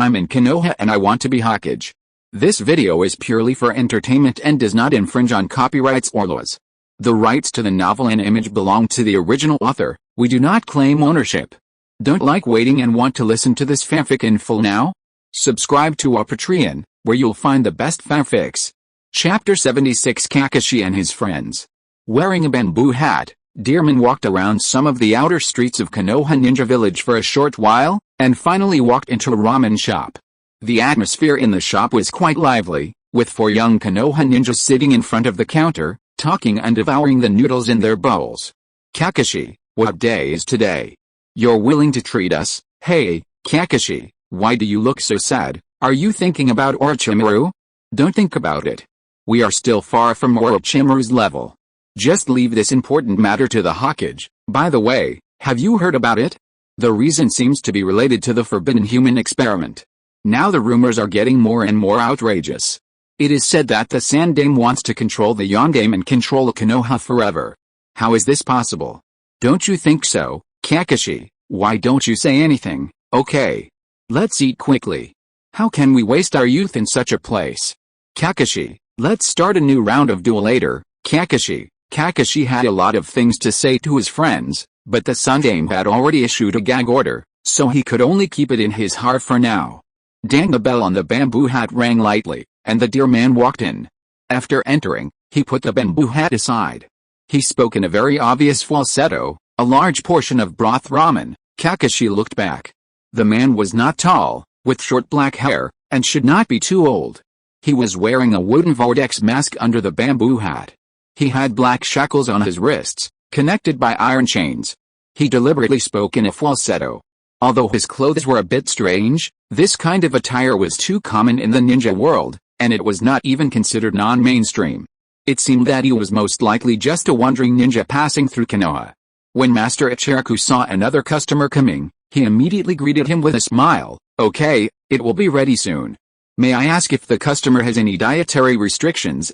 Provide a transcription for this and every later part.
I'm in Konoha and I want to be Hokage. This video is purely for entertainment and does not infringe on copyrights or laws. The rights to the novel and image belong to the original author. We do not claim ownership. Don't like waiting and want to listen to this fanfic in full now? Subscribe to our Patreon, where you'll find the best fanfics. Chapter 76 Kakashi and his friends. Wearing a bamboo hat, Dearman walked around some of the outer streets of Konoha Ninja Village for a short while, and finally walked into a ramen shop. The atmosphere in the shop was quite lively, with 4 young Konoha ninjas sitting in front of the counter, talking and devouring the noodles in their bowls. Kakashi, what day is today? You're willing to treat us? Hey, Kakashi, why do you look so sad? Are you thinking about Orochimaru? Don't think about it. We are still far from Orochimaru's level. Just leave this important matter to the Hokage. By the way, have you heard about it? The reason seems to be related to the forbidden human experiment. Now the rumors are getting more and more outrageous. It is said that the Sandame wants to control the Yondaime and control Konoha forever. How is this possible? Don't you think so, Kakashi? Why don't you say anything? Okay. Let's eat quickly. How can we waste our youth in such a place? Kakashi, let's start a new round of duel later. Kakashi had a lot of things to say to his friends, but the Sandame had already issued a gag order, so he could only keep it in his heart for now. Dang, the bell on the bamboo hat rang lightly, and the dear man walked in. After entering, he put the bamboo hat aside. He spoke in a very obvious falsetto, a large portion of broth ramen. Kakashi looked back. The man was not tall, with short black hair, and should not be too old. He was wearing a wooden vortex mask under the bamboo hat. He had black shackles on his wrists, connected by iron chains. He deliberately spoke in a falsetto. Although his clothes were a bit strange, this kind of attire was too common in the ninja world, and it was not even considered non-mainstream. It seemed that he was most likely just a wandering ninja passing through Konoha. When Master Ichiraku saw another customer coming, he immediately greeted him with a smile. Okay, it will be ready soon. May I ask if the customer has any dietary restrictions?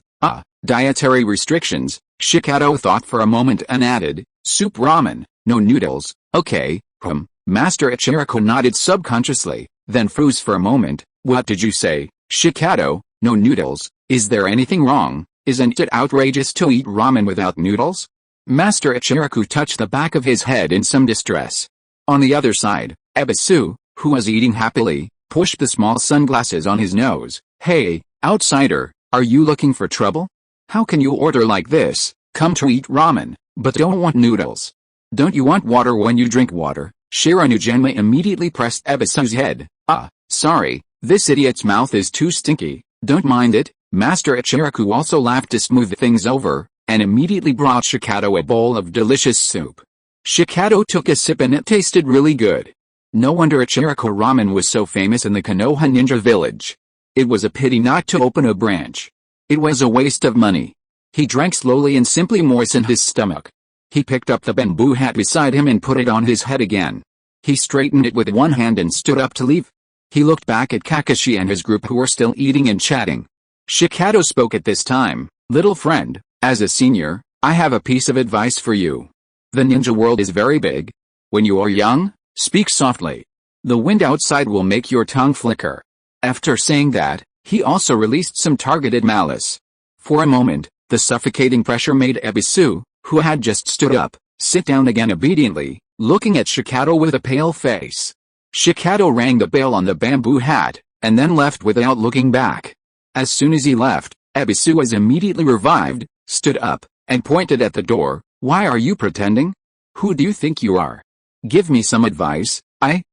Dietary restrictions? Shikato thought for a moment and added, soup ramen, no noodles. Okay, Master Ichiraku nodded subconsciously, then froze for a moment. What did you say, Shikato? No noodles? Is there anything wrong? Isn't it outrageous to eat ramen without noodles? Master Ichiraku touched the back of his head in some distress. On the other side, Ebisu, who was eating happily, pushed the small sunglasses on his nose. Hey, outsider, are you looking for trouble? How can you order like this, come to eat ramen, but don't want noodles? Don't you want water when you drink water? Shiranujinma immediately pressed Ebisu's head. Sorry, this idiot's mouth is too stinky, don't mind it. Master Ichiraku also laughed to smooth things over, and immediately brought Shikato a bowl of delicious soup. Shikato took a sip and it tasted really good. No wonder Ichiraku ramen was so famous in the Konoha Ninja Village. It was a pity not to open a branch. It was a waste of money. He drank slowly and simply moistened his stomach. He picked up the bamboo hat beside him and put it on his head again. He straightened it with one hand and stood up to leave. He looked back at Kakashi and his group who were still eating and chatting. Shikato spoke at this time. Little friend, as a senior, I have a piece of advice for you. The ninja world is very big. When you are young, speak softly. The wind outside will make your tongue flicker. After saying that, he also released some targeted malice. For a moment, the suffocating pressure made Ebisu, who had just stood up, sit down again obediently, looking at Shikato with a pale face. Shikato rang the bell on the bamboo hat, and then left without looking back. As soon as he left, Ebisu was immediately revived, stood up, and pointed at the door. Why are you pretending? Who do you think you are? Give me some advice.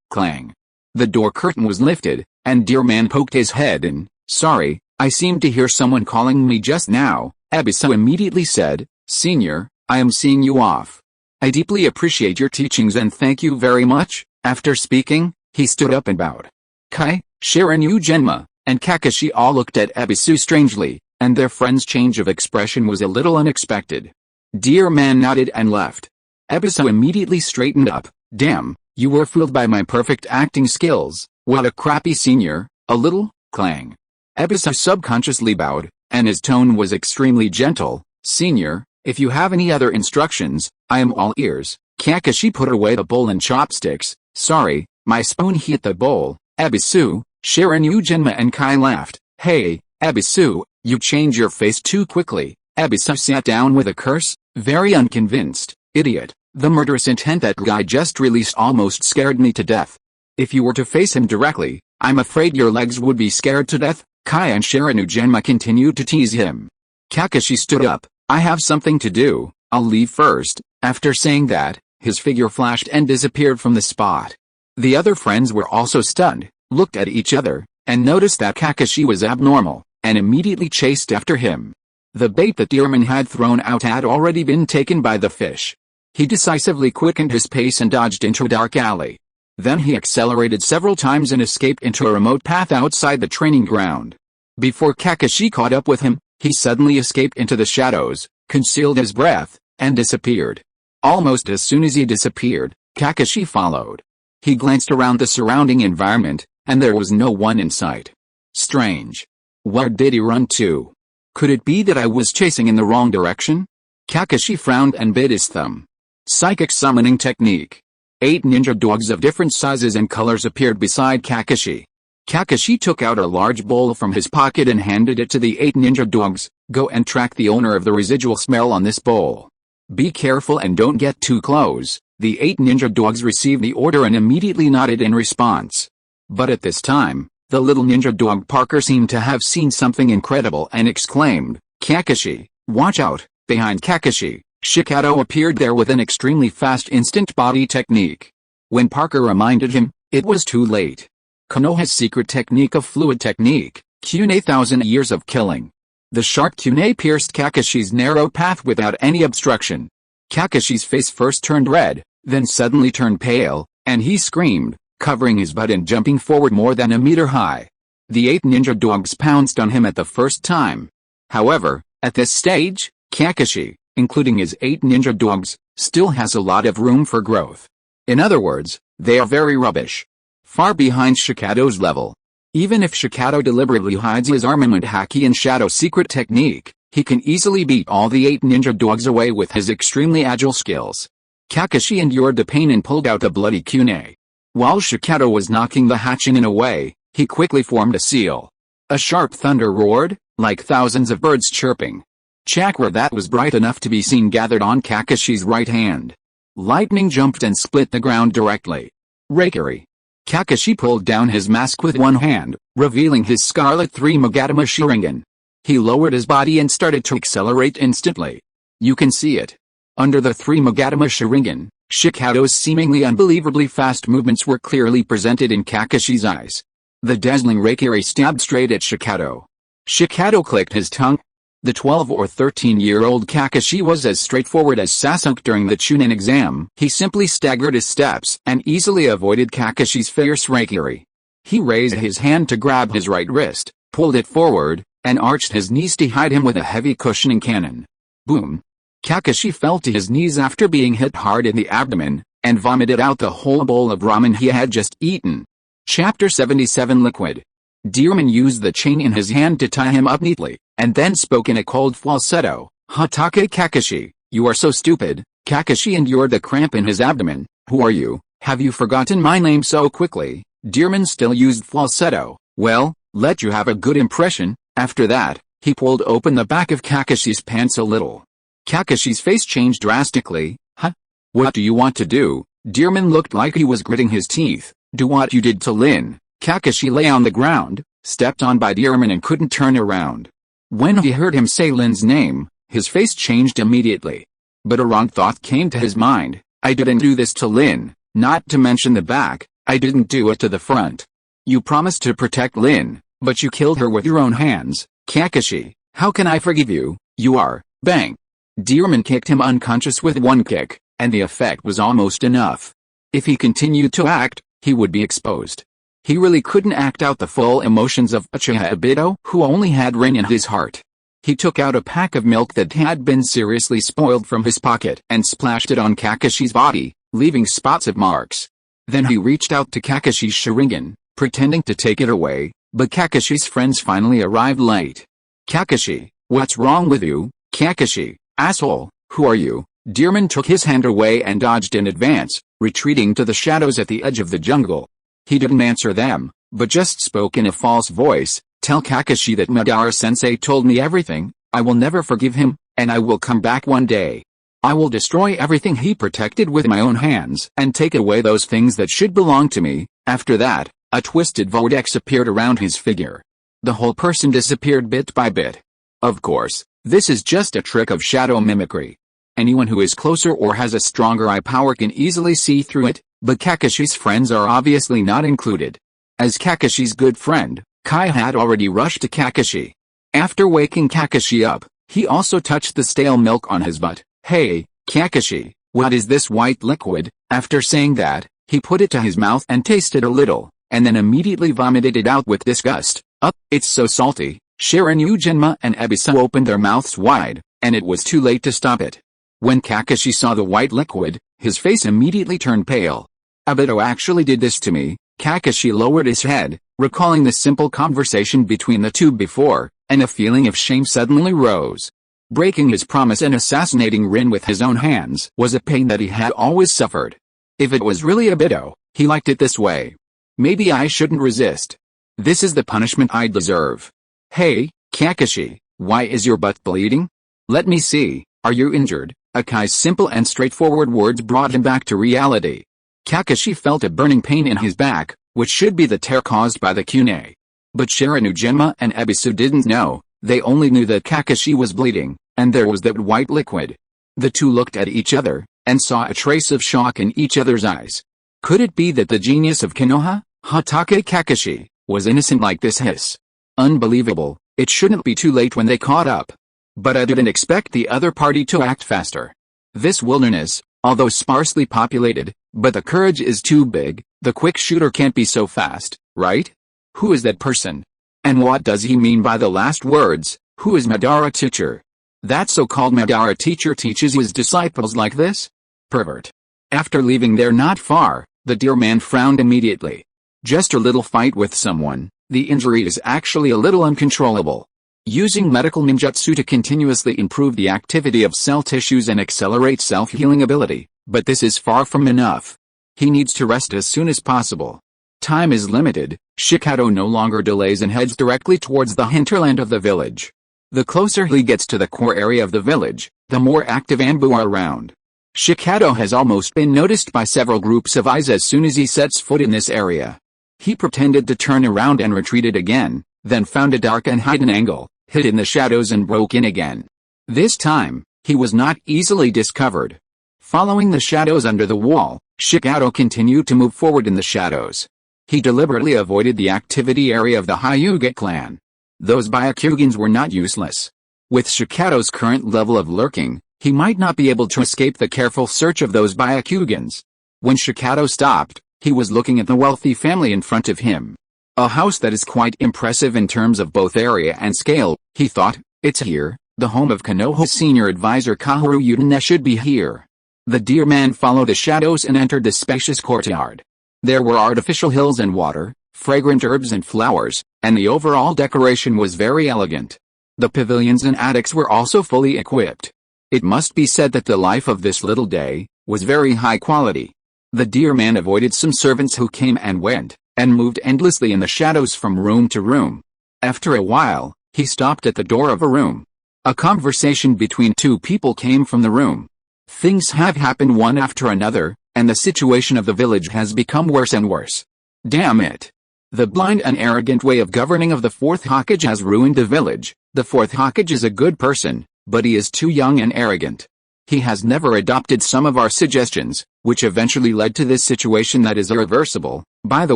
Clang. The door curtain was lifted, and Dear Man poked his head in. Sorry, I seemed to hear someone calling me just now. Ebisu immediately said, Senior, I am seeing you off. I deeply appreciate your teachings and thank you very much. After speaking, he stood up and bowed. Kai, Shiranujinma, and Kakashi all looked at Ebisu strangely, and their friend's change of expression was a little unexpected. Dear Man nodded and left. Ebisu immediately straightened up. Damn, you were fooled by my perfect acting skills. What a crappy senior, a little, clang. Ebisu subconsciously bowed, and his tone was extremely gentle. Senior, if you have any other instructions, I am all ears. Kakashi put away the bowl and chopsticks. Sorry, my spoon hit the bowl. Ebisu, Shiranu, Genma and Kai laughed. Hey, Ebisu, you change your face too quickly. Ebisu sat down with a curse, very unconvinced. Idiot, the murderous intent that guy just released almost scared me to death. If you were to face him directly, I'm afraid your legs would be scared to death. Kai and Shiranu Genma continued to tease him. Kakashi stood up. I have something to do, I'll leave first. After saying that, his figure flashed and disappeared from the spot. The other friends were also stunned, looked at each other, and noticed that Kakashi was abnormal, and immediately chased after him. The bait that Dearman had thrown out had already been taken by the fish. He decisively quickened his pace and dodged into a dark alley. Then he accelerated several times and escaped into a remote path outside the training ground. Before Kakashi caught up with him, he suddenly escaped into the shadows, concealed his breath, and disappeared. Almost as soon as he disappeared, Kakashi followed. He glanced around the surrounding environment, and there was no one in sight. Strange. Where did he run to? Could it be that I was chasing in the wrong direction? Kakashi frowned and bit his thumb. Psychic summoning technique. 8 ninja dogs of different sizes and colors appeared beside Kakashi. Kakashi took out a large bowl from his pocket and handed it to the 8 ninja dogs. Go and track the owner of the residual smell on this bowl. Be careful and don't get too close. The 8 ninja dogs received the order and immediately nodded in response. But at this time, the little ninja dog Parker seemed to have seen something incredible and exclaimed, Kakashi, watch out. Behind Kakashi, Shikato appeared there with an extremely fast instant body technique. When Parker reminded him, it was too late. Konoha's secret technique of fluid technique, Kune 1,000 years of killing. The sharp Kune pierced Kakashi's narrow path without any obstruction. Kakashi's face first turned red, then suddenly turned pale, and he screamed, covering his butt and jumping forward more than a meter high. The 8 ninja dogs pounced on him at the first time. However, at this stage, Kakashi, including his 8 ninja dogs, still has a lot of room for growth. In other words, they are very rubbish. Far behind Shikato's level. Even if Shikato deliberately hides his Armament Haki and Shadow secret technique, he can easily beat all the 8 ninja dogs away with his extremely agile skills. Kakashi endured the pain and pulled out the bloody Kune. While Shikato was knocking the Hachinin away, he quickly formed a seal. A sharp thunder roared, like thousands of birds chirping. Chakra that was bright enough to be seen gathered on Kakashi's right hand. Lightning jumped and split the ground directly. Raikiri. Kakashi pulled down his mask with one hand, revealing his scarlet 3 Magatama Sharingan. He lowered his body and started to accelerate instantly. You can see it. Under the 3 Magatama Sharingan, Shikato's seemingly unbelievably fast movements were clearly presented in Kakashi's eyes. The dazzling Raikiri stabbed straight at Shikato. Shikato clicked his tongue. The 12 or 13-year-old Kakashi was as straightforward as Sasuke during the Chunin exam. He simply staggered his steps and easily avoided Kakashi's fierce Raikiri. He raised his hand to grab his right wrist, pulled it forward, and arched his knees to hide him with a heavy cushioning cannon. Boom! Kakashi fell to his knees after being hit hard in the abdomen, and vomited out the whole bowl of ramen he had just eaten. Chapter 77 Liquid. Dearman used the chain in his hand to tie him up neatly, and then spoke in a cold falsetto, Hatake Kakashi, you are so stupid. Kakashi endured the cramp in his abdomen. Who are you? Have you forgotten my name so quickly? Dearman still used falsetto. Well, let you have a good impression. After that, he pulled open the back of Kakashi's pants a little. Kakashi's face changed drastically. Huh? What do you want to do? Dearman looked like he was gritting his teeth. Do what you did to Lin. Kakashi lay on the ground, stepped on by Dearman and couldn't turn around. When he heard him say Lin's name, his face changed immediately. But a wrong thought came to his mind. I didn't do this to Lin, not to mention the back, I didn't do it to the front. You promised to protect Lin, but you killed her with your own hands. Kakashi, how can I forgive you? You are, bang. Dearman kicked him unconscious with one kick, and the effect was almost enough. If he continued to act, he would be exposed. He really couldn't act out the full emotions of Uchiha Obito, who only had rain in his heart. He took out a pack of milk that had been seriously spoiled from his pocket and splashed it on Kakashi's body, leaving spots of marks. Then he reached out to Kakashi's Sharingan, pretending to take it away, but Kakashi's friends finally arrived late. Kakashi, what's wrong with you? Kakashi, asshole, who are you? Dearman took his hand away and dodged in advance, retreating to the shadows at the edge of the jungle. He didn't answer them, but just spoke in a false voice. Tell Kakashi that Madara-sensei told me everything, I will never forgive him, and I will come back one day. I will destroy everything he protected with my own hands and take away those things that should belong to me. After that, a twisted vortex appeared around his figure. The whole person disappeared bit by bit. Of course, this is just a trick of shadow mimicry. Anyone who is closer or has a stronger eye power can easily see through it, but Kakashi's friends are obviously not included. As Kakashi's good friend, Kai had already rushed to Kakashi. After waking Kakashi up, he also touched the stale milk on his butt. Hey, Kakashi, what is this white liquid? After saying that, he put it to his mouth and tasted a little, and then immediately vomited it out with disgust. It's so salty. Shiryu Genma and Ebisu opened their mouths wide, and it was too late to stop it. When Kakashi saw the white liquid, his face immediately turned pale. Obito actually did this to me. Kakashi lowered his head, recalling the simple conversation between the two before, and a feeling of shame suddenly rose. Breaking his promise and assassinating Rin with his own hands was a pain that he had always suffered. If it was really Obito, he liked it this way. Maybe I shouldn't resist. This is the punishment I deserve. Hey, Kakashi, why is your butt bleeding? Let me see, are you injured? Akai's simple and straightforward words brought him back to reality. Kakashi felt a burning pain in his back, which should be the tear caused by the kunai. But Shiryu Genma and Ebisu didn't know, they only knew that Kakashi was bleeding, and there was that white liquid. The two looked at each other, and saw a trace of shock in each other's eyes. Could it be that the genius of Konoha, Hokage Kakashi, was innocent like this? Hiss. Unbelievable, it shouldn't be too late when they caught up. But I didn't expect the other party to act faster. This wilderness, although sparsely populated, but the courage is too big, the quick shooter can't be so fast, right? Who is that person? And what does he mean by the last words, who is Madara teacher? That so-called Madara teacher teaches his disciples like this? Pervert. After leaving there not far, the dear man frowned immediately. Just a little fight with someone, the injury is actually a little uncontrollable. Using medical ninjutsu to continuously improve the activity of cell tissues and accelerate self-healing ability, but this is far from enough. He needs to rest as soon as possible. Time is limited. Shikato no longer delays and heads directly towards the hinterland of the village. The closer he gets to the core area of the village, the more active ANBU are around. Shikato has almost been noticed by several groups of eyes as soon as he sets foot in this area. He pretended to turn around and retreated again, then found a dark and hidden angle, hid in the shadows and broke in again. This time, he was not easily discovered. Following the shadows under the wall, Shikato continued to move forward in the shadows. He deliberately avoided the activity area of the Hyuga clan. Those Byakugans were not useless. With Shikato's current level of lurking, he might not be able to escape the careful search of those Byakugans. When Shikato stopped, he was looking at the wealthy family in front of him. A house that is quite impressive in terms of both area and scale, he thought. It's here, the home of Konoha's senior advisor Kaoru Utane should be here. The dear man followed the shadows and entered the spacious courtyard. There were artificial hills and water, fragrant herbs and flowers, and the overall decoration was very elegant. The pavilions and attics were also fully equipped. It must be said that the life of this little day was very high quality. The dear man avoided some servants who came and went, and moved endlessly in the shadows from room to room. After a while, he stopped at the door of a room. A conversation between two people came from the room. Things have happened one after another, and the situation of the village has become worse and worse. Damn it. The blind and arrogant way of governing of the fourth Hokage has ruined the village. The fourth Hokage is a good person, but he is too young and arrogant. He has never adopted some of our suggestions, which eventually led to this situation that is irreversible. By the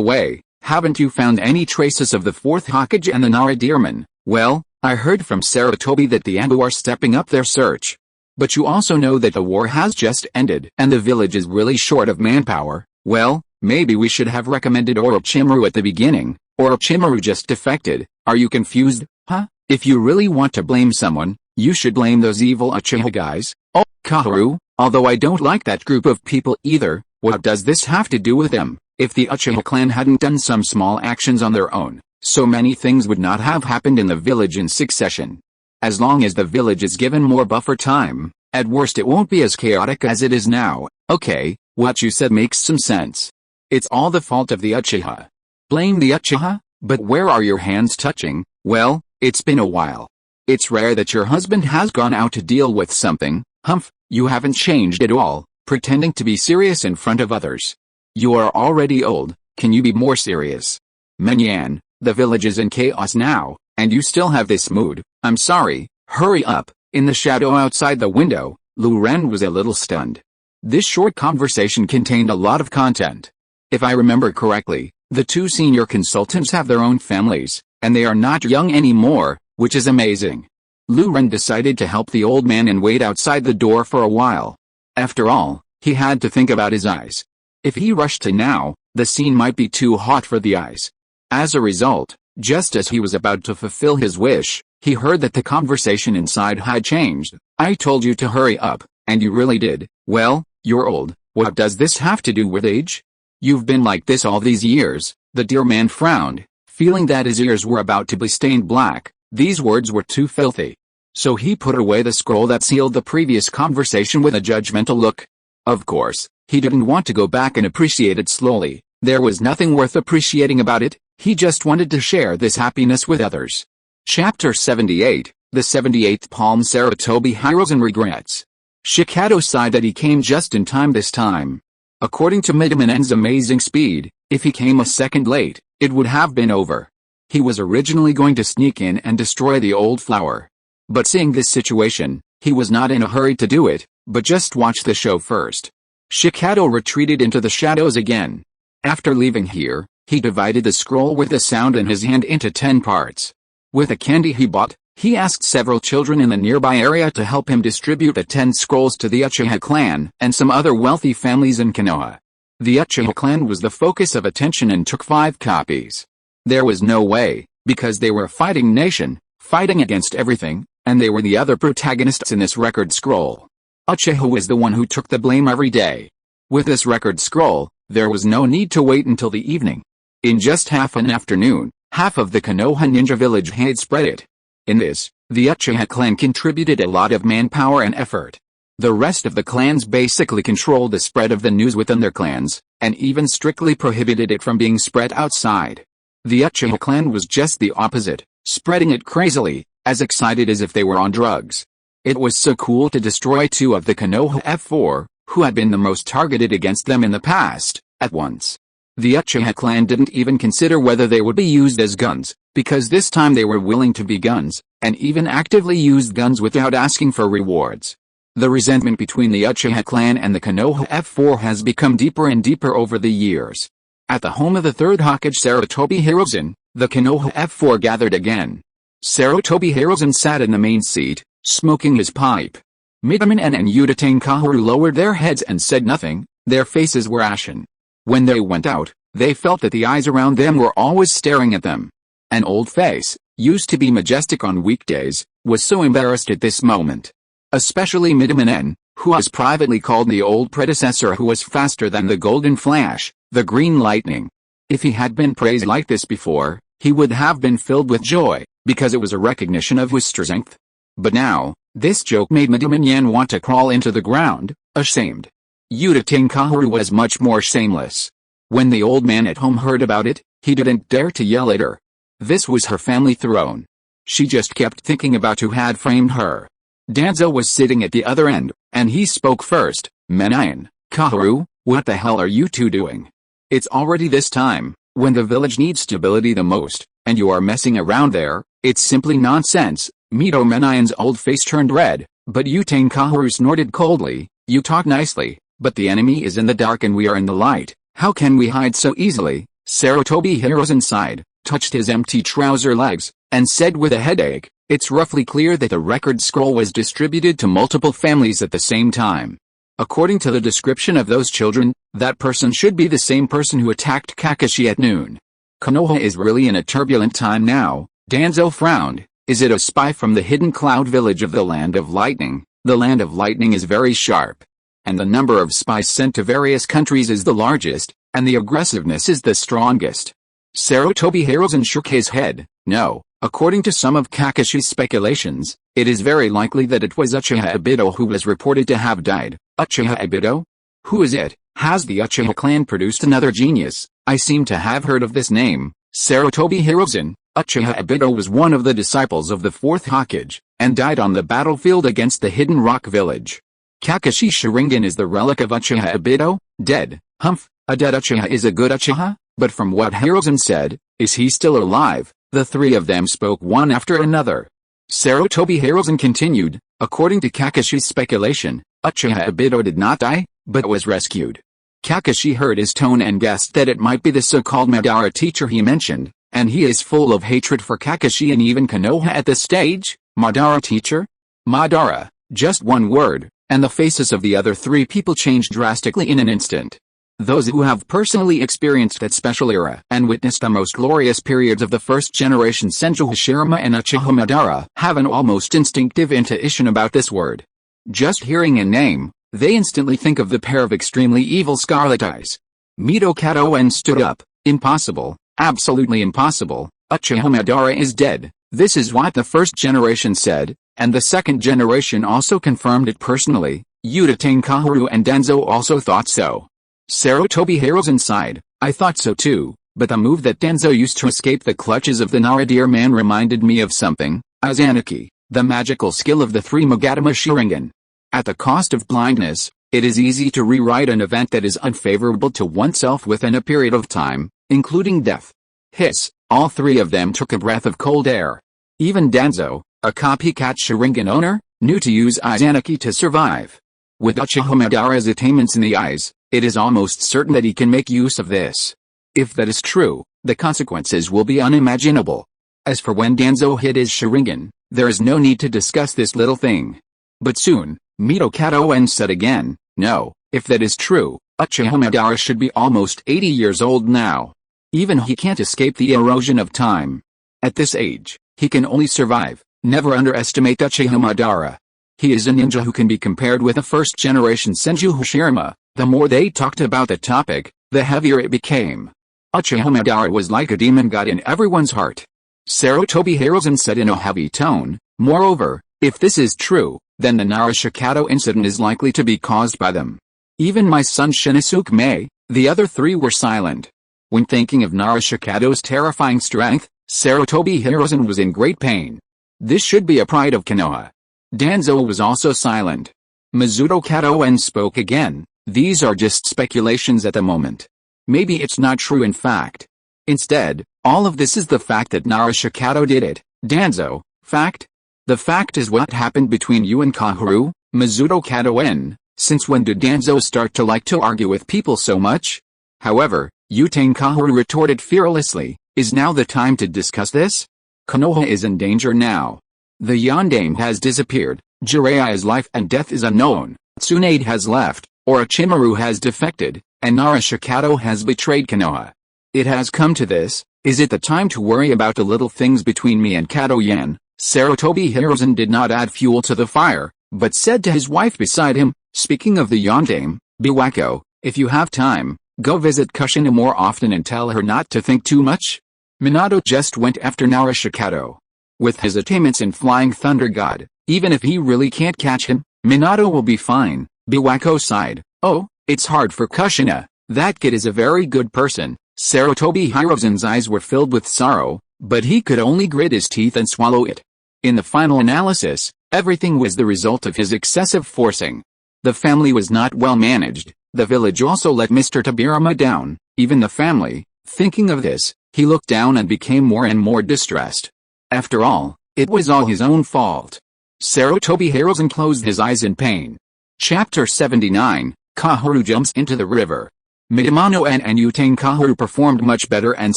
way, haven't you found any traces of the fourth Hokage and the Nara Deerman? Well, I heard from Saratobi that the ANBU are stepping up their search. But you also know that the war has just ended and the village is really short of manpower. Well, maybe we should have recommended Orochimaru at the beginning. Orochimaru just defected. Are you confused? Huh? If you really want to blame someone, you should blame those evil Uchiha guys. Oh, Kaoru, although I don't like that group of people either, what does this have to do with them? If the Uchiha clan hadn't done some small actions on their own, so many things would not have happened in the village in succession. As long as the village is given more buffer time, at worst it won't be as chaotic as it is now. Okay, what you said makes some sense. It's all the fault of the Uchiha. Blame the Uchiha? But where are your hands touching? Well, it's been a while. It's rare that your husband has gone out to deal with something. Humph, you haven't changed at all, pretending to be serious in front of others. You are already old, can you be more serious? Menyan, the village is in chaos now, and you still have this mood. I'm sorry, hurry up. In the shadow outside the window, Lu Ren was a little stunned. This short conversation contained a lot of content. If I remember correctly, the two senior consultants have their own families, and they are not young anymore, which is amazing. Lu Ren decided to help the old man and wait outside the door for a while. After all, he had to think about his eyes. If he rushed to now, the scene might be too hot for the eyes. As a result, just as he was about to fulfill his wish, he heard that the conversation inside had changed. I told you to hurry up, and you really did. Well, you're old. What does this have to do with age? You've been like this all these years. The dear man frowned, feeling that his ears were about to be stained black. These words were too filthy. So he put away the scroll that sealed the previous conversation with a judgmental look. Of course, he didn't want to go back and appreciate it slowly. There was nothing worth appreciating about it. He just wanted to share this happiness with others. Chapter 78, The 78th Palm. Sarutobi Hirozen regrets. Shikato sighed that he came just in time this time. According to Midamanen's amazing speed, if he came a second late, it would have been over. He was originally going to sneak in and destroy the old flower. But seeing this situation, he was not in a hurry to do it, but just watch the show first. Shikato retreated into the shadows again. After leaving here, he divided the scroll with the sound in his hand into 10 parts. With a candy he bought, he asked several children in the nearby area to help him distribute the 10 scrolls to the Uchiha clan and some other wealthy families in Konoha. The Uchiha clan was the focus of attention and took 5 copies. There was no way, because they were a fighting nation, fighting against everything, and they were the other protagonists in this record scroll. Uchiha was the one who took the blame every day. With this record scroll, there was no need to wait until the evening. In just half an afternoon, half of the Konoha ninja village had spread it. In this, the Uchiha clan contributed a lot of manpower and effort. The rest of the clans basically controlled the spread of the news within their clans, and even strictly prohibited it from being spread outside. The Uchiha clan was just the opposite, spreading it crazily, as excited as if they were on drugs. It was so cool to destroy 2 of the Konoha F4, who had been the most targeted against them in the past, at once. The Uchiha clan didn't even consider whether they would be used as guns, because this time they were willing to be guns, and even actively used guns without asking for rewards. The resentment between the Uchiha clan and the Konoha F4 has become deeper and deeper over the years. At the home of the 3rd Hokage Sarutobi Hirozen, the Konoha F4 gathered again. Sarutobi Hirozen sat in the main seat, smoking his pipe. Midamanen and Udatane Kaharu lowered their heads and said nothing. Their faces were ashen. When they went out, they felt that the eyes around them were always staring at them. An old face, used to be majestic on weekdays, was so embarrassed at this moment. Especially Midamanen, who was privately called the old predecessor who was faster than the golden flash, the green lightning. If he had been praised like this before, he would have been filled with joy, because it was a recognition of his strength. But now, this joke made Midamanen want to crawl into the ground, ashamed. Udatane Kaharu was much more shameless. When the old man at home heard about it, he didn't dare to yell at her. This was her family throne. She just kept thinking about who had framed her. Danzo was sitting at the other end, and he spoke first. Menayan, Kaharu, what the hell are you two doing? It's already this time, when the village needs stability the most, and you are messing around there. It's simply nonsense. Mito Menayan's old face turned red, but Udatane Kaharu snorted coldly. You talk nicely, but the enemy is in the dark and we are in the light. How can we hide so easily? Sarutobi Hirozen sighed, touched his empty trouser legs, and said with a headache, it's roughly clear that the record scroll was distributed to multiple families at the same time. According to the description of those children, that person should be the same person who attacked Kakashi at noon. Konoha is really in a turbulent time now. Danzo frowned. Is it a spy from the hidden cloud village of the Land of Lightning? The Land of Lightning is very sharp. And the number of spies sent to various countries is the largest, and the aggressiveness is the strongest. Sarutobi Hirozen shook his head. No, according to some of Kakashi's speculations, it is very likely that it was Uchiha Obito who was reported to have died. Uchiha Obito? Who is it? Has the Uchiha clan produced another genius? I seem to have heard of this name, Sarutobi Hiruzen. Uchiha Obito was one of the disciples of the fourth Hokage, and died on the battlefield against the Hidden Rock Village. Kakashi's Sharingan is the relic of Uchiha Obito, dead. Humph, a dead Uchiha is a good Uchiha? But from what Hiruzen said, is he still alive? The three of them spoke one after another. Sarutobi Hiruzen continued, according to Kakashi's speculation, Uchiha Obito did not die, but was rescued. Kakashi heard his tone and guessed that it might be the so-called Madara teacher he mentioned, and he is full of hatred for Kakashi and even Konoha at this stage. Madara teacher? Madara, just one word, and the faces of the other three people changed drastically in an instant. Those who have personally experienced that special era and witnessed the most glorious periods of the first generation Senju Hashirama and Uchiha Madara have an almost instinctive intuition about this word. Just hearing a name, they instantly think of the pair of extremely evil scarlet eyes. Mito En stood up. Impossible, absolutely impossible, Uchiha Madara is dead. This is what the first generation said, and the second generation also confirmed it personally. Yuta Kahoru and Denzo also thought so. Sarutobi Hiruzen sighed, I thought so too, but the move that Denzo used to escape the clutches of the Nara Deer Man reminded me of something, Izanagi, the magical skill of the three Magatama Sharingan. At the cost of blindness, it is easy to rewrite an event that is unfavorable to oneself within a period of time, including death. Hiss, all three of them took a breath of cold air. Even Denzo, a copycat Sharingan owner, knew to use Izanagi to survive. With Uchiha Madara's attainments in the eyes, it is almost certain that he can make use of this. If that is true, the consequences will be unimaginable. As for when Denzo hid his Sharingan, there is no need to discuss this little thing. But soon, Mito En said again, no, if that is true, Uchiha Madara should be almost 80 years old now. Even he can't escape the erosion of time. At this age, he can only survive. Never underestimate Uchiha Madara. He is a ninja who can be compared with a first-generation Senju Hashirama. The more they talked about the topic, the heavier it became. Uchiha Madara was like a demon god in everyone's heart. Sarutobi Hiruzen said in a heavy tone, moreover, if this is true, then the Nara Shikato incident is likely to be caused by them. Even my son Shinosuke may. The other three were silent. When thinking of Nara Shikato's terrifying strength, Sarutobi Hiruzen was in great pain. This should be a pride of Konoha. Denzo was also silent. Mizuto En spoke again, these are just speculations at the moment. Maybe it's not true in fact. Instead, all of this is the fact that Nara Shikato did it. Denzo, fact? The fact is what happened between you and Kahoru, Mizuto En. Since when did Denzo start to like to argue with people so much? However, Yuta Kahoru retorted fearlessly, is now the time to discuss this? Konoha is in danger now. The Yondaime has disappeared, Jiraiya's life and death is unknown, Tsunade has left, Orochimaru has defected, and Nara Shikato has betrayed Konoha. It has come to this, is it the time to worry about the little things between me and Kato Yen? Sarutobi Hiruzen did not add fuel to the fire, but said to his wife beside him, speaking of the Yondaime, Biwako, if you have time, go visit Kushina more often and tell her not to think too much. Minato just went after Nara Shikato. With his attainments in Flying Thunder God, even if he really can't catch him, Minato will be fine. Biwako sighed, oh, it's hard for Kushina, that kid is a very good person. Sarutobi Hiruzen's eyes were filled with sorrow, but he could only grit his teeth and swallow it. In the final analysis, everything was the result of his excessive forcing. The family was not well managed, the village also let Mr. Tobirama down, even the family. Thinking of this, he looked down and became more and more distressed. After all, it was all his own fault. Sarutobi Hiruzen closed his eyes in pain. Chapter 79, Kahoru jumps into the river. Midamano and Yuta Kahoru performed much better and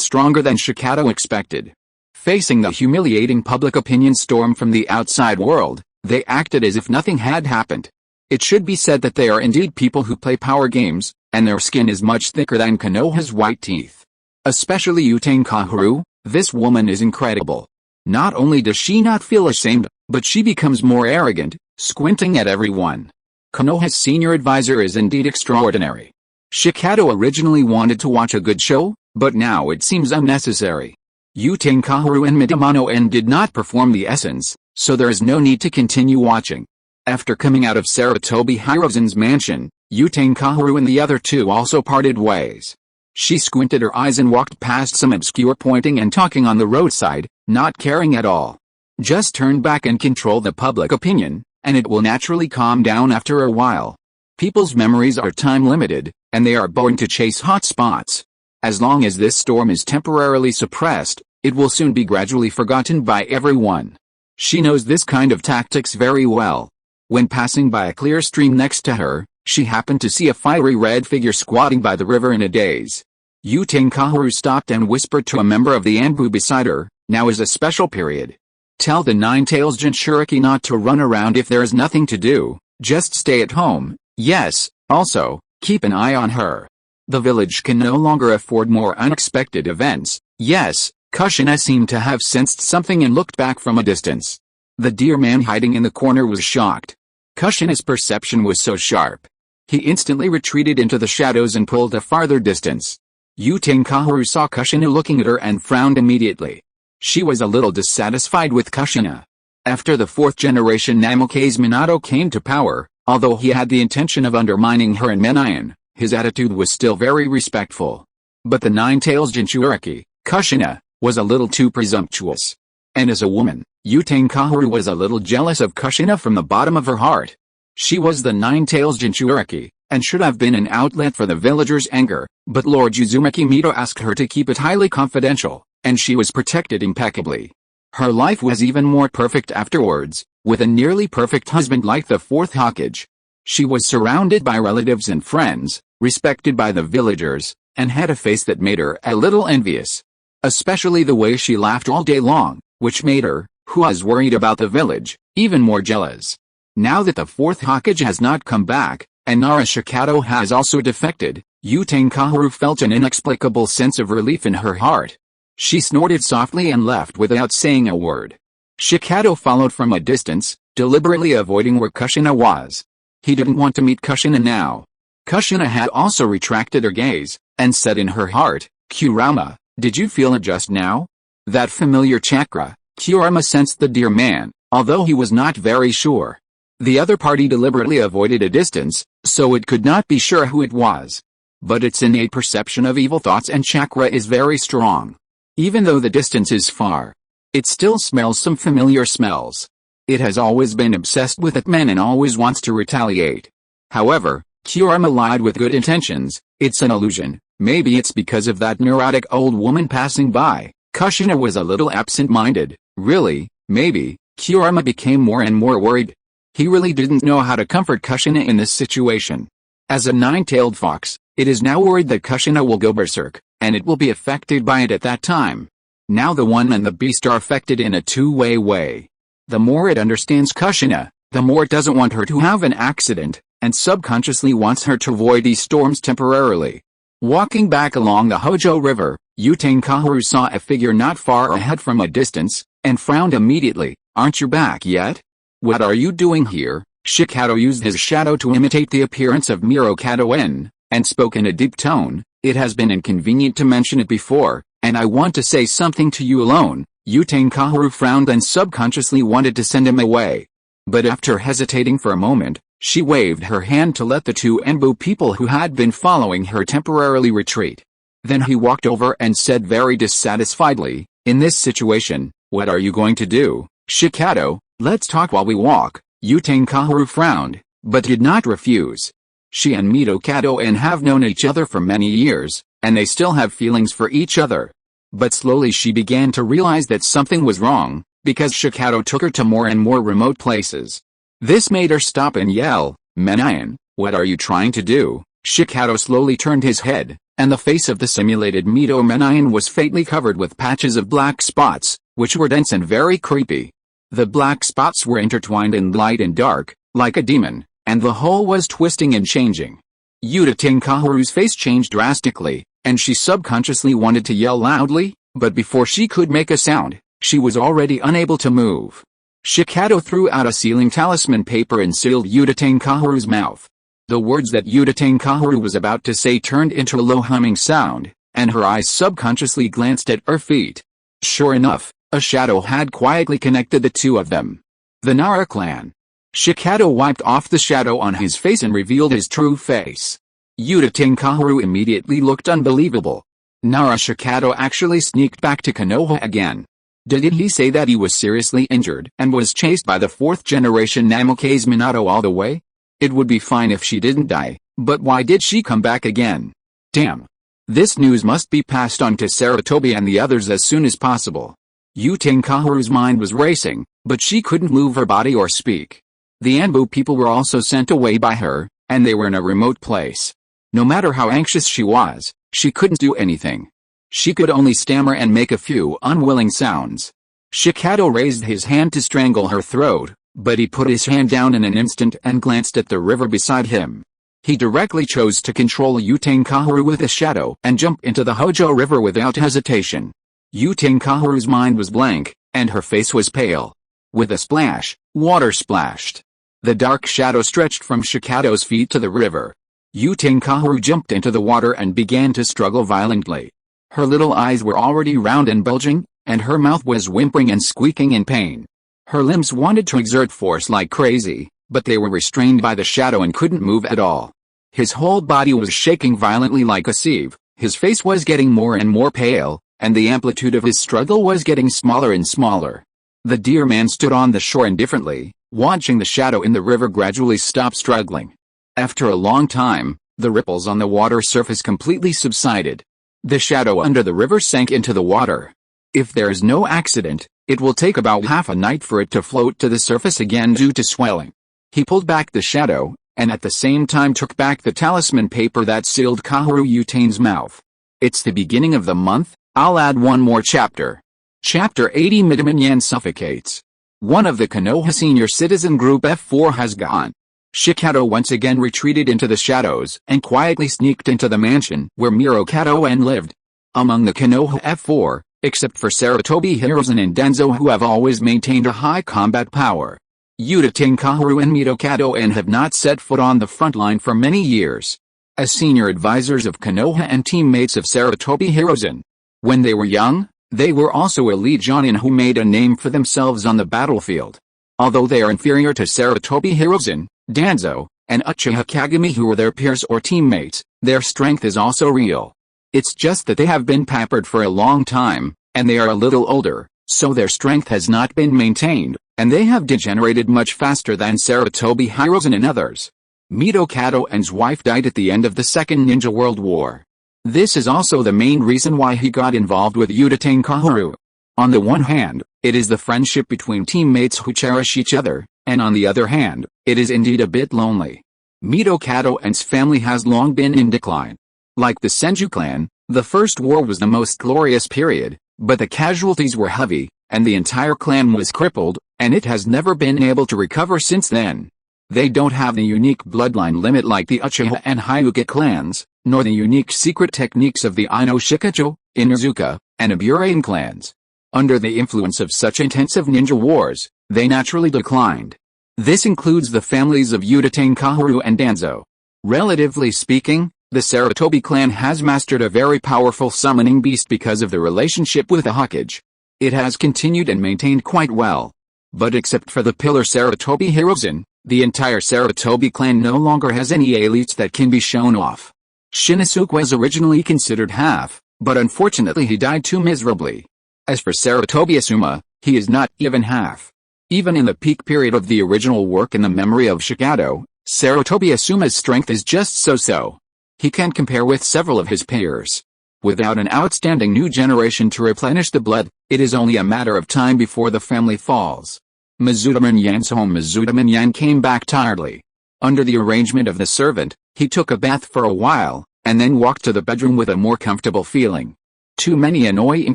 stronger than Shikato expected. Facing the humiliating public opinion storm from the outside world, they acted as if nothing had happened. It should be said that they are indeed people who play power games, and their skin is much thicker than Konoha's white teeth. Especially Yuta Kahoru, this woman is incredible. Not only does she not feel ashamed, but she becomes more arrogant, squinting at everyone. Konoha's senior advisor is indeed extraordinary. Shikato originally wanted to watch a good show, but now it seems unnecessary. Yuta Kahoru and Midamano En did not perform the essence, so there is no need to continue watching. After coming out of Sarutobi Hiruzen's mansion, Kahoru and the other two also parted ways. She squinted her eyes and walked past some obscure pointing and talking on the roadside, not caring at all. Just turn back and control the public opinion, and it will naturally calm down after a while. People's memories are time-limited, and they are born to chase hot spots. As long as this storm is temporarily suppressed, it will soon be gradually forgotten by everyone. She knows this kind of tactics very well. When passing by a clear stream next to her, she happened to see a fiery red figure squatting by the river in a daze. Kahoru stopped and whispered to a member of the ANBU beside her, "Now is a special period. Tell the Nine-Tails Jinchuriki not to run around if there is nothing to do, just stay at home. Yes, also, keep an eye on her. The village can no longer afford more unexpected events." Yes, Kushina seemed to have sensed something and looked back from a distance. The deer man hiding in the corner was shocked. Kushina's perception was so sharp. He instantly retreated into the shadows and pulled a farther distance. Kahoru saw Kushina looking at her and frowned immediately. She was a little dissatisfied with Kushina. After the fourth generation Namokaze Minato came to power, although he had the intention of undermining her and Menayan, his attitude was still very respectful. But the Nine-Tails Jinchuriki, Kushina, was a little too presumptuous. And as a woman, Kahoru was a little jealous of Kushina from the bottom of her heart. She was the Nine-Tails Jinchuriki, and should have been an outlet for the villagers' anger, but Lord Uzumaki Mito asked her to keep it highly confidential, and she was protected impeccably. Her life was even more perfect afterwards, with a nearly perfect husband like the fourth Hokage. She was surrounded by relatives and friends, respected by the villagers, and had a face that made her a little envious. Especially the way she laughed all day long, which made her, who was worried about the village, even more jealous. Now that the fourth Hokage has not come back, and Nara Shikato has also defected, Kahoru felt an inexplicable sense of relief in her heart. She snorted softly and left without saying a word. Shikato followed from a distance, deliberately avoiding where Kushina was. He didn't want to meet Kushina now. Kushina had also retracted her gaze, and said in her heart, "Kurama, did you feel it just now? That familiar chakra." Kurama sensed the dear man, although he was not very sure. The other party deliberately avoided a distance, so it could not be sure who it was. But its innate perception of evil thoughts and chakra is very strong. Even though the distance is far, it still smells some familiar smells. It has always been obsessed with that man and always wants to retaliate. However, Kurama lied with good intentions. It's an illusion. Maybe it's because of that neurotic old woman passing by. Kushina was a little absent-minded. Really, maybe. Kurama became more and more worried. He really didn't know how to comfort Kushina in this situation. As a nine-tailed fox, it is now worried that Kushina will go berserk, and it will be affected by it at that time. Now the one and the beast are affected in a two-way way. The more it understands Kushina, the more it doesn't want her to have an accident, and subconsciously wants her to avoid these storms temporarily. Walking back along the Hojo River, Kahoru saw a figure not far ahead from a distance, and frowned immediately. "Aren't you back yet? What are you doing here?" Shikato used his shadow to imitate the appearance of Mirokato-en, and spoke in a deep tone. "It has been inconvenient to mention it before, and I want to say something to you alone." Kahoru frowned and subconsciously wanted to send him away. But after hesitating for a moment, she waved her hand to let the two ANBU people who had been following her temporarily retreat. Then he walked over and said very dissatisfiedly, "In this situation, what are you going to do, Shikato? Let's talk while we walk." Kahoru frowned, but did not refuse. She and Mirokato-en have known each other for many years, and they still have feelings for each other. But slowly she began to realize that something was wrong, because Shikato took her to more and more remote places. This made her stop and yell, "Menayan, what are you trying to do?" Shikato slowly turned his head, and the face of the simulated Mito Menayan was faintly covered with patches of black spots, which were dense and very creepy. The black spots were intertwined in light and dark, like a demon, and the whole was twisting and changing. Kahoru's face changed drastically, and she subconsciously wanted to yell loudly, but before she could make a sound, she was already unable to move. Shikato threw out a sealing talisman paper and sealed Kahoru's mouth. The words that Kahoru was about to say turned into a low humming sound, and her eyes subconsciously glanced at her feet. Sure enough, a shadow had quietly connected the two of them. The Nara clan. Shikato wiped off the shadow on his face and revealed his true face. Kaoru immediately looked unbelievable. Nara Shikato actually sneaked back to Konoha again. Did he say that he was seriously injured and was chased by the 4th generation Namokaze Minato all the way? It would be fine if she didn't die, but why did she come back again? Damn. This news must be passed on to Sarutobi and the others as soon as possible. Kaoru's mind was racing, but she couldn't move her body or speak. The ANBU people were also sent away by her, and they were in a remote place. No matter how anxious she was, she couldn't do anything. She could only stammer and make a few unwilling sounds. Shikato raised his hand to strangle her throat, but he put his hand down in an instant and glanced at the river beside him. He directly chose to control Kaoru with a shadow and jump into the Hojo River without hesitation. Kaoru's mind was blank, and her face was pale. With a splash, water splashed. The dark shadow stretched from Shikato's feet to the river. Kaoru jumped into the water and began to struggle violently. Her little eyes were already round and bulging, and her mouth was whimpering and squeaking in pain. Her limbs wanted to exert force like crazy, but they were restrained by the shadow and couldn't move at all. His whole body was shaking violently like a sieve, his face was getting more and more pale, and the amplitude of his struggle was getting smaller and smaller. The deer man stood on the shore indifferently, watching the shadow in the river gradually stop struggling. After a long time, the ripples on the water surface completely subsided. The shadow under the river sank into the water. If there is no accident, it will take about half a night for it to float to the surface again due to swelling. He pulled back the shadow, and at the same time took back the talisman paper that sealed Kaoru's mouth. It's the beginning of the month, I'll add one more chapter. Chapter 80 Midman Yan suffocates. One of the Konoha senior citizen group F4 has gone. Shikato once again retreated into the shadows and quietly sneaked into the mansion where Mirokato En lived. Among the Konoha F4, except for Sarutobi Hiruzen and Denzo who have always maintained a high combat power, Kaoru and Mirokato En have not set foot on the front line for many years. As senior advisors of Konoha and teammates of Sarutobi Hiruzen. When they were young, they were also elite jonin who made a name for themselves on the battlefield. Although they are inferior to Sarutobi Hiruzen, Danzo, and Uchiha Kagami who were their peers or teammates, their strength is also real. It's just that they have been pampered for a long time, and they are a little older, so their strength has not been maintained, and they have degenerated much faster than Sarutobi Hiruzen and others. Mirokato En's wife died at the end of the Second Ninja World War. This is also the main reason why he got involved with Kaoru. On the one hand, it is the friendship between teammates who cherish each other, and on the other hand, it is indeed a bit lonely. Mirokato En's family has long been in decline. Like the Senju clan, the First War was the most glorious period, but the casualties were heavy, and the entire clan was crippled, and it has never been able to recover since then. They don't have the unique bloodline limit like the Uchiha and Hyuga clans, nor the unique secret techniques of the Ino Shikacho, Inuzuka, and Aburaian clans. Under the influence of such intensive ninja wars, they naturally declined. This includes the families of Kaoru and Danzo. Relatively speaking, the Sarutobi clan has mastered a very powerful summoning beast because of the relationship with the Hokage. It has continued and maintained quite well. But except for the pillar Sarutobi Hiruzen, the entire Sarutobi clan no longer has any elites that can be shown off. Shinosuke was originally considered half, but unfortunately he died too miserably. As for Sarutobi Asuma, he is not even half. Even in the peak period of the original work in the memory of Shikato, Sarutobi Asuma's strength is just so-so. He can't compare with several of his peers. Without an outstanding new generation to replenish the blood, it is only a matter of time before the family falls. Mizudaman Yan's home. Mizudaman Yan came back tiredly. Under the arrangement of the servant, he took a bath for a while, and then walked to the bedroom with a more comfortable feeling. Too many annoying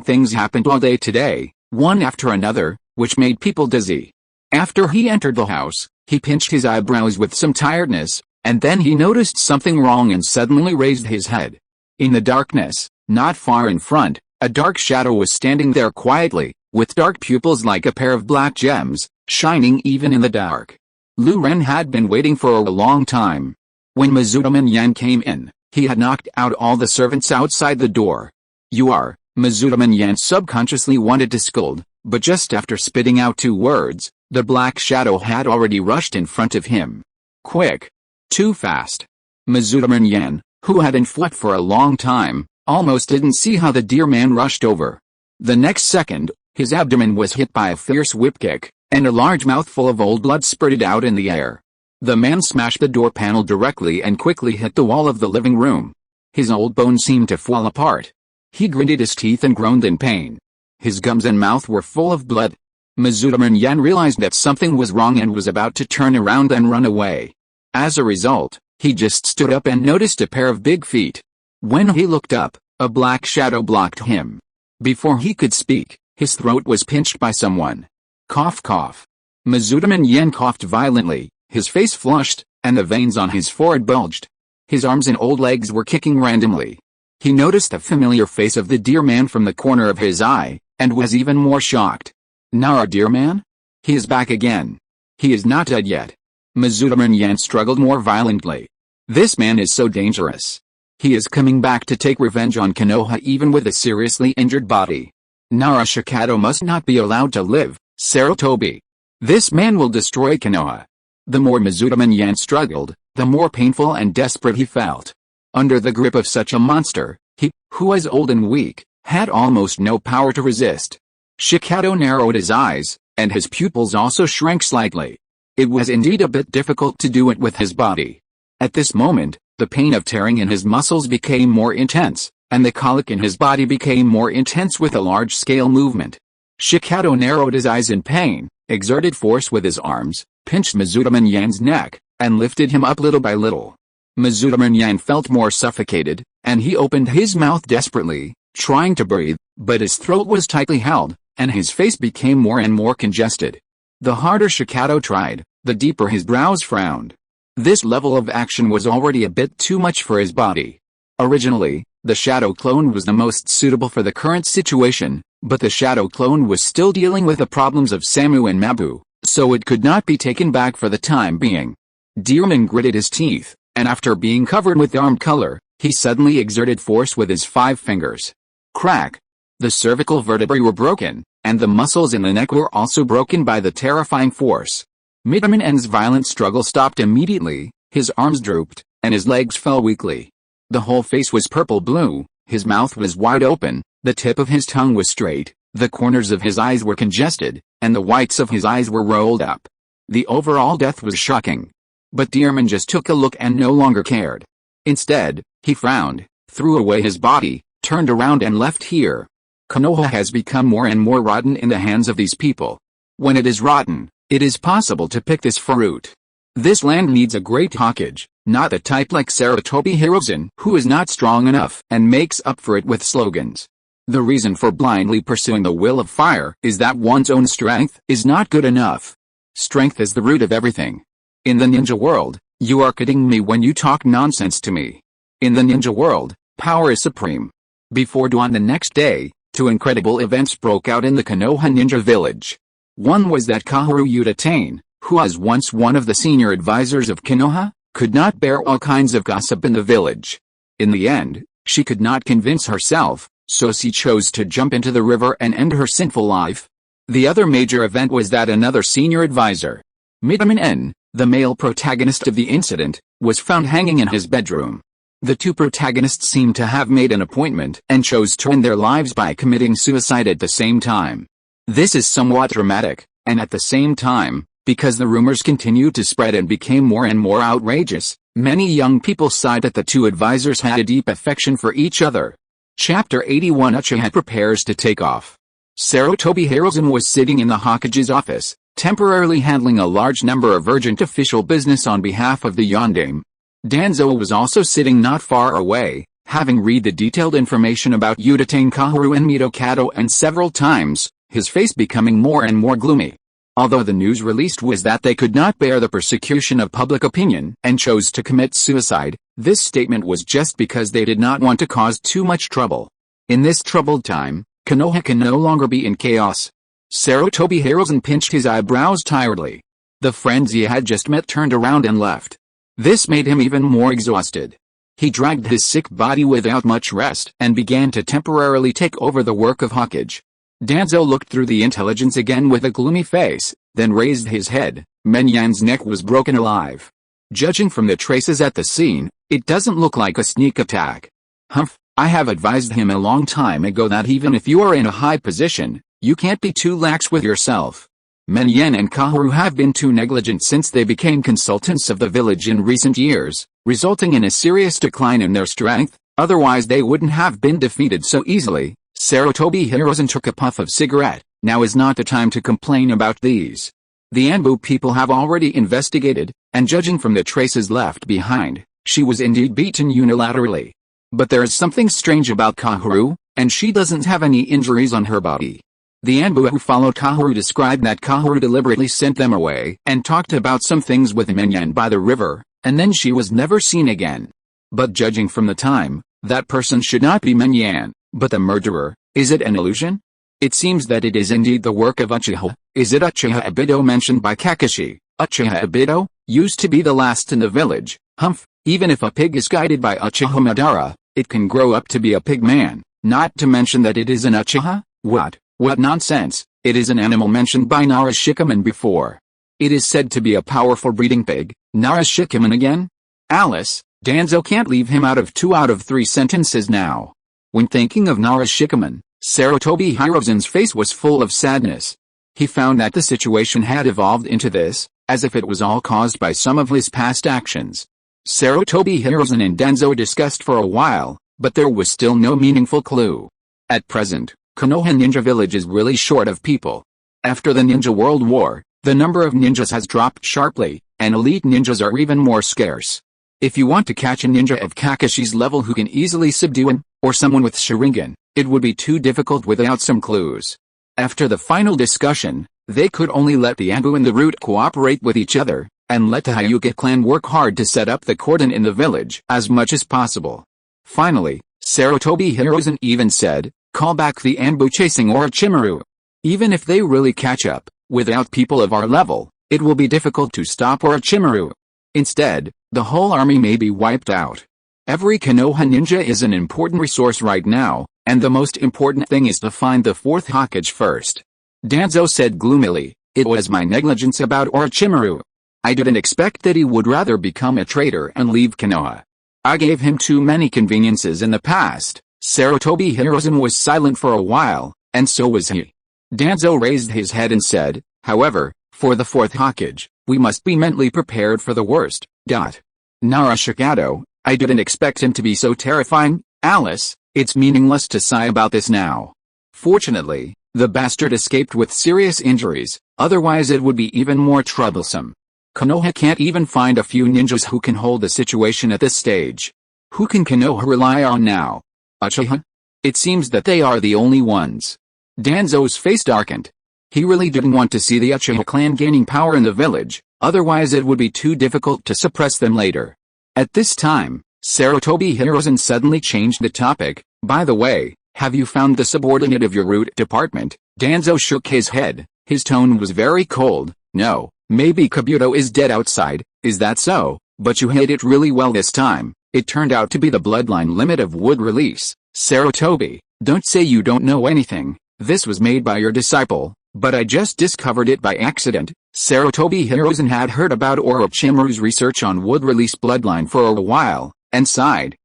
things happened all day today, one after another, which made people dizzy. After he entered the house, he pinched his eyebrows with some tiredness, and then he noticed something wrong and suddenly raised his head. In the darkness, not far in front, a dark shadow was standing there quietly, with dark pupils like a pair of black gems, shining even in the dark. Lu Ren had been waiting for a long time. When Mizudaman Yan came in, he had knocked out all the servants outside the door. "You are," Mizudaman Yan subconsciously wanted to scold, but just after spitting out two words, The black shadow had already rushed in front of him. Quick. Too fast. Mizuta Yan, who hadn't fought for a long time, almost didn't see how the deer man rushed over. The next second, his abdomen was hit by a fierce whip kick, and a large mouthful of old blood spurted out in the air. The man smashed the door panel directly and quickly hit the wall of the living room. His old bones seemed to fall apart. He gritted his teeth and groaned in pain. His gums and mouth were full of blood. Mizuta Yan realized that something was wrong and was about to turn around and run away. As a result, he just stood up and noticed a pair of big feet. When he looked up, a black shadow blocked him. Before he could speak, his throat was pinched by someone. Cough cough. Mizuta Yan coughed violently, his face flushed, and the veins on his forehead bulged. His arms and old legs were kicking randomly. He noticed the familiar face of the deer man from the corner of his eye, and was even more shocked. Nara deer man? He is back again. He is not dead yet. Mizuta Yan struggled more violently. This man is so dangerous. He is coming back to take revenge on Konoha even with a seriously injured body. Nara Shikato must not be allowed to live, Sarutobi. This man will destroy Konoha. The more Mizuta Yan struggled, the more painful and desperate he felt. Under the grip of such a monster, he, who was old and weak, had almost no power to resist. Shikato narrowed his eyes, and his pupils also shrank slightly. It was indeed a bit difficult to do it with his body. At this moment, the pain of tearing in his muscles became more intense, and the colic in his body became more intense with a large-scale movement. Shikato narrowed his eyes in pain, exerted force with his arms, pinched Mizuta Yan's neck, and lifted him up little by little. Mizuta Yan felt more suffocated, and he opened his mouth desperately, trying to breathe, but his throat was tightly held, and his face became more and more congested. The harder Shikato tried, the deeper his brows frowned. This level of action was already a bit too much for his body. Originally, the Shadow Clone was the most suitable for the current situation, but the Shadow Clone was still dealing with the problems of Samu and Mabu, so it could not be taken back for the time being. Deerman gritted his teeth, and after being covered with arm color, he suddenly exerted force with his 5 fingers. Crack! The cervical vertebrae were broken, and the muscles in the neck were also broken by the terrifying force. Mizuta Yan's violent struggle stopped immediately, his arms drooped, and his legs fell weakly. The whole face was purple-blue, his mouth was wide open, the tip of his tongue was straight, the corners of his eyes were congested, and the whites of his eyes were rolled up. The overall death was shocking. But Deerman just took a look and no longer cared. Instead, he frowned, threw away his body, turned around and left here. Konoha has become more and more rotten in the hands of these people. When it is rotten, it is possible to pick this fruit. This land needs a great Hokage, not a type like Sarutobi Hiruzen who is not strong enough and makes up for it with slogans. The reason for blindly pursuing the will of fire is that one's own strength is not good enough. Strength is the root of everything. In the ninja world, you are kidding me when you talk nonsense to me. In the ninja world, power is supreme. Before dawn the next day, 2 incredible events broke out in the Konoha ninja village. One was that Kaoru Utatane, who was once one of the senior advisors of Konoha, could not bear all kinds of gossip in the village. In the end, she could not convince herself, so she chose to jump into the river and end her sinful life. The other major event was that another senior advisor, Mizuta Yan, the male protagonist of the incident, was found hanging in his bedroom. The 2 protagonists seemed to have made an appointment and chose to end their lives by committing suicide at the same time. This is somewhat dramatic, and at the same time, because the rumors continued to spread and became more and more outrageous, many young people sighed that the 2 advisors had a deep affection for each other. Chapter 81 Uchiha prepares to take off. Sarutobi Hiruzen was sitting in the Hokage's office, temporarily handling a large number of urgent official business on behalf of the Yondaime. Danzo was also sitting not far away, having read the detailed information about Utatane Kaoru and Mitokado and several times, his face becoming more and more gloomy. Although the news released was that they could not bear the persecution of public opinion and chose to commit suicide, this statement was just because they did not want to cause too much trouble. In this troubled time, Konoha can no longer be in chaos. Sarutobi Hiruzen pinched his eyebrows tiredly. The friends he had just met turned around and left. This made him even more exhausted. He dragged his sick body without much rest and began to temporarily take over the work of Hokage. Danzo looked through the intelligence again with a gloomy face, then raised his head. Menyan's neck was broken alive. Judging from the traces at the scene, it doesn't look like a sneak attack. Humph, I have advised him a long time ago that even if you are in a high position, you can't be too lax with yourself. Menyan and Kaoru have been too negligent since they became consultants of the village in recent years, resulting in a serious decline in their strength, otherwise they wouldn't have been defeated so easily. Sarutobi Hirozen took a puff of cigarette. Now is not the time to complain about these. The ANBU people have already investigated, and judging from the traces left behind, she was indeed beaten unilaterally. But there is something strange about Kaoru, and she doesn't have any injuries on her body. The ANBU who followed Kaoru described that Kaoru deliberately sent them away and talked about some things with Menyan by the river, and then she was never seen again. But judging from the time, that person should not be Menyan, but the murderer. Is it an illusion? It seems that it is indeed the work of Uchiha. Is it Uchiha Obito mentioned by Kakashi? Uchiha Obito used to be the last in the village. Humph, even if a pig is guided by Uchiha Madara, it can grow up to be a pig man, not to mention that it is an Uchiha? What nonsense, it is an animal mentioned by Nara Shikato before. It is said to be a powerful breeding pig. Nara Shikato again? Alice, Danzo can't leave him out of 2 out of 3 sentences now. When thinking of Nara Shikato, Sarutobi Hirozen's face was full of sadness. He found that the situation had evolved into this, as if it was all caused by some of his past actions. Sarutobi Hirozen and Danzo discussed for a while, but there was still no meaningful clue. At present, Konoha Ninja Village is really short of people. After the Ninja World War, the number of ninjas has dropped sharply, and elite ninjas are even more scarce. If you want to catch a ninja of Kakashi's level who can easily subdue him, or someone with Sharingan, it would be too difficult without some clues. After the final discussion, they could only let the ANBU and the Root cooperate with each other, and let the Hyuga clan work hard to set up the cordon in the village as much as possible. Finally, Sarutobi Hirozen even said, call back the ANBU chasing Orochimaru. Even if they really catch up, without people of our level, it will be difficult to stop Orochimaru. Instead, the whole army may be wiped out. Every Konoha ninja is an important resource right now, and the most important thing is to find the 4th Hokage first. Danzo said gloomily, it was my negligence about Orochimaru. I didn't expect that he would rather become a traitor and leave Konoha. I gave him too many conveniences in the past. Sarutobi Hirozen was silent for a while, and so was he. Danzo raised his head and said, however, for the 4th Hokage, we must be mentally prepared for the worst. Nara Shikato, I didn't expect him to be so terrifying. Alice, it's meaningless to sigh about this now. Fortunately, the bastard escaped with serious injuries, otherwise it would be even more troublesome. Konoha can't even find a few ninjas who can hold the situation at this stage. Who can Konoha rely on now? Uchiha? It seems that they are the only ones. Danzo's face darkened. He really didn't want to see the Uchiha clan gaining power in the village, otherwise it would be too difficult to suppress them later. At this time, Sarutobi Hirozen suddenly changed the topic. By the way, have you found the subordinate of your root department? Danzo shook his head. His tone was very cold. No, maybe Kabuto is dead outside. Is that so? But you hit it really well this time. It turned out to be the bloodline limit of wood release. Sarutobi, don't say you don't know anything. This was made by your disciple, but I just discovered it by accident. Sarutobi Hirozen had heard about Orochimaru's research on wood release bloodline for a while, and sighed.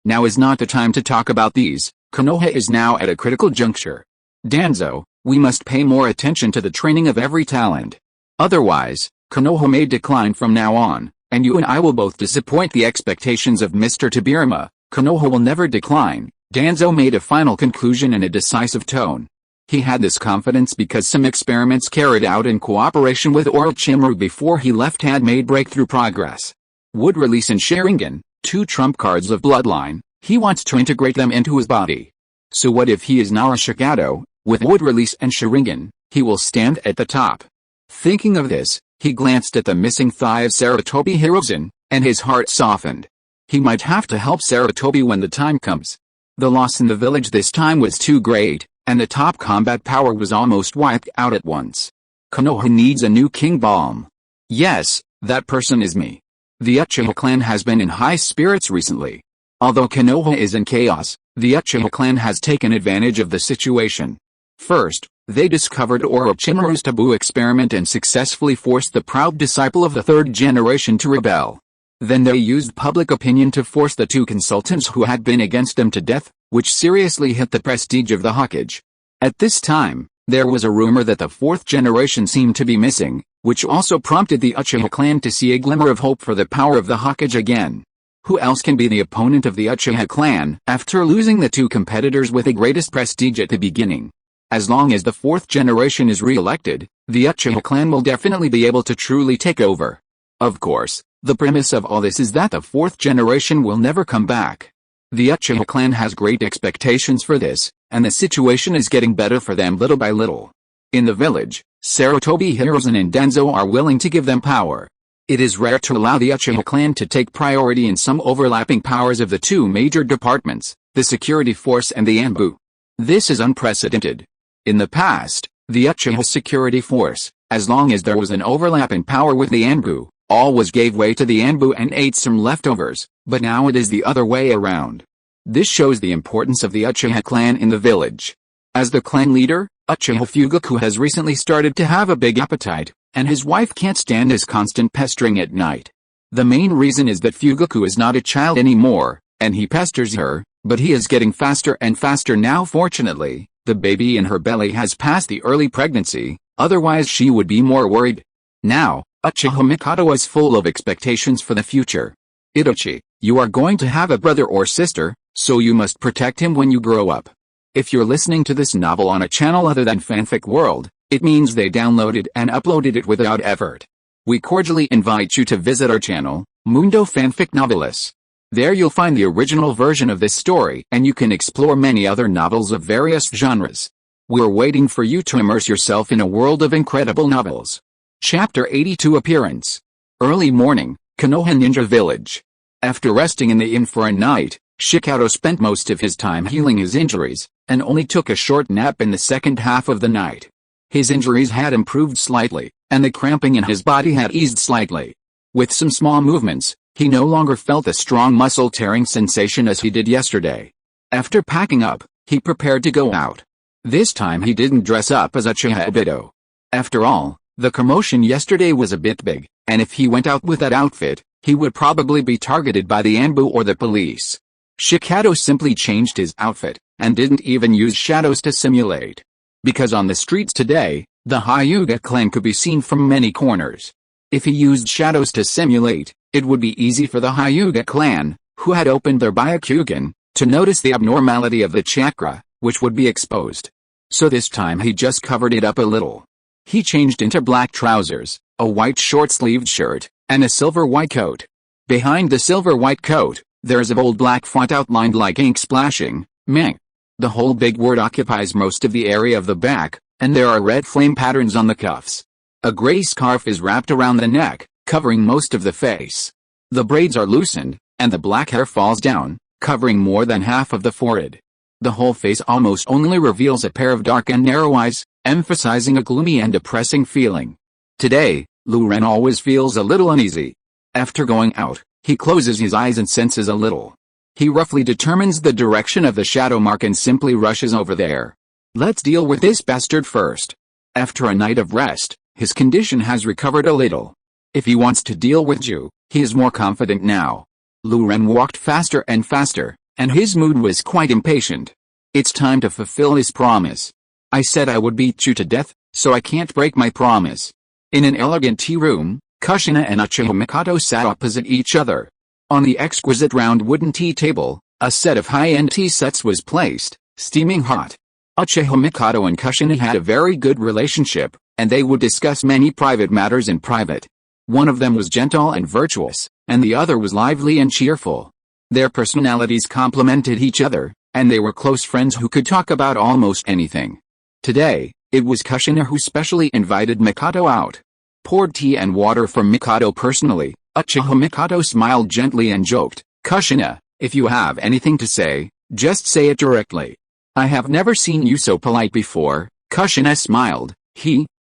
Now is not the time to talk about these. Konoha is now at a critical juncture. Danzo, we must pay more attention to the training of every talent. Otherwise, Konoha may decline from now on, and you and I will both disappoint the expectations of Mr. Tobirama. Konoha will never decline. Danzo made a final conclusion in a decisive tone. He had this confidence because some experiments carried out in cooperation with Orochimaru before he left had made breakthrough progress. Wood release and Sharingan, 2 trump cards of bloodline, he wants to integrate them into his body. So what if he is Nara Shikato? With wood release and Sharingan, he will stand at the top. Thinking of this, he glanced at the missing thigh of Sarutobi Hirozen, and his heart softened. He might have to help Sarutobi when the time comes. The loss in the village this time was too great, and the top combat power was almost wiped out at once. Konoha needs a new King Balm. Yes, that person is me. The Uchiha clan has been in high spirits recently. Although Konoha is in chaos, the Uchiha clan has taken advantage of the situation. First, they discovered Orochimaru's taboo experiment and successfully forced the proud disciple of the third generation to rebel. Then they used public opinion to force the two consultants who had been against them to death, which seriously hit the prestige of the Hokage. At this time, there was a rumor that the fourth generation seemed to be missing, which also prompted the Uchiha clan to see a glimmer of hope for the power of the Hokage again. Who else can be the opponent of the Uchiha clan after losing the two competitors with the greatest prestige at the beginning? As long as the fourth generation is re-elected, the Uchiha clan will definitely be able to truly take over. Of course, the premise of all this is that the fourth generation will never come back. The Uchiha clan has great expectations for this, and the situation is getting better for them little by little. In the village, Sarutobi Hiruzen and Denzo are willing to give them power. It is rare to allow the Uchiha clan to take priority in some overlapping powers of the two major departments, the security force and the ANBU. This is unprecedented. In the past, the Uchiha security force, as long as there was an overlap in power with the ANBU, always gave way to the ANBU and ate some leftovers, but now it is the other way around. This shows the importance of the Uchiha clan in the village. As the clan leader, Uchiha Fugaku has recently started to have a big appetite, and his wife can't stand his constant pestering at night. The main reason is that Fugaku is not a child anymore, and he pesters her, but he is getting faster and faster now. Fortunately, the baby in her belly has passed the early pregnancy, otherwise she would be more worried. Now, Uchiha Mikado is full of expectations for the future. Itachi, you are going to have a brother or sister, so you must protect him when you grow up. If you're listening to this novel on a channel other than Fanfic World, it means they downloaded and uploaded it without effort. We cordially invite you to visit our channel, Mundo Fanfic Novelis. There you'll find the original version of this story and you can explore many other novels of various genres. We're waiting for you to immerse yourself in a world of incredible novels. Chapter 82 Appearance. Early morning, Konoha Ninja Village. After resting in the inn for a night, Shikato spent most of his time healing his injuries, and only took a short nap in the second half of the night. His injuries had improved slightly, and the cramping in his body had eased slightly. With some small movements, he no longer felt a strong muscle-tearing sensation as he did yesterday. After packing up, he prepared to go out. This time he didn't dress up as Uchiha Obito. After all, the commotion yesterday was a bit big, and if he went out with that outfit, he would probably be targeted by the ANBU or the police. Shikato simply changed his outfit, and didn't even use shadows to simulate. Because on the streets today, the Hyuga clan could be seen from many corners. If he used shadows to simulate, it would be easy for the Hyuga clan, who had opened their Byakugan, to notice the abnormality of the chakra, which would be exposed. So this time he just covered it up a little. He changed into black trousers, a white short-sleeved shirt, and a silver-white coat. Behind the silver-white coat, there's a bold black font outlined like ink splashing, Meng. The whole big word occupies most of the area of the back, and there are red flame patterns on the cuffs. A gray scarf is wrapped around the neck, covering most of the face. The braids are loosened, and the black hair falls down, covering more than half of the forehead. The whole face almost only reveals a pair of dark and narrow eyes, emphasizing a gloomy and depressing feeling. Today, Lu Ren always feels a little uneasy. After going out, he closes his eyes and senses a little. He roughly determines the direction of the shadow mark and simply rushes over there. Let's deal with this bastard first. After a night of rest, his condition has recovered a little. If he wants to deal with Ju, he is more confident now. Lu Ren walked faster and faster, and his mood was quite impatient. It's time to fulfill his promise. I said I would beat you to death, so I can't break my promise. In an elegant tea room, Kushina and Uchiha Mikado sat opposite each other. On the exquisite round wooden tea table, a set of high-end tea sets was placed, steaming hot. Uchiha Mikado and Kushina had a very good relationship, and they would discuss many private matters in private. One of them was gentle and virtuous, and the other was lively and cheerful. Their personalities complemented each other, and they were close friends who could talk about almost anything. Today, it was Kushina who specially invited Mikado out. Poured tea and water for Mikado personally. Uchiha Mikado smiled gently and joked, "Kushina, if you have anything to say, just say it directly." "I have never seen you so polite before." Kushina smiled.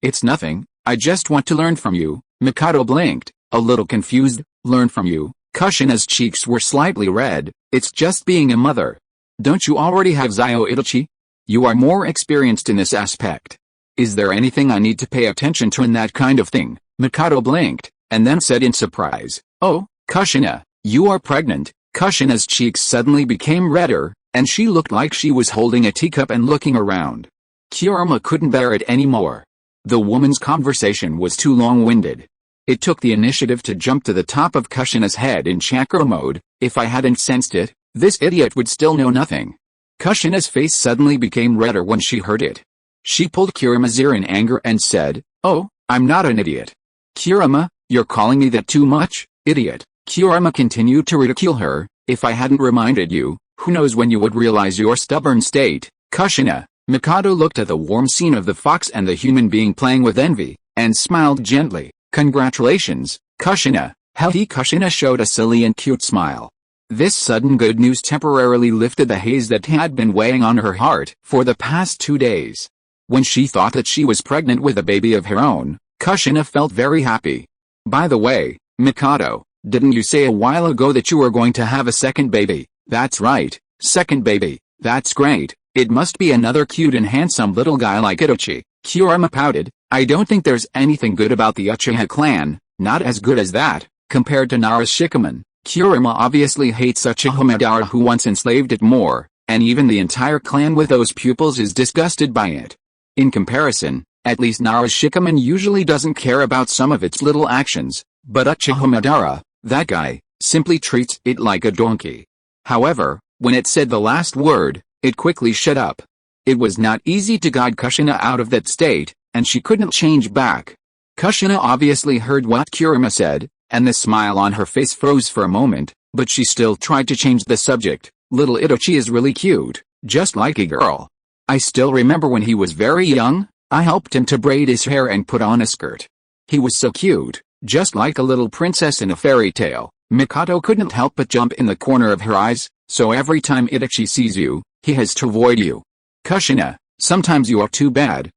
It's nothing, I just want to learn from you." Mikado blinked, a little confused. "Learn from you?" Kushina's cheeks were slightly red. "It's just being a mother. Don't you already have Zio Itachi?" You are more experienced in this aspect. Is there anything I need to pay attention to in that kind of thing? Mikado blinked, and then said in surprise, "Oh, Kushina, you are pregnant." Kushina's cheeks suddenly became redder, and she looked like she was holding a teacup and looking around. Kurama couldn't bear it anymore. The woman's conversation was too long-winded. It took the initiative to jump to the top of Kushina's head in chakra mode. If I hadn't sensed it, this idiot would still know nothing. Kushina's face suddenly became redder when she heard it. She pulled Kurama's ear in anger and said, "Oh, I'm not an idiot." "Kurama, you're calling me that too much, idiot." Kurama continued to ridicule her. "If I hadn't reminded you, who knows when you would realize your stubborn state." Kushina. Mikado looked at the warm scene of the fox and the human being playing with envy, and smiled gently. "Congratulations, Kushina." Kushina showed a silly and cute smile. This sudden good news temporarily lifted the haze that had been weighing on her heart for the past 2 days. When she thought that she was pregnant with a baby of her own, Kushina felt very happy. "By the way, Mikado, didn't you say a while ago that you were going to have a second baby?" "That's right, second baby. That's great. It must be another cute and handsome little guy like Itachi." Kurama pouted. "I don't think there's anything good about the Uchiha clan, not as good as that, compared to Nara Shikato." Kurama obviously hates Uchiha Madara, who once enslaved it more, and even the entire clan with those pupils is disgusted by it. In comparison, at least Nara Shikato usually doesn't care about some of its little actions, but Uchiha Madara, that guy, simply treats it like a donkey. However, when it said the last word, it quickly shut up. It was not easy to guide Kushina out of that state, and she couldn't change back. Kushina obviously heard what Kurama said, and the smile on her face froze for a moment, but she still tried to change the subject. "Little Itachi is really cute, just like a girl. I still remember when he was very young, I helped him to braid his hair and put on a skirt. He was so cute, just like a little princess in a fairy tale." Mikado couldn't help but jump in the corner of her eyes. "So every time Itachi sees you, he has to avoid you." "Kushina, sometimes you are too bad.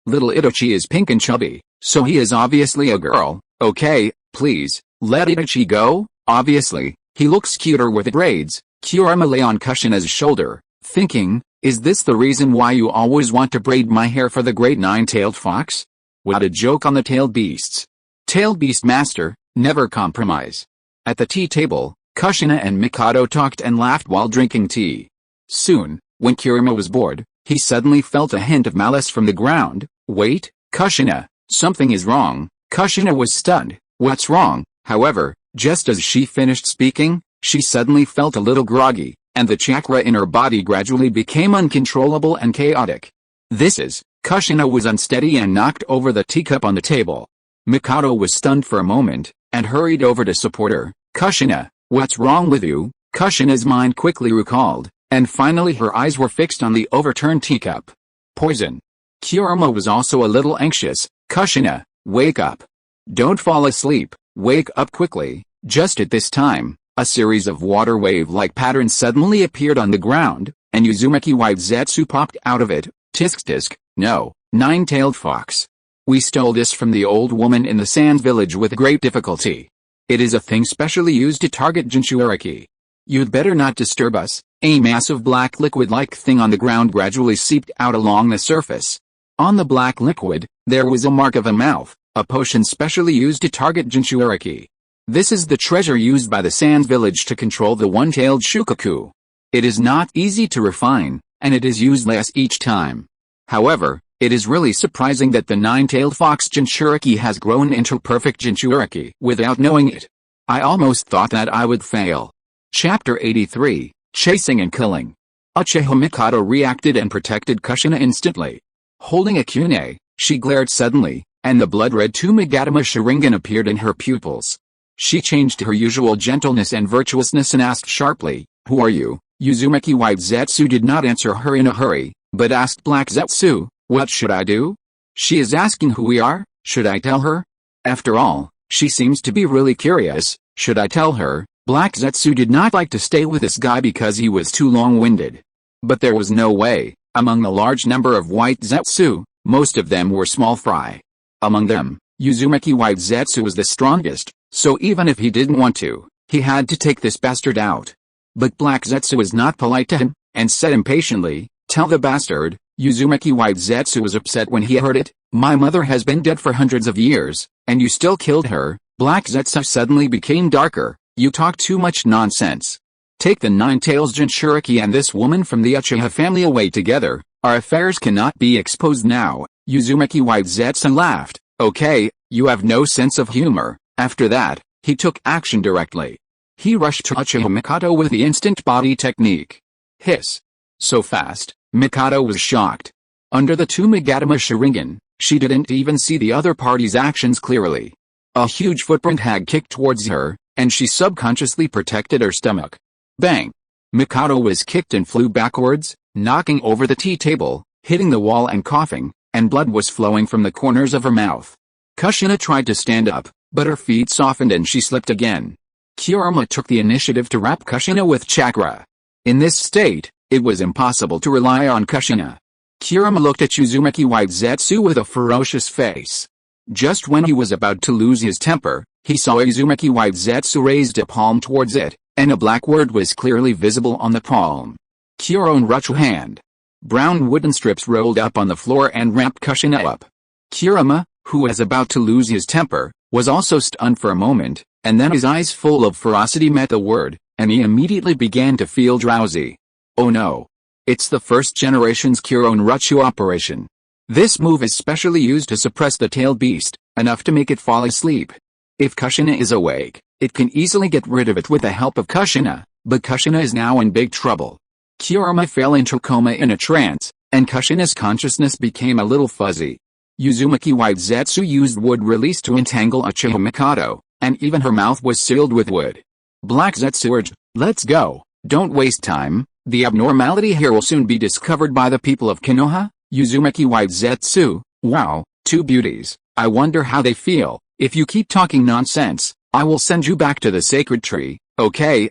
Little Itachi is pink and chubby, so he is obviously a girl. Okay, please, let Itachi go." "Obviously, he looks cuter with braids." Kurama lay on Kushina's shoulder, thinking, "Is this the reason why you always want to braid my hair for the great nine-tailed fox?" What a joke on the tailed beasts. Tailed beast master, never compromise. At the tea table, Kushina and Mikado talked and laughed while drinking tea. Soon, when Kurama was bored, he suddenly felt a hint of malice from the ground. "Wait, Kushina, something is wrong." Kushina was stunned. "What's wrong?" However, just as she finished speaking, she suddenly felt a little groggy, and the chakra in her body gradually became uncontrollable and chaotic. Kushina was unsteady and knocked over the teacup on the table. Mikado was stunned for a moment, and hurried over to support her. "Kushina, what's wrong with you?" Kushina's mind quickly recalled, and finally her eyes were fixed on the overturned teacup. "Poison." Kurama was also a little anxious. "Kushina, wake up. Don't fall asleep, wake up quickly." Just at this time, a series of water wave-like patterns suddenly appeared on the ground, and Uzumaki White Zetsu popped out of it. "Tisk tisk, no, nine-tailed fox. We stole this from the old woman in the sand village with great difficulty. It is a thing specially used to target Jinchuriki. You'd better not disturb us." A massive black liquid-like thing on the ground gradually seeped out along the surface. On the black liquid, there was a mark of a mouth, a potion specially used to target Jinchuriki. This is the treasure used by the Sand Village to control the one-tailed Shukaku. It is not easy to refine, and it is used less each time. However, it is really surprising that the nine-tailed fox Jinchuriki has grown into perfect Jinchuriki without knowing it. I almost thought that I would fail. Chapter 83, Chasing and Killing. Uchiha Mikado reacted and protected Kushina instantly. Holding a kunai, she glared suddenly, and the blood-red Tumagatama Sharingan appeared in her pupils. She changed to her usual gentleness and virtuousness and asked sharply, "Who are you?" Uzumaki White Zetsu did not answer her in a hurry, but asked Black Zetsu, "What should I do?" "She is asking who we are, should I tell her? After all, she seems to be really curious, should I tell her?" Black Zetsu did not like to stay with this guy because he was too long-winded. But there was no way. Among the large number of White Zetsu, most of them were small fry. Among them, Uzumaki White Zetsu was the strongest, so even if he didn't want to, he had to take this bastard out. But Black Zetsu was not polite to him, and said impatiently, Tell the bastard. Uzumaki White Zetsu was upset when he heard it. My mother has been dead for hundreds of years, and you still killed her. Black Zetsu suddenly became darker. You talk too much nonsense. Take the Nine-Tails Jinchuriki and this woman from the Uchiha family away together. Our affairs cannot be exposed now. Uzumaki White Zetsu laughed. Okay, you have no sense of humor. After that, he took action directly. He rushed to Uchiha Mikato with the instant body technique. Hiss. So fast, Mikato was shocked. Under the two Magatama Sharingan, she didn't even see the other party's actions clearly. A huge footprint had kicked towards her, and she subconsciously protected her stomach. Bang! Mikato was kicked and flew backwards, knocking over the tea table, hitting the wall and coughing, and blood was flowing from the corners of her mouth. Kushina tried to stand up, but her feet softened and she slipped again. Kurama took the initiative to wrap Kushina with chakra. In this state, it was impossible to rely on Kushina. Kurama looked at Uzumaki White Zetsu with a ferocious face. Just when he was about to lose his temper, he saw Uzumaki White Zetsu raised a palm towards it, and a black word was clearly visible on the palm. Kurama wrung hand. Brown wooden strips rolled up on the floor and ramped Kushina up. Kurama, who was about to lose his temper, was also stunned for a moment, and then his eyes full of ferocity met the word, and he immediately began to feel drowsy. Oh no. It's the first generation's Kuron Ruchu operation. This move is specially used to suppress the tailed beast, enough to make it fall asleep. If Kushina is awake, it can easily get rid of it with the help of Kushina, but Kushina is now in big trouble. Kurama fell into coma in a trance, and Kushina's consciousness became a little fuzzy. Uzumaki White Zetsu used wood release to entangle Uchiha Mikato, and even her mouth was sealed with wood. Black Zetsu urged, let's go, don't waste time, the abnormality here will soon be discovered by the people of Konoha. Uzumaki White Zetsu, wow, two beauties, I wonder how they feel. If you keep talking nonsense, I will send you back to the sacred tree. Okay,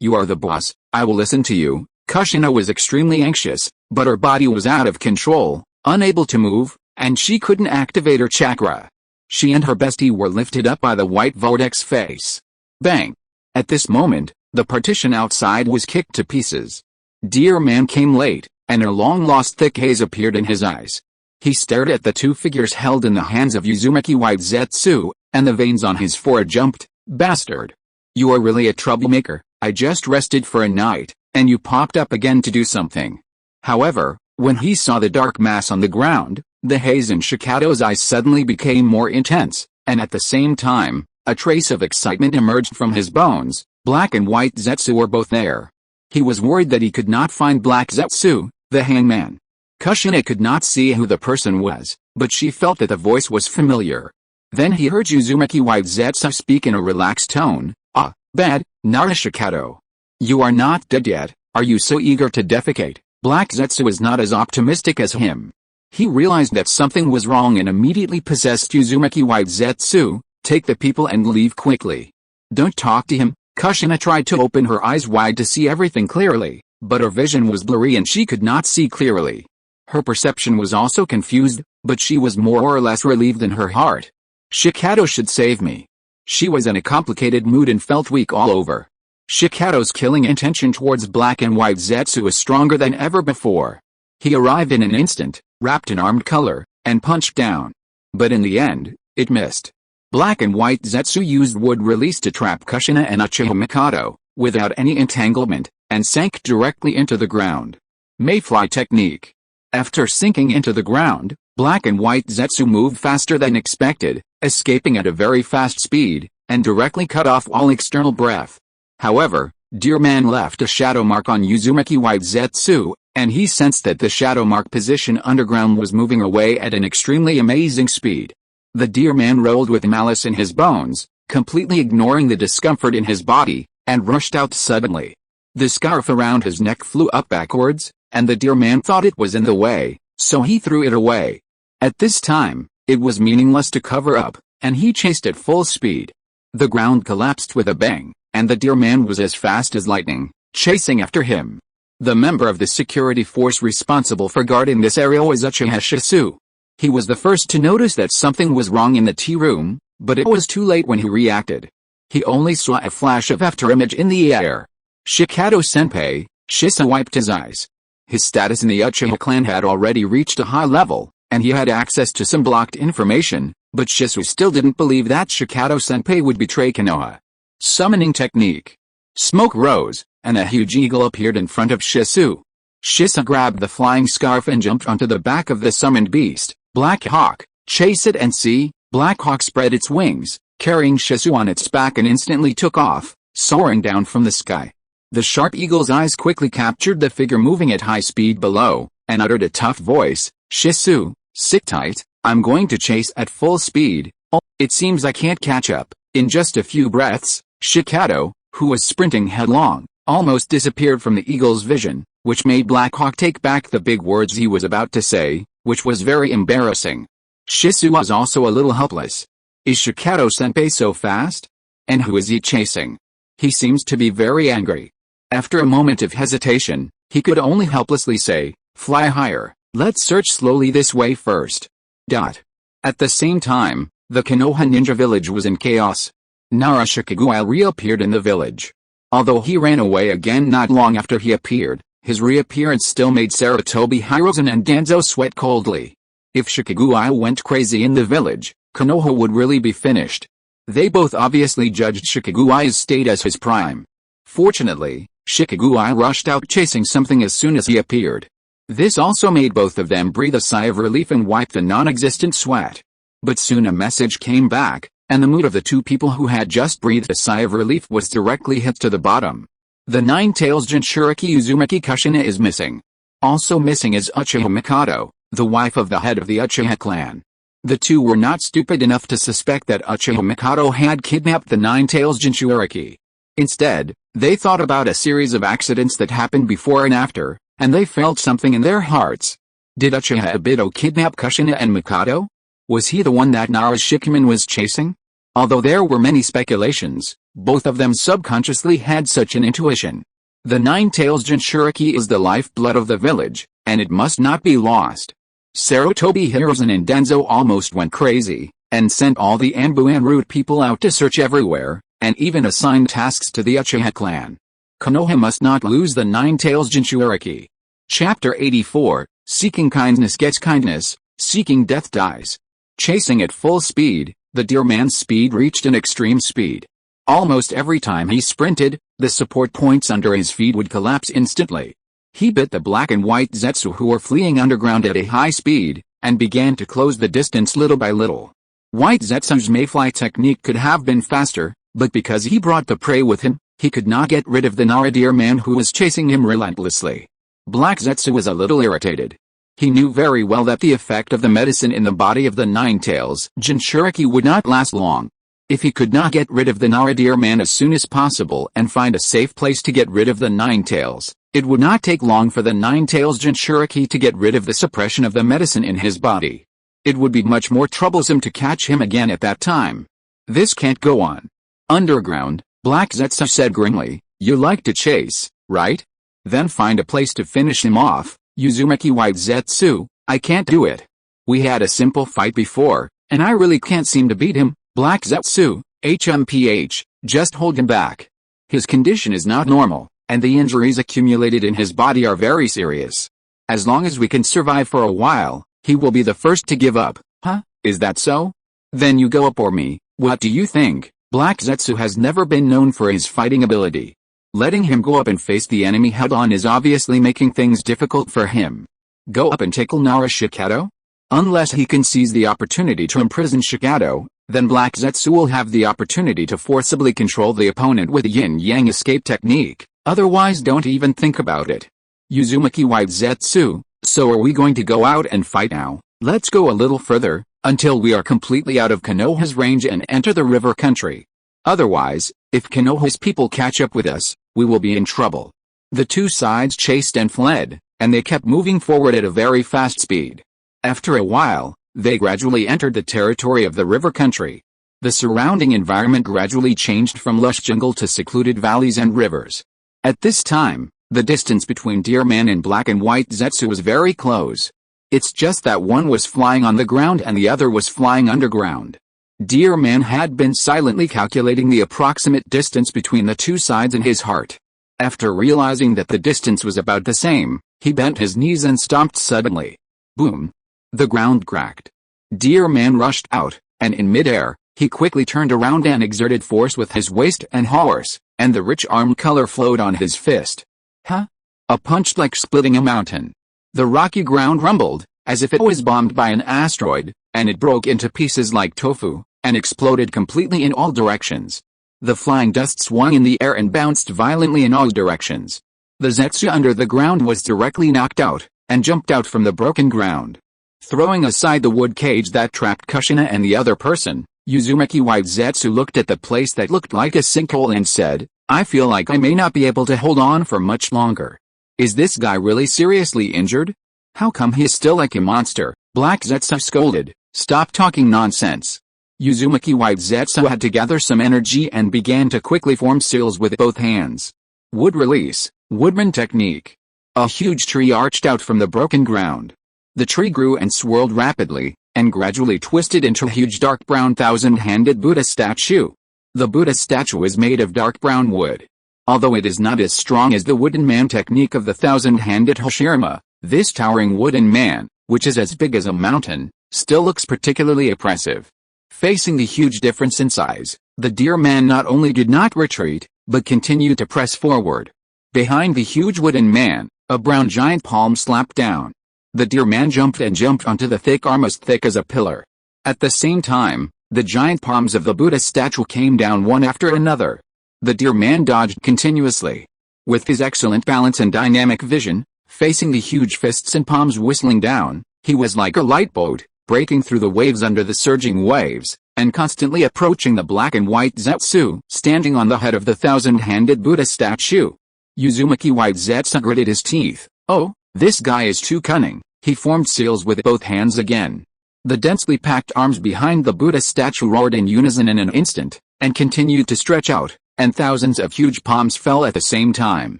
you are the boss, I will listen to you. Kushina was extremely anxious, but her body was out of control, unable to move, and she couldn't activate her chakra. She and her bestie were lifted up by the white vortex face. Bang! At this moment, the partition outside was kicked to pieces. Dear Man came late, and a long-lost thick haze appeared in his eyes. He stared at the two figures held in the hands of Uzumaki White Zetsu, and the veins on his forehead jumped. Bastard! You are really a troublemaker. I just rested for a night, and you popped up again to do something. However, when he saw the dark mass on the ground, the haze in Shikato's eyes suddenly became more intense, and at the same time, a trace of excitement emerged from his bones. Black and White Zetsu were both there. He was worried that he could not find Black Zetsu, the hangman. Kushina could not see who the person was, but she felt that the voice was familiar. Then he heard Uzumaki White Zetsu speak in a relaxed tone. Ah, bad, Nara Shikato. You are not dead yet, are you so eager to defecate? Black Zetsu was not as optimistic as him. He realized that something was wrong and immediately possessed Uzumaki White Zetsu. Take the people and leave quickly. Don't talk to him. Kushina tried to open her eyes wide to see everything clearly, but her vision was blurry and she could not see clearly. Her perception was also confused, but she was more or less relieved in her heart. Shikato should save me. She was in a complicated mood and felt weak all over. Shikato's killing intention towards Black and White Zetsu was stronger than ever before. He arrived in an instant, wrapped in armed color, and punched down. But in the end, it missed. Black and White Zetsu used wood release to trap Kushina and Uchiha Mikato, without any entanglement, and sank directly into the ground. Mayfly technique. After sinking into the ground, Black and White Zetsu moved faster than expected, escaping at a very fast speed, and directly cut off all external breath. However, Dear Man left a shadow mark on Uzumaki White Zetsu, and he sensed that the shadow mark position underground was moving away at an extremely amazing speed. The Dear Man rolled with malice in his bones, completely ignoring the discomfort in his body, and rushed out suddenly. The scarf around his neck flew up backwards, and the Dear Man thought it was in the way, so he threw it away. At this time, it was meaningless to cover up, and he chased at full speed. The ground collapsed with a bang, and the Dear Man was as fast as lightning, chasing after him. The member of the security force responsible for guarding this area was Uchiha Shisu. He was the first to notice that something was wrong in the tea room, but it was too late when he reacted. He only saw a flash of afterimage in the air. Shikato-senpai, Shisa wiped his eyes. His status in the Uchiha clan had already reached a high level, and he had access to some blocked information, but Shisu still didn't believe that Shikato-senpai would betray Konoha. Summoning technique. Smoke rose, and a huge eagle appeared in front of Shisu. Shisu grabbed the flying scarf and jumped onto the back of the summoned beast. Black Hawk, chase it and see. Black Hawk spread its wings, carrying Shisu on its back and instantly took off, soaring down from the sky. The sharp eagle's eyes quickly captured the figure moving at high speed below, and uttered a tough voice, "Shisu, sit tight, I'm going to chase at full speed. Oh, it seems I can't catch up." In just a few breaths, Shikato, who was sprinting headlong, almost disappeared from the eagle's vision, which made Black Hawk take back the big words he was about to say, which was very embarrassing. Shisu was also a little helpless. Is Shikato-senpai so fast? And who is he chasing? He seems to be very angry. After a moment of hesitation, he could only helplessly say, "Fly higher, let's search slowly this way first." At the same time, the Konoha ninja village was in chaos. Nara Shikato reappeared in the village. Although he ran away again not long after he appeared, his reappearance still made Sarutobi Hiruzen and Danzo sweat coldly. If Shikato went crazy in the village, Konoha would really be finished. They both obviously judged Shikagu's state as his prime. Fortunately, Shikagu rushed out chasing something as soon as he appeared. This also made both of them breathe a sigh of relief and wipe the non-existent sweat. But soon a message came back, and the mood of the two people who had just breathed a sigh of relief was directly hit to the bottom. The Nine-Tails Jinchuriki Uzumaki Kushina is missing. Also missing is Uchiha Mikado, the wife of the head of the Uchiha clan. The two were not stupid enough to suspect that Uchiha Mikado had kidnapped the Nine-Tails Jinchuriki. Instead, they thought about a series of accidents that happened before and after, and they felt something in their hearts. Did Uchiha Obito kidnap Kushina and Mikado? Was he the one that Nara Shikaman was chasing? Although there were many speculations, both of them subconsciously had such an intuition. The Nine-Tails Jinchuriki is the lifeblood of the village, and it must not be lost. Sarutobi Hiruzen and Denzo almost went crazy, and sent all the ANBU en route people out to search everywhere, and even assigned tasks to the Uchiha clan. Konoha must not lose the Nine-Tails Jinchuriki. Chapter 84, Seeking kindness gets kindness, seeking death dies. Chasing at full speed, the deer man's speed reached an extreme speed. Almost every time he sprinted, the support points under his feet would collapse instantly. He bit the black and white Zetsu who were fleeing underground at a high speed, and began to close the distance little by little. White Zetsu's mayfly technique could have been faster, but because he brought the prey with him, he could not get rid of the Nara deer man who was chasing him relentlessly. Black Zetsu was a little irritated. He knew very well that the effect of the medicine in the body of the Nine-Tails Jinchuriki would not last long. If he could not get rid of the Nara deer man as soon as possible and find a safe place to get rid of the Nine-Tails, it would not take long for the Nine-Tails Jinchuriki to get rid of the suppression of the medicine in his body. It would be much more troublesome to catch him again at that time. This can't go on. Underground, Black Zetsu said grimly, "You like to chase, right? Then find a place to finish him off." Uzumaki White Zetsu, "I can't do it. We had a simple fight before, and I really can't seem to beat him." Black Zetsu, HMPH, "Just hold him back. His condition is not normal, and the injuries accumulated in his body are very serious. As long as we can survive for a while, he will be the first to give up." "Huh? Is that so? Then you go up or me, what do you think?" Black Zetsu has never been known for his fighting ability. Letting him go up and face the enemy head-on is obviously making things difficult for him. Go up and tackle Nara Shikato? Unless he can seize the opportunity to imprison Shikato, then Black Zetsu will have the opportunity to forcibly control the opponent with a yin-yang escape technique, otherwise don't even think about it. Uzumaki White Zetsu, "So are we going to go out and fight now?" "Let's go a little further, until we are completely out of Konoha's range and enter the river country. Otherwise, if Konoha's people catch up with us, we will be in trouble." The two sides chased and fled, and they kept moving forward at a very fast speed. After a while, they gradually entered the territory of the river country. The surrounding environment gradually changed from lush jungle to secluded valleys and rivers. At this time, the distance between Deer Man and Black and White Zetsu was very close. It's just that one was flying on the ground and the other was flying underground. Deer Man had been silently calculating the approximate distance between the two sides in his heart. After realizing that the distance was about the same, He bent his knees and stomped suddenly. Boom! The ground cracked. Deer Man rushed out, and in midair, he quickly turned around and exerted force with his waist and horse, and the rich arm color flowed on his fist. Huh? A punch like splitting a mountain. The rocky ground rumbled, as if it was bombed by an asteroid, and it broke into pieces like tofu, and exploded completely in all directions. The flying dust swung in the air and bounced violently in all directions. The Zetsu under the ground was directly knocked out, and jumped out from the broken ground. Throwing aside the wood cage that trapped Kushina and the other person, Uzumaki White Zetsu looked at the place that looked like a sinkhole and said, I feel like I may not be able to hold on for much longer. Is this guy really seriously injured? How come he's still like a monster? Black Zetsu scolded, stop talking nonsense. Uzumaki White Zetsu had to gather some energy and began to quickly form seals with both hands. Wood release, woodman technique. A huge tree arched out from the broken ground. The tree grew and swirled rapidly, and gradually twisted into a huge dark brown thousand-handed Buddha statue. The Buddha statue is made of dark brown wood. Although it is not as strong as the wooden man technique of the thousand-handed Hashirama, this towering wooden man, which is as big as a mountain, still looks particularly oppressive. Facing the huge difference in size, the deer man not only did not retreat, but continued to press forward. Behind the huge wooden man, a brown giant palm slapped down. The deer man jumped onto the thick arm as thick as a pillar. At the same time, the giant palms of the Buddha statue came down one after another. The deer man dodged continuously. With his excellent balance and dynamic vision, facing the huge fists and palms whistling down, he was like a light boat, breaking through the waves under the surging waves, and constantly approaching the black and white Zetsu standing on the head of the thousand-handed Buddha statue. Uzumaki White Zetsu gritted his teeth. Oh, this guy is too cunning. He formed seals with both hands again. The densely packed arms behind the Buddha statue roared in unison in an instant, and continued to stretch out, and thousands of huge palms fell at the same time.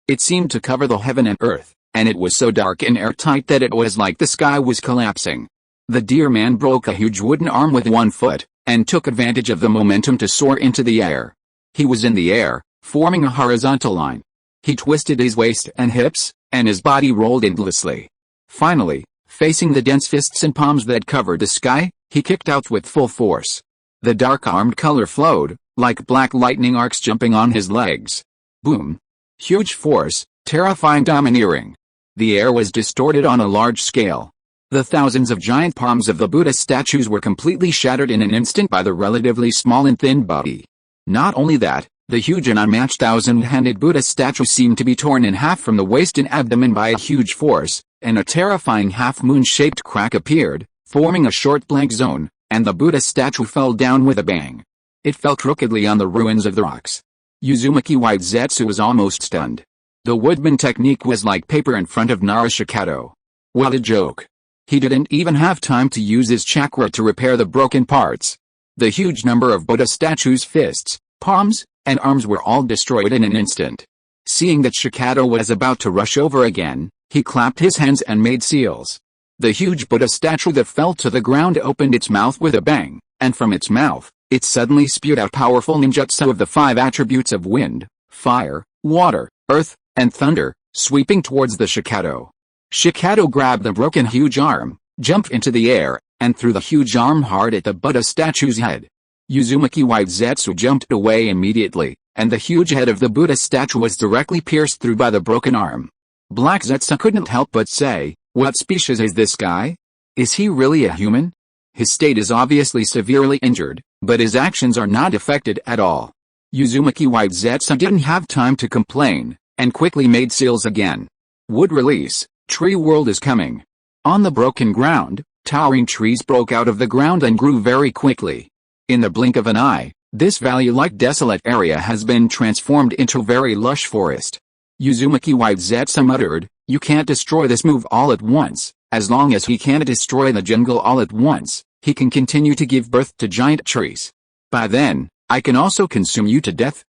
It seemed to cover the heaven and earth, and it was so dark and airtight that it was like the sky was collapsing. The deer man broke a huge wooden arm with one foot, and took advantage of the momentum to soar into the air. He was in the air, forming a horizontal line. He twisted his waist and hips, and his body rolled endlessly. Finally, facing the dense fists and palms that covered the sky, he kicked out with full force. The dark-armed color flowed, like black lightning arcs jumping on his legs. Boom! Huge force, terrifying, domineering. The air was distorted on a large scale. The thousands of giant palms of the Buddha statues were completely shattered in an instant by the relatively small and thin body. Not only that, the huge and unmatched thousand-handed Buddha statue seemed to be torn in half from the waist and abdomen by a huge force, and a terrifying half-moon-shaped crack appeared, forming a short blank zone, and the Buddha statue fell down with a bang. It fell crookedly on the ruins of the rocks. Uzumaki White Zetsu was almost stunned. The woodman technique was like paper in front of Nara Shikato. What a joke. He didn't even have time to use his chakra to repair the broken parts. The huge number of Buddha statues' fists, palms, and arms were all destroyed in an instant. Seeing that Shikato was about to rush over again, he clapped his hands and made seals. The huge Buddha statue that fell to the ground opened its mouth with a bang, and from its mouth, it suddenly spewed out powerful ninjutsu of the 5 attributes of wind, fire, water, earth, and thunder, sweeping towards the Shikato. Shikato grabbed the broken huge arm, jumped into the air, and threw the huge arm hard at the Buddha statue's head. Uzumaki White Zetsu jumped away immediately, and the huge head of the Buddha statue was directly pierced through by the broken arm. Black Zetsu couldn't help but say, what species is this guy? Is he really a human? His state is obviously severely injured, but his actions are not affected at all. Uzumaki White Zetsu didn't have time to complain, and quickly made seals again. Wood release, tree world is coming. On the broken ground, towering trees broke out of the ground and grew very quickly. In the blink of an eye, this valley-like desolate area has been transformed into a very lush forest. Uzumaki White Zetsu muttered, you can't destroy this move all at once. As long as he can't destroy the jungle all at once, he can continue to give birth to giant trees. By then, I can also consume you to death,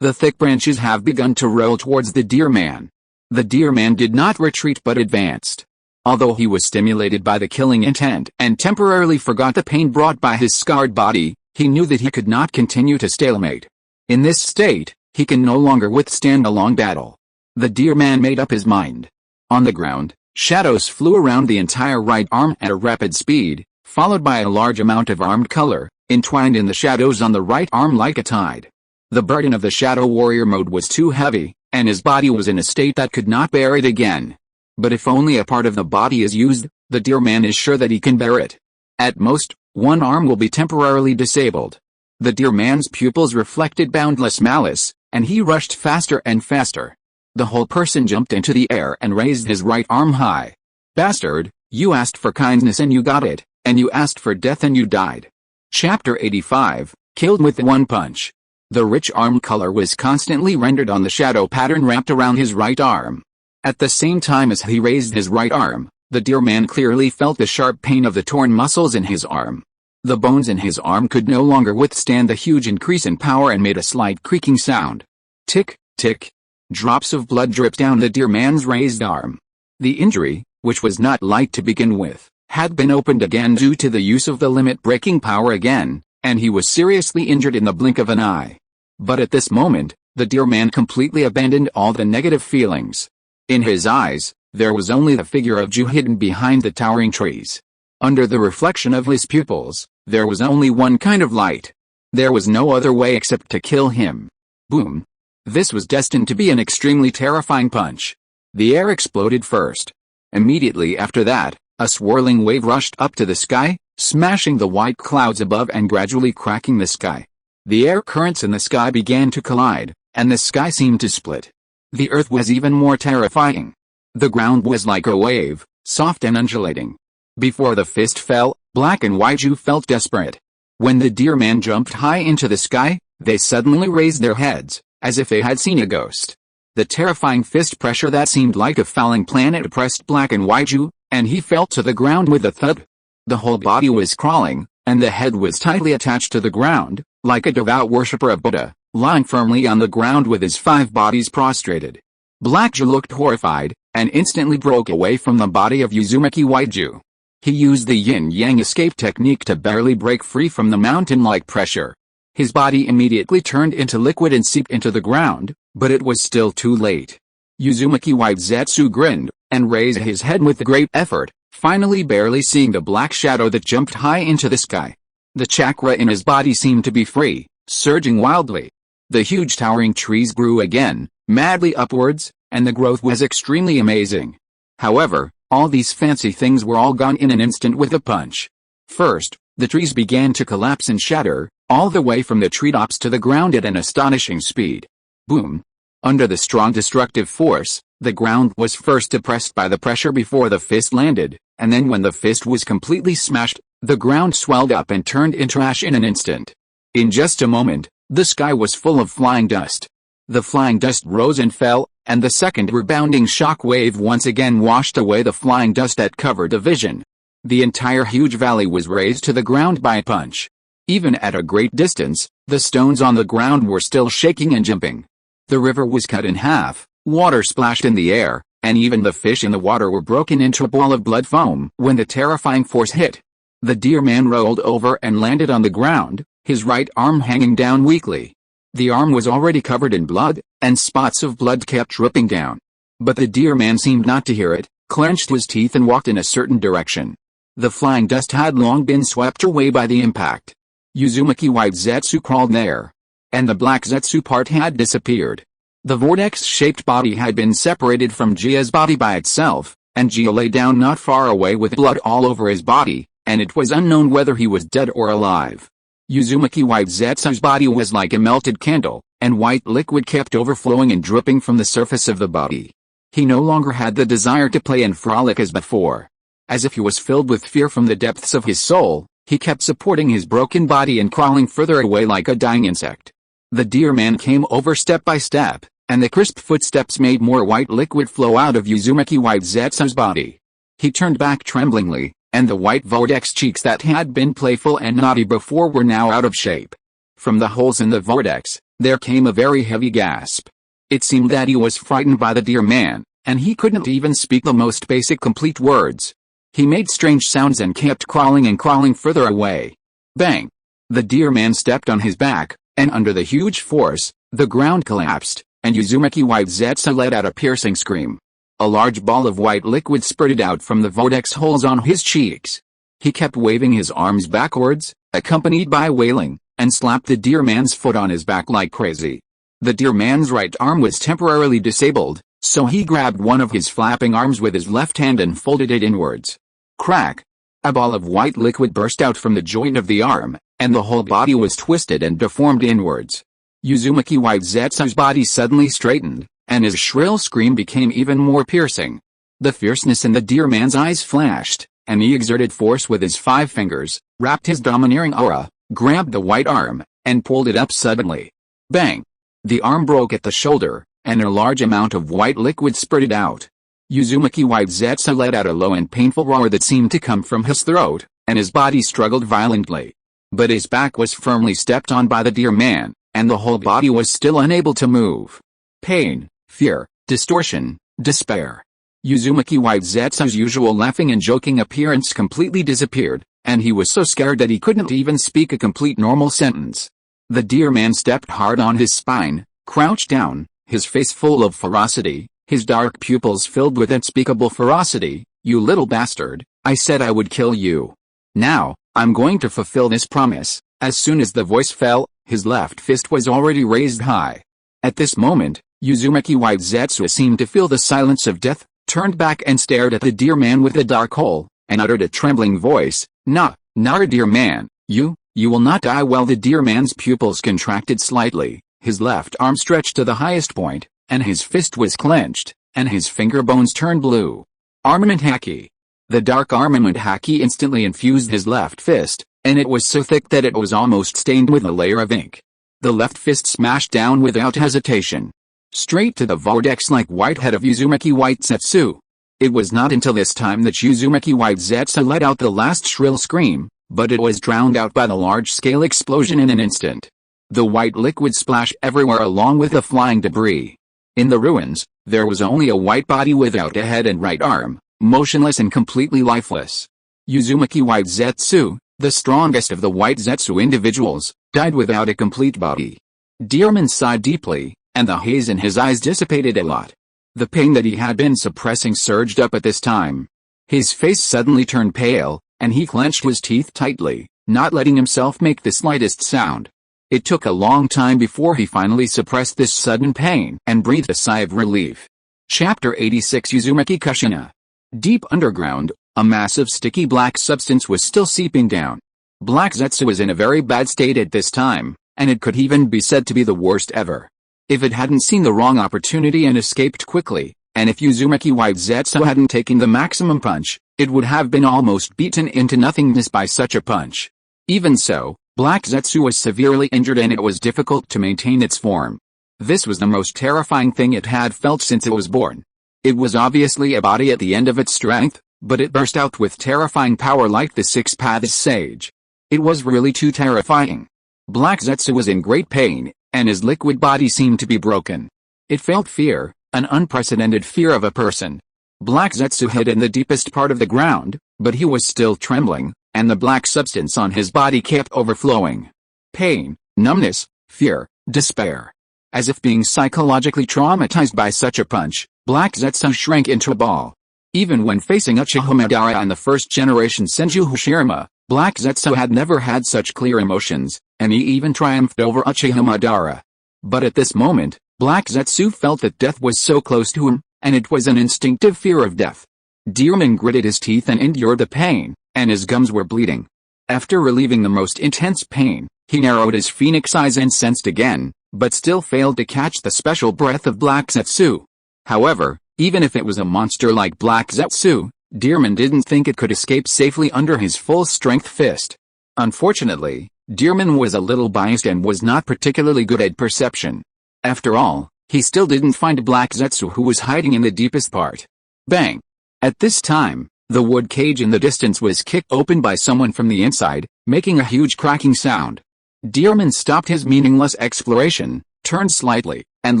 The thick branches have begun to roll towards the deer man. The deer man did not retreat but advanced. Although he was stimulated by the killing intent and temporarily forgot the pain brought by his scarred body, he knew that he could not continue to stalemate. In this state, he can no longer withstand a long battle. The deer man made up his mind. On the ground, shadows flew around the entire right arm at a rapid speed, followed by a large amount of armed color, entwined in the shadows on the right arm like a tide. The burden of the Shadow Warrior mode was too heavy, and his body was in a state that could not bear it again. But if only a part of the body is used, the deer man is sure that he can bear it. At most, one arm will be temporarily disabled. The deer man's pupils reflected boundless malice, and he rushed faster and faster. The whole person jumped into the air and raised his right arm high. Bastard, you asked for kindness and you got it, and you asked for death and you died. Chapter 85, Killed with One Punch. The rich arm color was constantly rendered on the shadow pattern wrapped around his right arm. At the same time as he raised his right arm, the deer man clearly felt the sharp pain of the torn muscles in his arm. The bones in his arm could no longer withstand the huge increase in power and made a slight creaking sound. Tick, tick. Drops of blood dripped down the deer man's raised arm. The injury, which was not light to begin with, had been opened again due to the use of the limit-breaking power again, and he was seriously injured in the blink of an eye. But at this moment, the deer man completely abandoned all the negative feelings. In his eyes, there was only the figure of Ju hidden behind the towering trees. Under the reflection of his pupils, there was only one kind of light. There was no other way except to kill him. Boom. This was destined to be an extremely terrifying punch. The air exploded first. Immediately after that, a swirling wave rushed up to the sky, smashing the white clouds above and gradually cracking the sky. The air currents in the sky began to collide, and the sky seemed to split. The earth was even more terrifying. The ground was like a wave, soft and undulating. Before the fist fell, Black and Waiju felt desperate. When the deer man jumped high into the sky, they suddenly raised their heads, as if they had seen a ghost. The terrifying fist pressure that seemed like a falling planet oppressed Black and Waiju, and he fell to the ground with a thud. The whole body was crawling, and the head was tightly attached to the ground, like a devout worshipper of Buddha, lying firmly on the ground with his 5 bodies prostrated. Blackju looked horrified, and instantly broke away from the body of Uzumaki Waiju. He used the yin-yang escape technique to barely break free from the mountain-like pressure. His body immediately turned into liquid and seeped into the ground, but it was still too late. Uzumaki Waizetsu grinned, and raised his head with great effort, finally barely seeing the black shadow that jumped high into the sky. The chakra in his body seemed to be free, surging wildly. The huge towering trees grew again, madly upwards, and the growth was extremely amazing. However, all these fancy things were all gone in an instant with a punch. First, the trees began to collapse and shatter, all the way from the treetops to the ground at an astonishing speed. Boom. Under the strong destructive force, the ground was first depressed by the pressure before the fist landed, and then when the fist was completely smashed, the ground swelled up and turned into ash in an instant. In just a moment, the sky was full of flying dust. The flying dust rose and fell, and the second rebounding shock wave once again washed away the flying dust that covered the vision. The entire huge valley was razed to the ground by a punch. Even at a great distance, the stones on the ground were still shaking and jumping. The river was cut in half, water splashed in the air, and even the fish in the water were broken into a ball of blood foam when the terrifying force hit. The deer man rolled over and landed on the ground, his right arm hanging down weakly. The arm was already covered in blood, and spots of blood kept dripping down. But the deer man seemed not to hear it, clenched his teeth and walked in a certain direction. The flying dust had long been swept away by the impact. Uzumaki Waizetsu crawled there, and the black Zetsu part had disappeared. The vortex-shaped body had been separated from Jia's body by itself, and Jia lay down not far away with blood all over his body, and it was unknown whether he was dead or alive. Uzumaki Waizetsu's body was like a melted candle, and white liquid kept overflowing and dripping from the surface of the body. He no longer had the desire to play and frolic as before. As if he was filled with fear from the depths of his soul, he kept supporting his broken body and crawling further away like a dying insect. The deer man came over step by step, and the crisp footsteps made more white liquid flow out of Uzumaki Waizetsu's body. He turned back tremblingly, and the white vortex cheeks that had been playful and naughty before were now out of shape. From the holes in the vortex, there came a very heavy gasp. It seemed that he was frightened by the deer man, and he couldn't even speak the most basic complete words. He made strange sounds and kept crawling and crawling further away. Bang! The deer man stepped on his back, and under the huge force, the ground collapsed, and Uzumaki Waizetsu let out a piercing scream. A large ball of white liquid spurted out from the vortex holes on his cheeks. He kept waving his arms backwards, accompanied by wailing, and slapped the deer man's foot on his back like crazy. The deer man's right arm was temporarily disabled, so he grabbed one of his flapping arms with his left hand and folded it inwards. Crack! A ball of white liquid burst out from the joint of the arm, and the whole body was twisted and deformed inwards. Uzumaki White Zetsu's body suddenly straightened, and his shrill scream became even more piercing. The fierceness in the deer man's eyes flashed, and he exerted force with his 5 fingers, wrapped his domineering aura, grabbed the white arm, and pulled it up suddenly. Bang! The arm broke at the shoulder, and a large amount of white liquid spurted out. Uzumaki White Zetsu let out a low and painful roar that seemed to come from his throat, and his body struggled violently. But his back was firmly stepped on by the deer man, and the whole body was still unable to move. Pain, fear, distortion, despair. Uzumaki White Zetsu's usual laughing and joking appearance completely disappeared, and he was so scared that he couldn't even speak a complete normal sentence. The deer man stepped hard on his spine, crouched down, his face full of ferocity, his dark pupils filled with unspeakable ferocity. You little bastard, I said I would kill you. Now, I'm going to fulfill this promise. As soon as the voice fell, his left fist was already raised high. At this moment, Uzumaki White Zetsu seemed to feel the silence of death, turned back and stared at the deer man with the dark hole, and uttered a trembling voice, Nara deer man, you will not die. Well, the deer man's pupils contracted slightly, his left arm stretched to the highest point, and his fist was clenched, and his finger bones turned blue. Armament Haki. The dark Armament Haki instantly infused his left fist, and it was so thick that it was almost stained with a layer of ink. The left fist smashed down without hesitation, straight to the vortex-like white head of Uzumaki White Zetsu. It was not until this time that Uzumaki White Zetsu let out the last shrill scream, but it was drowned out by the large-scale explosion in an instant. The white liquid splashed everywhere along with the flying debris. In the ruins, there was only a white body without a head and right arm, motionless and completely lifeless. Uzumaki White Zetsu, the strongest of the White Zetsu individuals, died without a complete body. Deerman sighed deeply, and the haze in his eyes dissipated a lot. The pain that he had been suppressing surged up at this time. His face suddenly turned pale, and he clenched his teeth tightly, not letting himself make the slightest sound. It took a long time before he finally suppressed this sudden pain and breathed a sigh of relief. Chapter 86 Uzumaki Kushina. Deep underground, a massive sticky black substance was still seeping down. Black Zetsu was in a very bad state at this time, and it could even be said to be the worst ever. If it hadn't seen the wrong opportunity and escaped quickly, and if Uzumaki White Zetsu hadn't taken the maximum punch, it would have been almost beaten into nothingness by such a punch. Even so, Black Zetsu was severely injured and it was difficult to maintain its form. This was the most terrifying thing it had felt since it was born. It was obviously a body at the end of its strength, but it burst out with terrifying power like the Six Paths Sage. It was really too terrifying. Black Zetsu was in great pain, and his liquid body seemed to be broken. It felt fear, an unprecedented fear of a person. Black Zetsu hid in the deepest part of the ground, but he was still trembling, and the black substance on his body kept overflowing. Pain, numbness, fear, despair. As if being psychologically traumatized by such a punch, Black Zetsu shrank into a ball. Even when facing Uchiha Madara and the first-generation Senju Hashirama, Black Zetsu had never had such clear emotions, and he even triumphed over Uchiha Madara. But at this moment, Black Zetsu felt that death was so close to him, and it was an instinctive fear of death. Deerman gritted his teeth and endured the pain, and his gums were bleeding. After relieving the most intense pain, he narrowed his phoenix eyes and sensed again, but still failed to catch the special breath of Black Zetsu. However, even if it was a monster like Black Zetsu, Deerman didn't think it could escape safely under his full-strength fist. Unfortunately, Deerman was a little biased and was not particularly good at perception. After all, he still didn't find Black Zetsu, who was hiding in the deepest part. Bang! At this time, the wood cage in the distance was kicked open by someone from the inside, making a huge cracking sound. Deerman stopped his meaningless exploration, turned slightly, and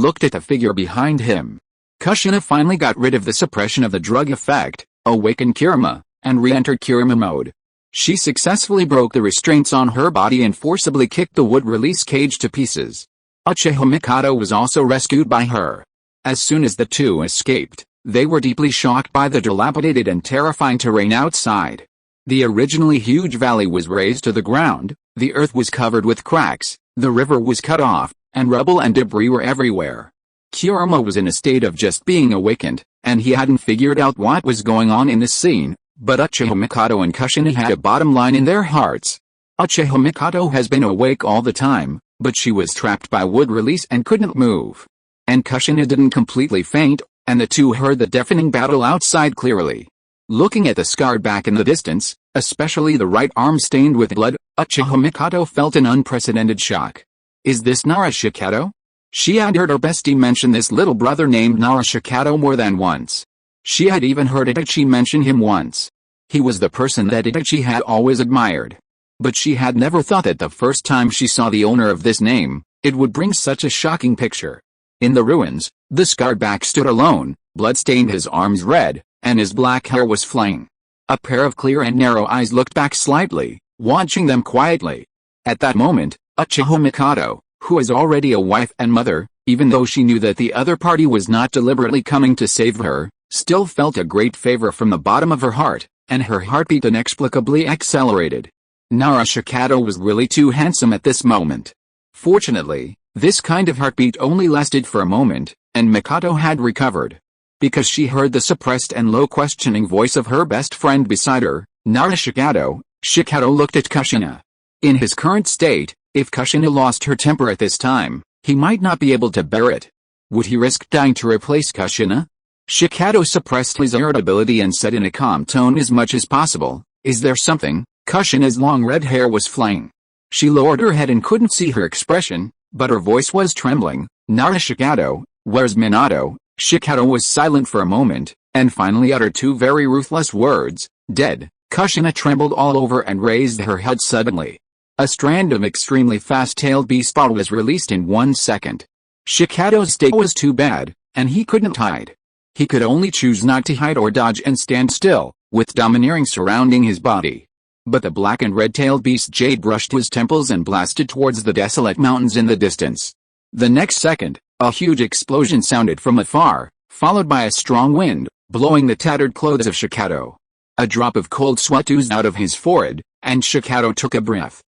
looked at the figure behind him. Kushina finally got rid of the suppression of the drug effect, awakened Kirima, and re-entered Kirima mode. She successfully broke the restraints on her body and forcibly kicked the wood release cage to pieces. Uchiha Mikado was also rescued by her. As soon as the two escaped, They were deeply shocked by the dilapidated and terrifying terrain outside. The originally huge valley was razed to the ground, the earth was covered with cracks, the river was cut off, and rubble and debris were everywhere. Kurama was in a state of just being awakened, and he hadn't figured out what was going on in this scene, but Uchiha Mikado and Kushina had a bottom line in their hearts. Uchiha Mikado has been awake all the time, but she was trapped by wood release and couldn't move. And Kushina didn't completely faint, and the two heard the deafening battle outside clearly. Looking at the scarred back in the distance, especially the right arm stained with blood, Uchiha Mikado felt an unprecedented shock. Is this Nara Shikato? She had heard her bestie mention this little brother named Nara Shikato more than once. She had even heard Itachi mention him once. He was the person that Itachi had always admired. But she had never thought that the first time she saw the owner of this name, it would bring such a shocking picture. In the ruins, the scarred back stood alone, blood stained his arms red, and his black hair was flying. A pair of clear and narrow eyes looked back slightly, watching them quietly. At that moment, Uchiha Mikado, who was already a wife and mother, even though she knew that the other party was not deliberately coming to save her, still felt a great favor from the bottom of her heart, and her heartbeat inexplicably accelerated. Nara Shikato was really too handsome at this moment. Fortunately, this kind of heartbeat only lasted for a moment, and Mikado had recovered. Because she heard the suppressed and low questioning voice of her best friend beside her, Nara Shikato, Shikato looked at Kushina. In his current state, if Kushina lost her temper at this time, he might not be able to bear it. Would he risk dying to replace Kushina? Shikato suppressed his irritability and said in a calm tone as much as possible, "Is there something?" Kushina's long red hair was flying. She lowered her head and couldn't see her expression, but her voice was trembling. "Nara Shikato, where's Minato?" Shikato was silent for a moment, and finally uttered two very ruthless words, "Dead." Kushina trembled all over and raised her head suddenly. A strand of extremely fast-tailed beast ball was released in 1 second. Shikato's state was too bad, and he couldn't hide. He could only choose not to hide or dodge and stand still, with domineering surrounding his body. But the black and red-tailed beast jade brushed his temples and blasted towards the desolate mountains in the distance. The next second, a huge explosion sounded from afar, followed by a strong wind, blowing the tattered clothes of Shikato. A drop of cold sweat oozed out of his forehead, and Shikato took a breath.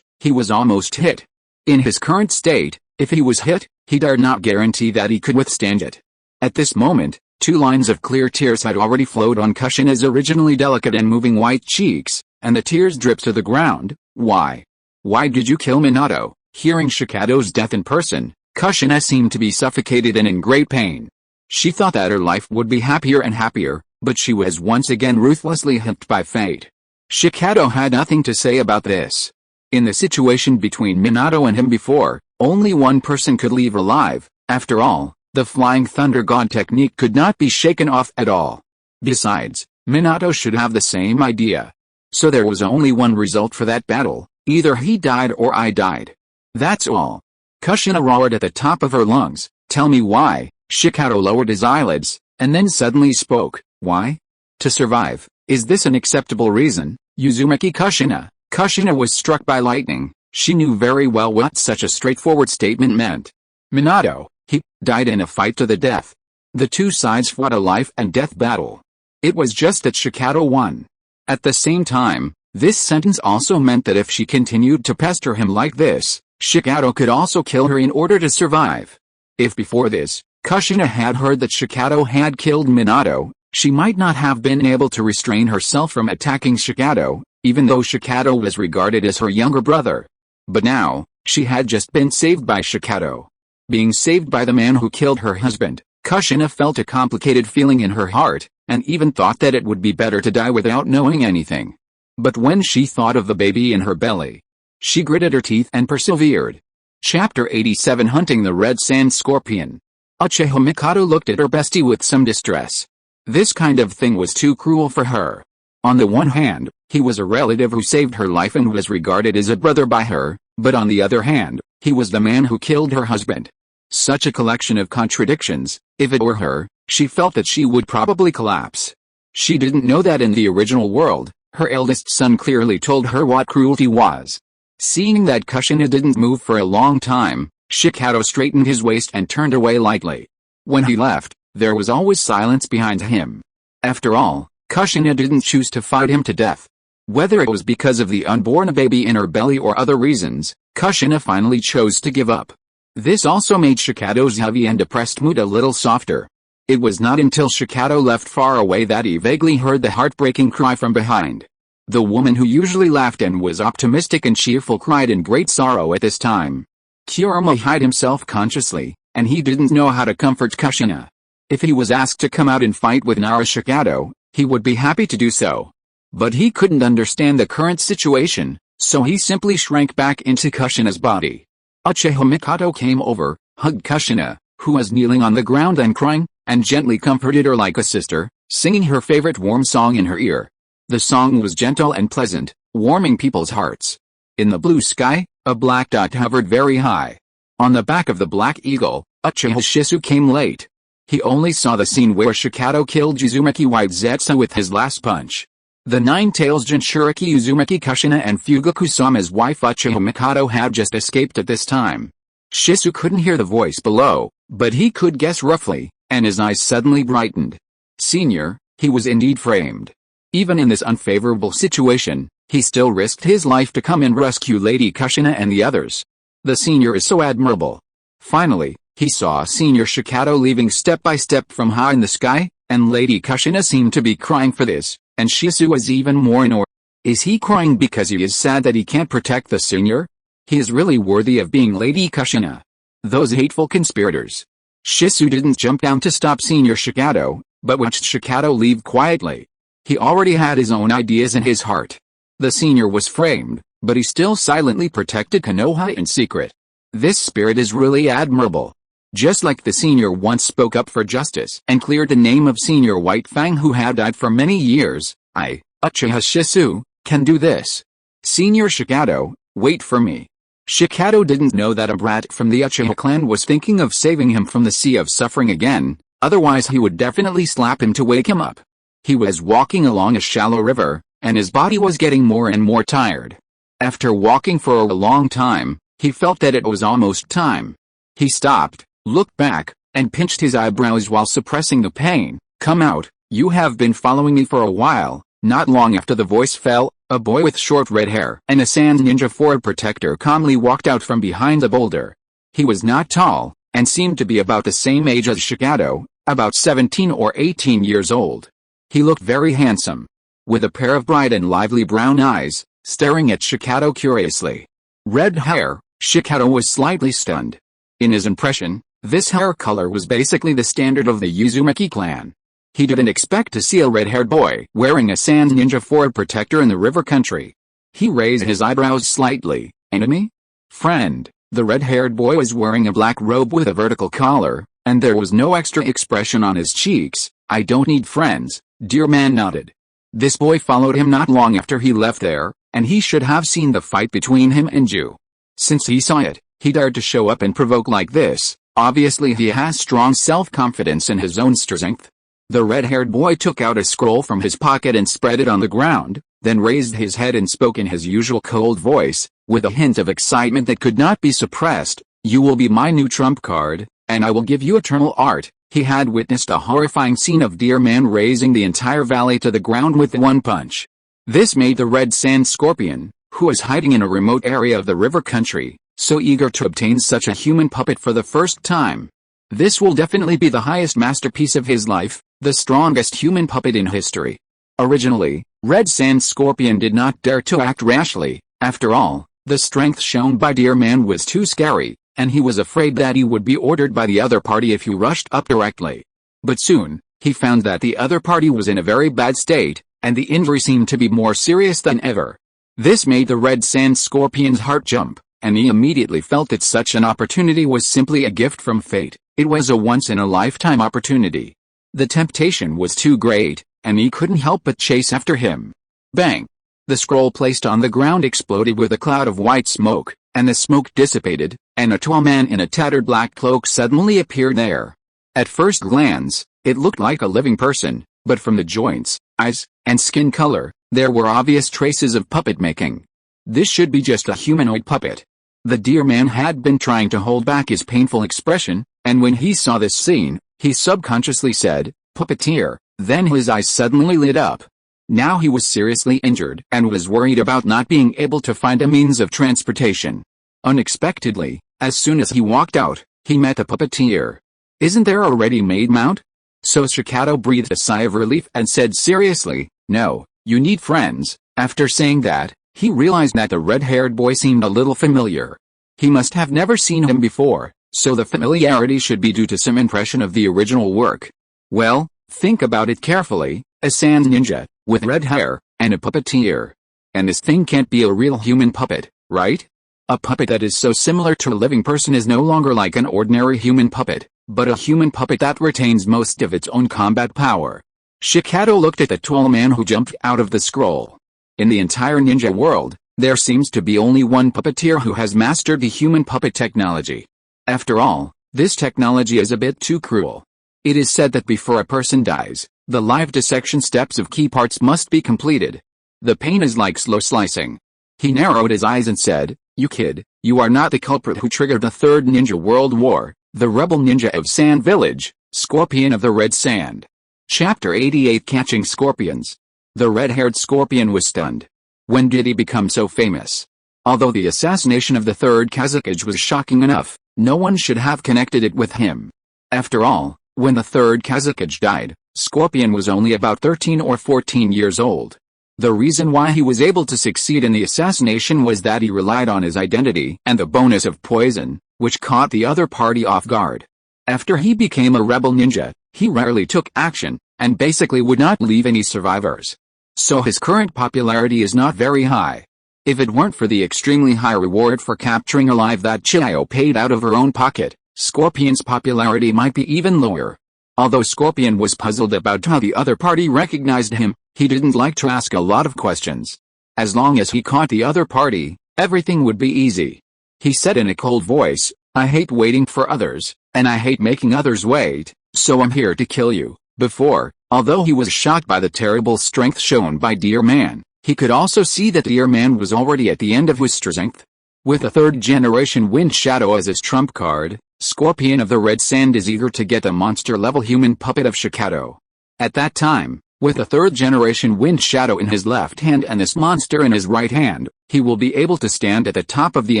He was almost hit. In his current state, if he was hit, he dared not guarantee that he could withstand it. At this moment, 2 lines of clear tears had already flowed on Kushina's originally delicate and moving white cheeks, and the tears dripped to the ground. Why? Why did you kill Minato? Hearing Shikato's death in person, Kushina seemed to be suffocated and in great pain. She thought that her life would be happier and happier, but she was once again ruthlessly hit by fate. Shikato had nothing to say about this. In the situation between Minato and him before, only one person could leave alive. After all, the Flying Thunder God technique could not be shaken off at all. Besides, Minato should have the same idea. So there was only one result for that battle, either he died or I died. That's all. Kushina roared at the top of her lungs, "Tell me why." Shikato lowered his eyelids, and then suddenly spoke, "Why? To survive. Is this an acceptable reason?" Uzumaki Kushina. Kushina was struck by lightning. She knew very well what such a straightforward statement meant. Minato, he died in a fight to the death. The two sides fought a life and death battle. It was just that Shikato won. At the same time, this sentence also meant that if she continued to pester him like this, Shikato could also kill her in order to survive. If before this, Kushina had heard that Shikato had killed Minato, she might not have been able to restrain herself from attacking Shikato, even though Shikato was regarded as her younger brother. But now, she had just been saved by Shikato. Being saved by the man who killed her husband, Kushina felt a complicated feeling in her heart, and even thought that it would be better to die without knowing anything. But when she thought of the baby in her belly, she gritted her teeth and persevered. Chapter 87 Hunting the Red Sand Scorpion. Uchiha Mikado looked at her bestie with some distress. This kind of thing was too cruel for her. On the one hand, he was a relative who saved her life and was regarded as a brother by her, but on the other hand, he was the man who killed her husband. Such a collection of contradictions. If it were her, she felt that she would probably collapse. She didn't know that in the original world, her eldest son clearly told her what cruelty was. Seeing that Kushina didn't move for a long time, Shikato straightened his waist and turned away lightly. When he left, there was always silence behind him. After all, Kushina didn't choose to fight him to death. Whether it was because of the unborn baby in her belly or other reasons, Kushina finally chose to give up. This also made Shikato's heavy and depressed mood a little softer. It was not until Shikato left far away that he vaguely heard the heartbreaking cry from behind. The woman who usually laughed and was optimistic and cheerful cried in great sorrow at this time. Kurama hid himself consciously, and he didn't know how to comfort Kushina. If he was asked to come out and fight with Nara Shikato, he would be happy to do so. But he couldn't understand the current situation, so he simply shrank back into Kushina's body. Uchiha Mikoto came over, hugged Kushina, who was kneeling on the ground and crying, and gently comforted her like a sister, singing her favorite warm song in her ear. The song was gentle and pleasant, warming people's hearts. In the blue sky, a black dot hovered very high. On the back of the black eagle, Uchiha Shisu came late. He only saw the scene where Shikato killed Uzumaki White Zetsu with his last punch. The Nine-Tails Jinchuriki Uzumaki Kushina and Fugaku-sama's wife Uchiha Mikoto had just escaped at this time. Shisu couldn't hear the voice below, but he could guess roughly, and his eyes suddenly brightened. Senior, he was indeed framed. Even in this unfavorable situation, he still risked his life to come and rescue Lady Kushina and the others. The senior is so admirable. Finally, he saw Senior Shikato leaving step by step from high in the sky, and Lady Kushina seemed to be crying for this. And Shisu was even more annoyed. Is he crying because he is sad that he can't protect the senior? He is really worthy of being Lady Kushina. Those hateful conspirators. Shisu didn't jump down to stop Senior Shikato, but watched Shikato leave quietly. He already had his own ideas in his heart. The senior was framed, but he still silently protected Konoha in secret. This spirit is really admirable. Just like the senior once spoke up for justice and cleared the name of Senior White Fang who had died for many years, I, Uchiha Shisu, can do this. Senior Shikato, wait for me. Shikato didn't know that a brat from the Uchiha clan was thinking of saving him from the sea of suffering again, otherwise he would definitely slap him to wake him up. He was walking along a shallow river, and his body was getting more and more tired. After walking for a long time, he felt that it was almost time. He stopped, looked back, and pinched his eyebrows while suppressing the pain. Come out, you have been following me for a while. Not long after the voice fell, a boy with short red hair and a sand ninja forward protector calmly walked out from behind the boulder. He was not tall, and seemed to be about the same age as Shikato, about 17 or 18 years old. He looked very handsome, with a pair of bright and lively brown eyes, staring at Shikato curiously. Red hair, Shikato was slightly stunned. In his impression, this hair color was basically the standard of the Uzumaki clan. He didn't expect to see a red-haired boy wearing a sand ninja forward protector in the river country. He raised his eyebrows slightly. Enemy? Friend. The red-haired boy was wearing a black robe with a vertical collar, and there was no extra expression on his cheeks. I don't need friends, Dear Man nodded. This boy followed him not long after he left there, and he should have seen the fight between him and Ju. Since he saw it, he dared to show up and provoke like this. Obviously he has strong self-confidence in his own strength. The red-haired boy took out a scroll from his pocket and spread it on the ground, then raised his head and spoke in his usual cold voice, with a hint of excitement that could not be suppressed. You will be my new trump card, and I will give you eternal art. He had witnessed a horrifying scene of Deer Man raising the entire valley to the ground with one punch. This made the red sand scorpion, who was hiding in a remote area of the river country, so eager to obtain such a human puppet for the first time. This will definitely be the highest masterpiece of his life, the strongest human puppet in history. Originally, Red Sand Scorpion did not dare to act rashly. After all, the strength shown by Deer Man was too scary, and he was afraid that he would be ordered by the other party if he rushed up directly. But soon, he found that the other party was in a very bad state, and the injury seemed to be more serious than ever. This made the Red Sand Scorpion's heart jump, and he immediately felt that such an opportunity was simply a gift from fate. It was a once-in-a-lifetime opportunity. The temptation was too great, and he couldn't help but chase after him. Bang! The scroll placed on the ground exploded with a cloud of white smoke, and the smoke dissipated, and a tall man in a tattered black cloak suddenly appeared there. At first glance, it looked like a living person, but from the joints, eyes, and skin color, there were obvious traces of puppet making. This should be just a humanoid puppet. The Deer Man had been trying to hold back his painful expression, and when he saw this scene, He subconsciously said, "Puppeteer," then his eyes suddenly lit up. Now he was seriously injured and was worried about not being able to find a means of transportation. Unexpectedly, as soon as he walked out, he met the puppeteer. "Isn't there a ready-made mount?" So Shikato breathed a sigh of relief and said seriously, "No, you need friends." After saying that, he realized that the red-haired boy seemed a little familiar. He must have never seen him before, so the familiarity should be due to some impression of the original work. Well, think about it carefully, a sand ninja, with red hair, and a puppeteer. And this thing can't be a real human puppet, right? A puppet that is so similar to a living person is no longer like an ordinary human puppet, but a human puppet that retains most of its own combat power. Shikato looked at the tall man who jumped out of the scroll. In the entire ninja world, there seems to be only one puppeteer who has mastered the human puppet technology. After all, this technology is a bit too cruel. It is said that before a person dies, the live dissection steps of key parts must be completed. The pain is like slow slicing. He narrowed his eyes and said, "You kid, you are not the culprit who triggered the Third Ninja World War, the rebel ninja of Sand Village, Scorpion of the Red Sand." Chapter 88 Catching Scorpions. The red-haired scorpion was stunned. When did he become so famous? Although the assassination of the third Kazakage was shocking enough, no one should have connected it with him. After all, when the third Kazakage died, Scorpion was only about 13 or 14 years old. The reason why he was able to succeed in the assassination was that he relied on his identity and the bonus of poison, which caught the other party off guard. After he became a rebel ninja, he rarely took action, and basically would not leave any survivors. So his current popularity is not very high. If it weren't for the extremely high reward for capturing alive that Jiraiya paid out of her own pocket, Scorpion's popularity might be even lower. Although Scorpion was puzzled about how the other party recognized him, he didn't like to ask a lot of questions. As long as he caught the other party, everything would be easy. He said in a cold voice, "I hate waiting for others, and I hate making others wait, so I'm here to kill you." Before, although he was shocked by the terrible strength shown by Dear Man, he could also see that Dear Man was already at the end of his strength. With a third-generation Wind Shadow as his trump card, Scorpion of the Red Sand is eager to get the monster-level human puppet of Shikato. At that time, with a third-generation Wind Shadow in his left hand and this monster in his right hand, he will be able to stand at the top of the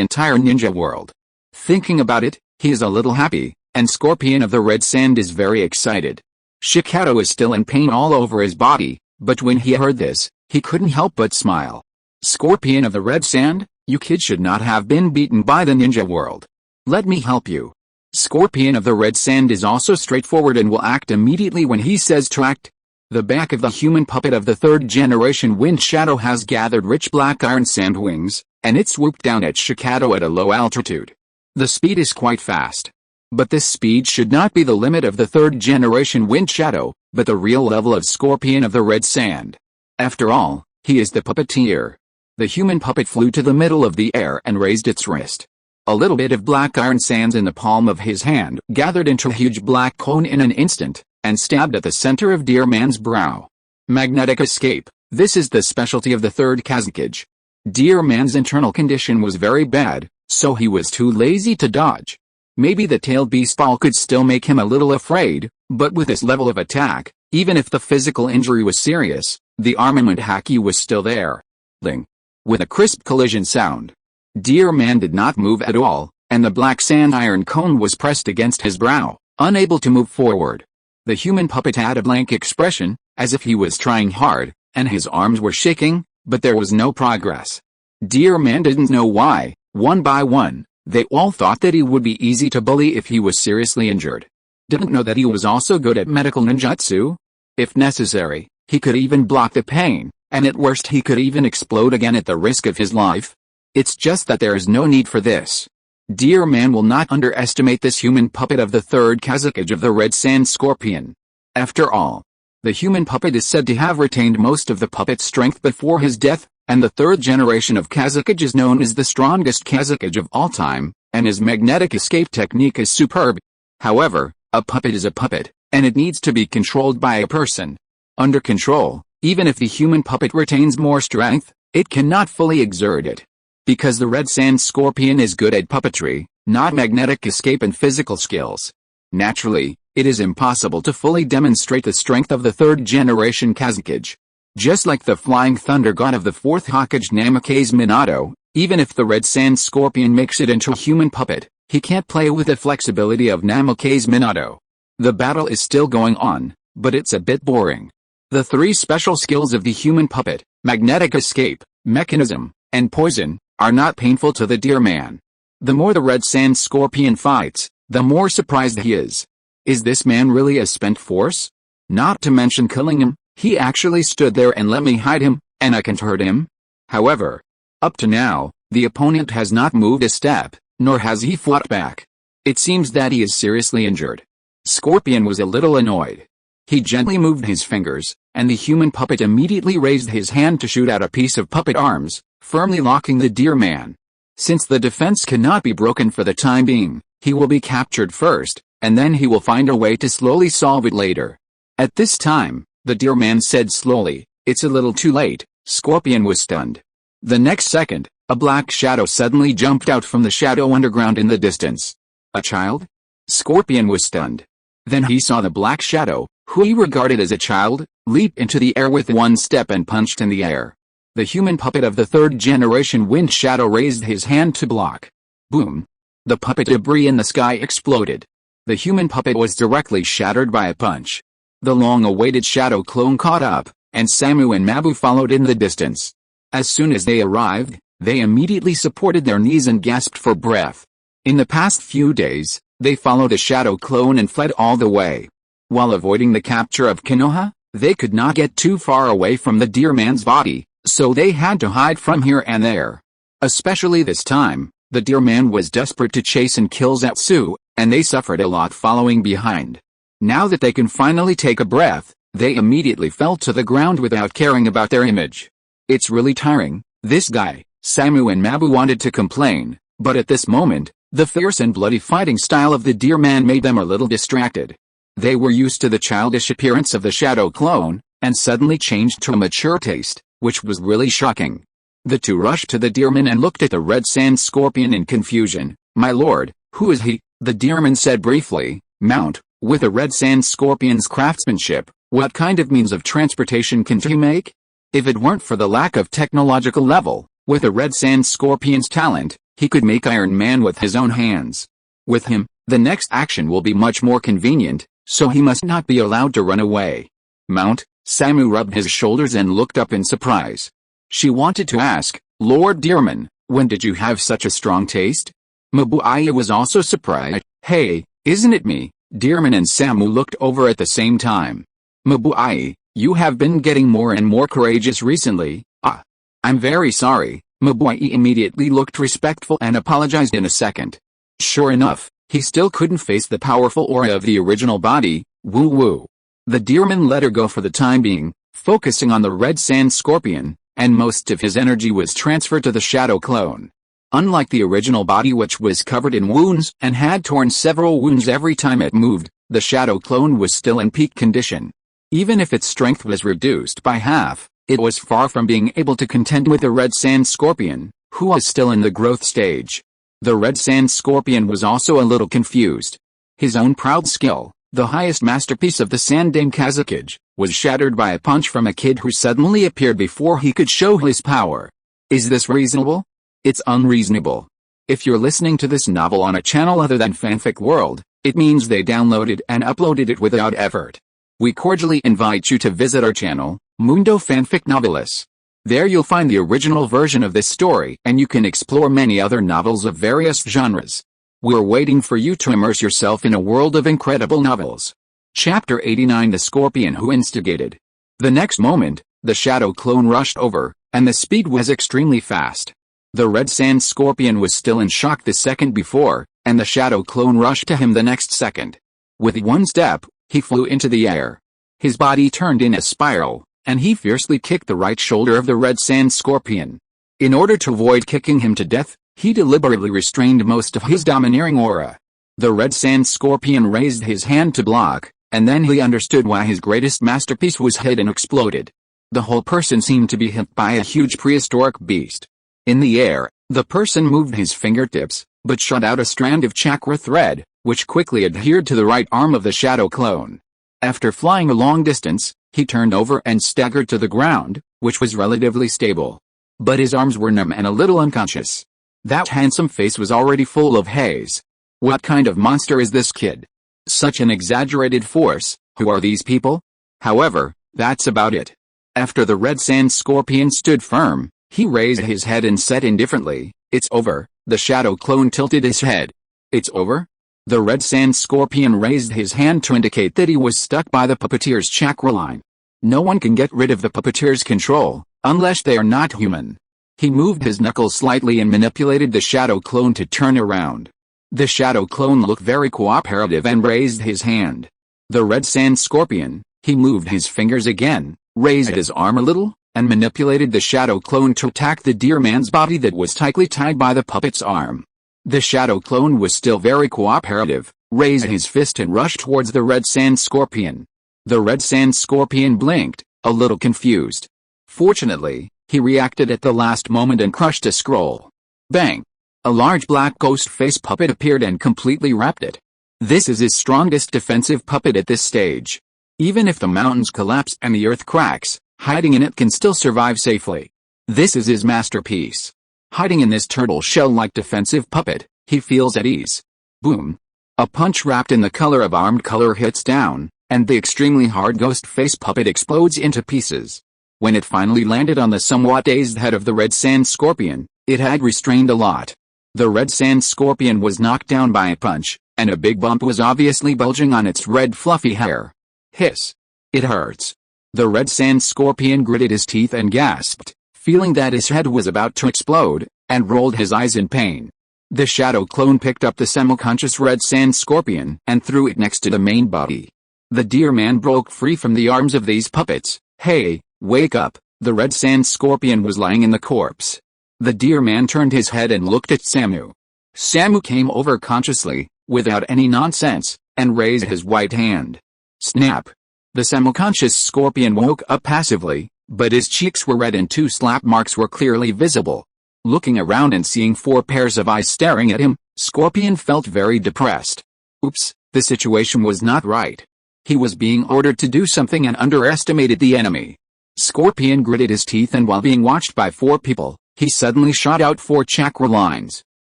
entire ninja world. Thinking about it, he is a little happy, and Scorpion of the Red Sand is very excited. Shikato is still in pain all over his body, but when he heard this, he couldn't help but smile. "Scorpion of the Red Sand, you kid should not have been beaten by the ninja world. Let me help you." Scorpion of the Red Sand is also straightforward and will act immediately when he says to act. The back of the human puppet of the third-generation Wind Shadow has gathered rich black iron sand wings, and it swooped down at Shikato at a low altitude. The speed is quite fast. But this speed should not be the limit of the third-generation Wind Shadow, but the real level of Scorpion of the Red Sand. After all, he is the puppeteer. The human puppet flew to the middle of the air and raised its wrist. A little bit of black iron sands in the palm of his hand gathered into a huge black cone in an instant, and stabbed at the center of Dear Man's brow. Magnetic escape. This is the specialty of the third Kazakage. Dear Man's internal condition was very bad, so he was too lazy to dodge. Maybe the tail beast fall could still make him a little afraid, but with this level of attack, even if the physical injury was serious, the Armament Haki was still there. Ling. With a crisp collision sound. Dear Man did not move at all, and the black sand iron cone was pressed against his brow, unable to move forward. The human puppet had a blank expression, as if he was trying hard, and his arms were shaking, but there was no progress. Dear Man didn't know why. One by one, they all thought that he would be easy to bully if he was seriously injured. Didn't know that he was also good at medical ninjutsu? If necessary, he could even block the pain, and at worst he could even explode again at the risk of his life. It's just that there is no need for this. Dear Man will not underestimate this human puppet of the third Kazakage of the Red Sand Scorpion. After all, the human puppet is said to have retained most of the puppet's strength before his death, and the third generation of Kazakage is known as the strongest Kazakage of all time, and his magnetic escape technique is superb. However, a puppet is a puppet, and it needs to be controlled by a person. Under control, even if the human puppet retains more strength, it cannot fully exert it. Because the Red Sand Scorpion is good at puppetry, not magnetic escape and physical skills. Naturally, it is impossible to fully demonstrate the strength of the third-generation Kazekage. Just like the flying thunder god of the fourth Hokage Namikaze Minato, even if the red sand scorpion makes it into a human puppet, he can't play with the flexibility of Namikaze Minato. The battle is still going on, but it's a bit boring. The three special skills of the human puppet, magnetic escape, mechanism, and poison, are not painful to the dear man. The more the red sand scorpion fights, the more surprised he is. Is this man really a spent force? Not to mention killing him, he actually stood there and let me hide him, and I can't hurt him? However, up to now, the opponent has not moved a step, nor has he fought back. It seems that he is seriously injured. Scorpion was a little annoyed. He gently moved his fingers, and the human puppet immediately raised his hand to shoot out a piece of puppet arms, firmly locking the dear man. Since the defense cannot be broken for the time being, he will be captured first, and then he will find a way to slowly solve it later. At this time, the dear man said slowly, "It's a little too late." Scorpion was stunned. The next second, a black shadow suddenly jumped out from the shadow underground in the distance. A child? Scorpion was stunned. Then he saw the black shadow, who he regarded as a child, leap into the air with one step and punched in the air. The human puppet of the third-generation wind shadow raised his hand to block. Boom! The puppet debris in the sky exploded. The human puppet was directly shattered by a punch. The long-awaited shadow clone caught up, and Samu and Mabu followed in the distance. As soon as they arrived, they immediately supported their knees and gasped for breath. In the past few days, they followed the shadow clone and fled all the way. While avoiding the capture of Konoha, they could not get too far away from the dear man's body, so they had to hide from here and there. Especially this time, the dear man was desperate to chase and kill Zetsu, and they suffered a lot following behind. Now that they can finally take a breath, they immediately fell to the ground without caring about their image. "It's really tiring, this guy," Samu and Mabu wanted to complain, but at this moment, the fierce and bloody fighting style of the dear man made them a little distracted. They were used to the childish appearance of the shadow clone, and suddenly changed to a mature taste, which was really shocking. The two rushed to the deer man and looked at the red sand scorpion in confusion. "My lord, who is he?" the deerman said briefly. "Mount, with a red sand scorpion's craftsmanship, what kind of means of transportation can he make? If it weren't for the lack of technological level, with a red sand scorpion's talent, he could make Iron Man with his own hands. With him, the next action will be much more convenient, so he must not be allowed to run away." "Mount," Samu rubbed his shoulders and looked up in surprise. She wanted to ask, "Lord Dearman, when did you have such a strong taste?" Mabuaya was also surprised. "Hey, isn't it me?" Dearman and Samu looked over at the same time. "Mabuaya, you have been getting more and more courageous recently." "Ah, I'm very sorry." Mabuaya immediately looked respectful and apologized in a second. Sure enough, he still couldn't face the powerful aura of the original body. Woo woo. The deerman let her go for the time being, focusing on the red sand scorpion, and most of his energy was transferred to the shadow clone. Unlike the original body, which was covered in wounds and had torn several wounds every time it moved, the shadow clone was still in peak condition. Even if its strength was reduced by half, it was far from being able to contend with the red sand scorpion, who was still in the growth stage. The red sand scorpion was also a little confused. His own proud skill, the highest masterpiece of the Sandame Kazekage, was shattered by a punch from a kid who suddenly appeared before he could show his power. Is this reasonable? It's unreasonable. If you're listening to this novel on a channel other than Fanfic World, it means they downloaded and uploaded it without effort. We cordially invite you to visit our channel, Mundo Fanfic Novelis. There you'll find the original version of this story, and you can explore many other novels of various genres. We're waiting for you to immerse yourself in a world of incredible novels. Chapter 89: The Scorpion Who Instigated. The next moment, the shadow clone rushed over, and the speed was extremely fast. The red sand scorpion was still in shock the second before, and the shadow clone rushed to him the next second. With one step, he flew into the air. His body turned in a spiral, and he fiercely kicked the right shoulder of the red sand scorpion. In order to avoid kicking him to death, he deliberately restrained most of his domineering aura. The red sand scorpion raised his hand to block, and then he understood why his greatest masterpiece was hit and exploded. The whole person seemed to be hit by a huge prehistoric beast. In the air, the person moved his fingertips, but shot out a strand of chakra thread, which quickly adhered to the right arm of the shadow clone. After flying a long distance, he turned over and staggered to the ground, which was relatively stable. But his arms were numb and a little unconscious. That handsome face was already full of haze. What kind of monster is this kid? Such an exaggerated force. Who are these people? However, that's about it. After the red sand scorpion stood firm, he raised his head and said indifferently, "It's over." The shadow clone tilted his head. "It's over?" The red sand scorpion raised his hand to indicate that he was stuck by the puppeteer's chakra line. No one can get rid of the puppeteer's control, unless they are not human. He moved his knuckles slightly and manipulated the shadow clone to turn around. The shadow clone looked very cooperative and raised his hand. The red sand scorpion, he moved his fingers again, raised his arm a little, and manipulated the shadow clone to attack the deer man's body that was tightly tied by the puppet's arm. The shadow clone was still very cooperative, raised his fist and rushed towards the red sand scorpion. The red sand scorpion blinked, a little confused. Fortunately, he reacted at the last moment and crushed a scroll. Bang! A large black ghost face puppet appeared and completely wrapped it. This is his strongest defensive puppet at this stage. Even if the mountains collapse and the earth cracks, hiding in it can still survive safely. This is his masterpiece. Hiding in this turtle shell-like defensive puppet, he feels at ease. Boom! A punch wrapped in the color of armed color hits down, and the extremely hard ghost face puppet explodes into pieces. When it finally landed on the somewhat dazed head of the red sand scorpion, it had restrained a lot. The red sand scorpion was knocked down by a punch, and a big bump was obviously bulging on its red fluffy hair. Hiss! It hurts. The red sand scorpion gritted his teeth and gasped, feeling that his head was about to explode, and rolled his eyes in pain. The shadow clone picked up the semi-conscious red sand scorpion and threw it next to the main body. The deer man broke free from the arms of these puppets. "Hey, wake up!" The red sand scorpion was lying in the corpse. The deer man turned his head and looked at Samu. Samu came over consciously, without any nonsense, and raised his white hand. Snap! The semi-conscious scorpion woke up passively, but his cheeks were red and 2 slap marks were clearly visible. Looking around and seeing 4 pairs of eyes staring at him, Scorpion felt very depressed. Oops, the situation was not right. He was being ordered to do something and underestimated the enemy. Scorpion gritted his teeth, and while being watched by 4 people, he suddenly shot out 4 chakra lines.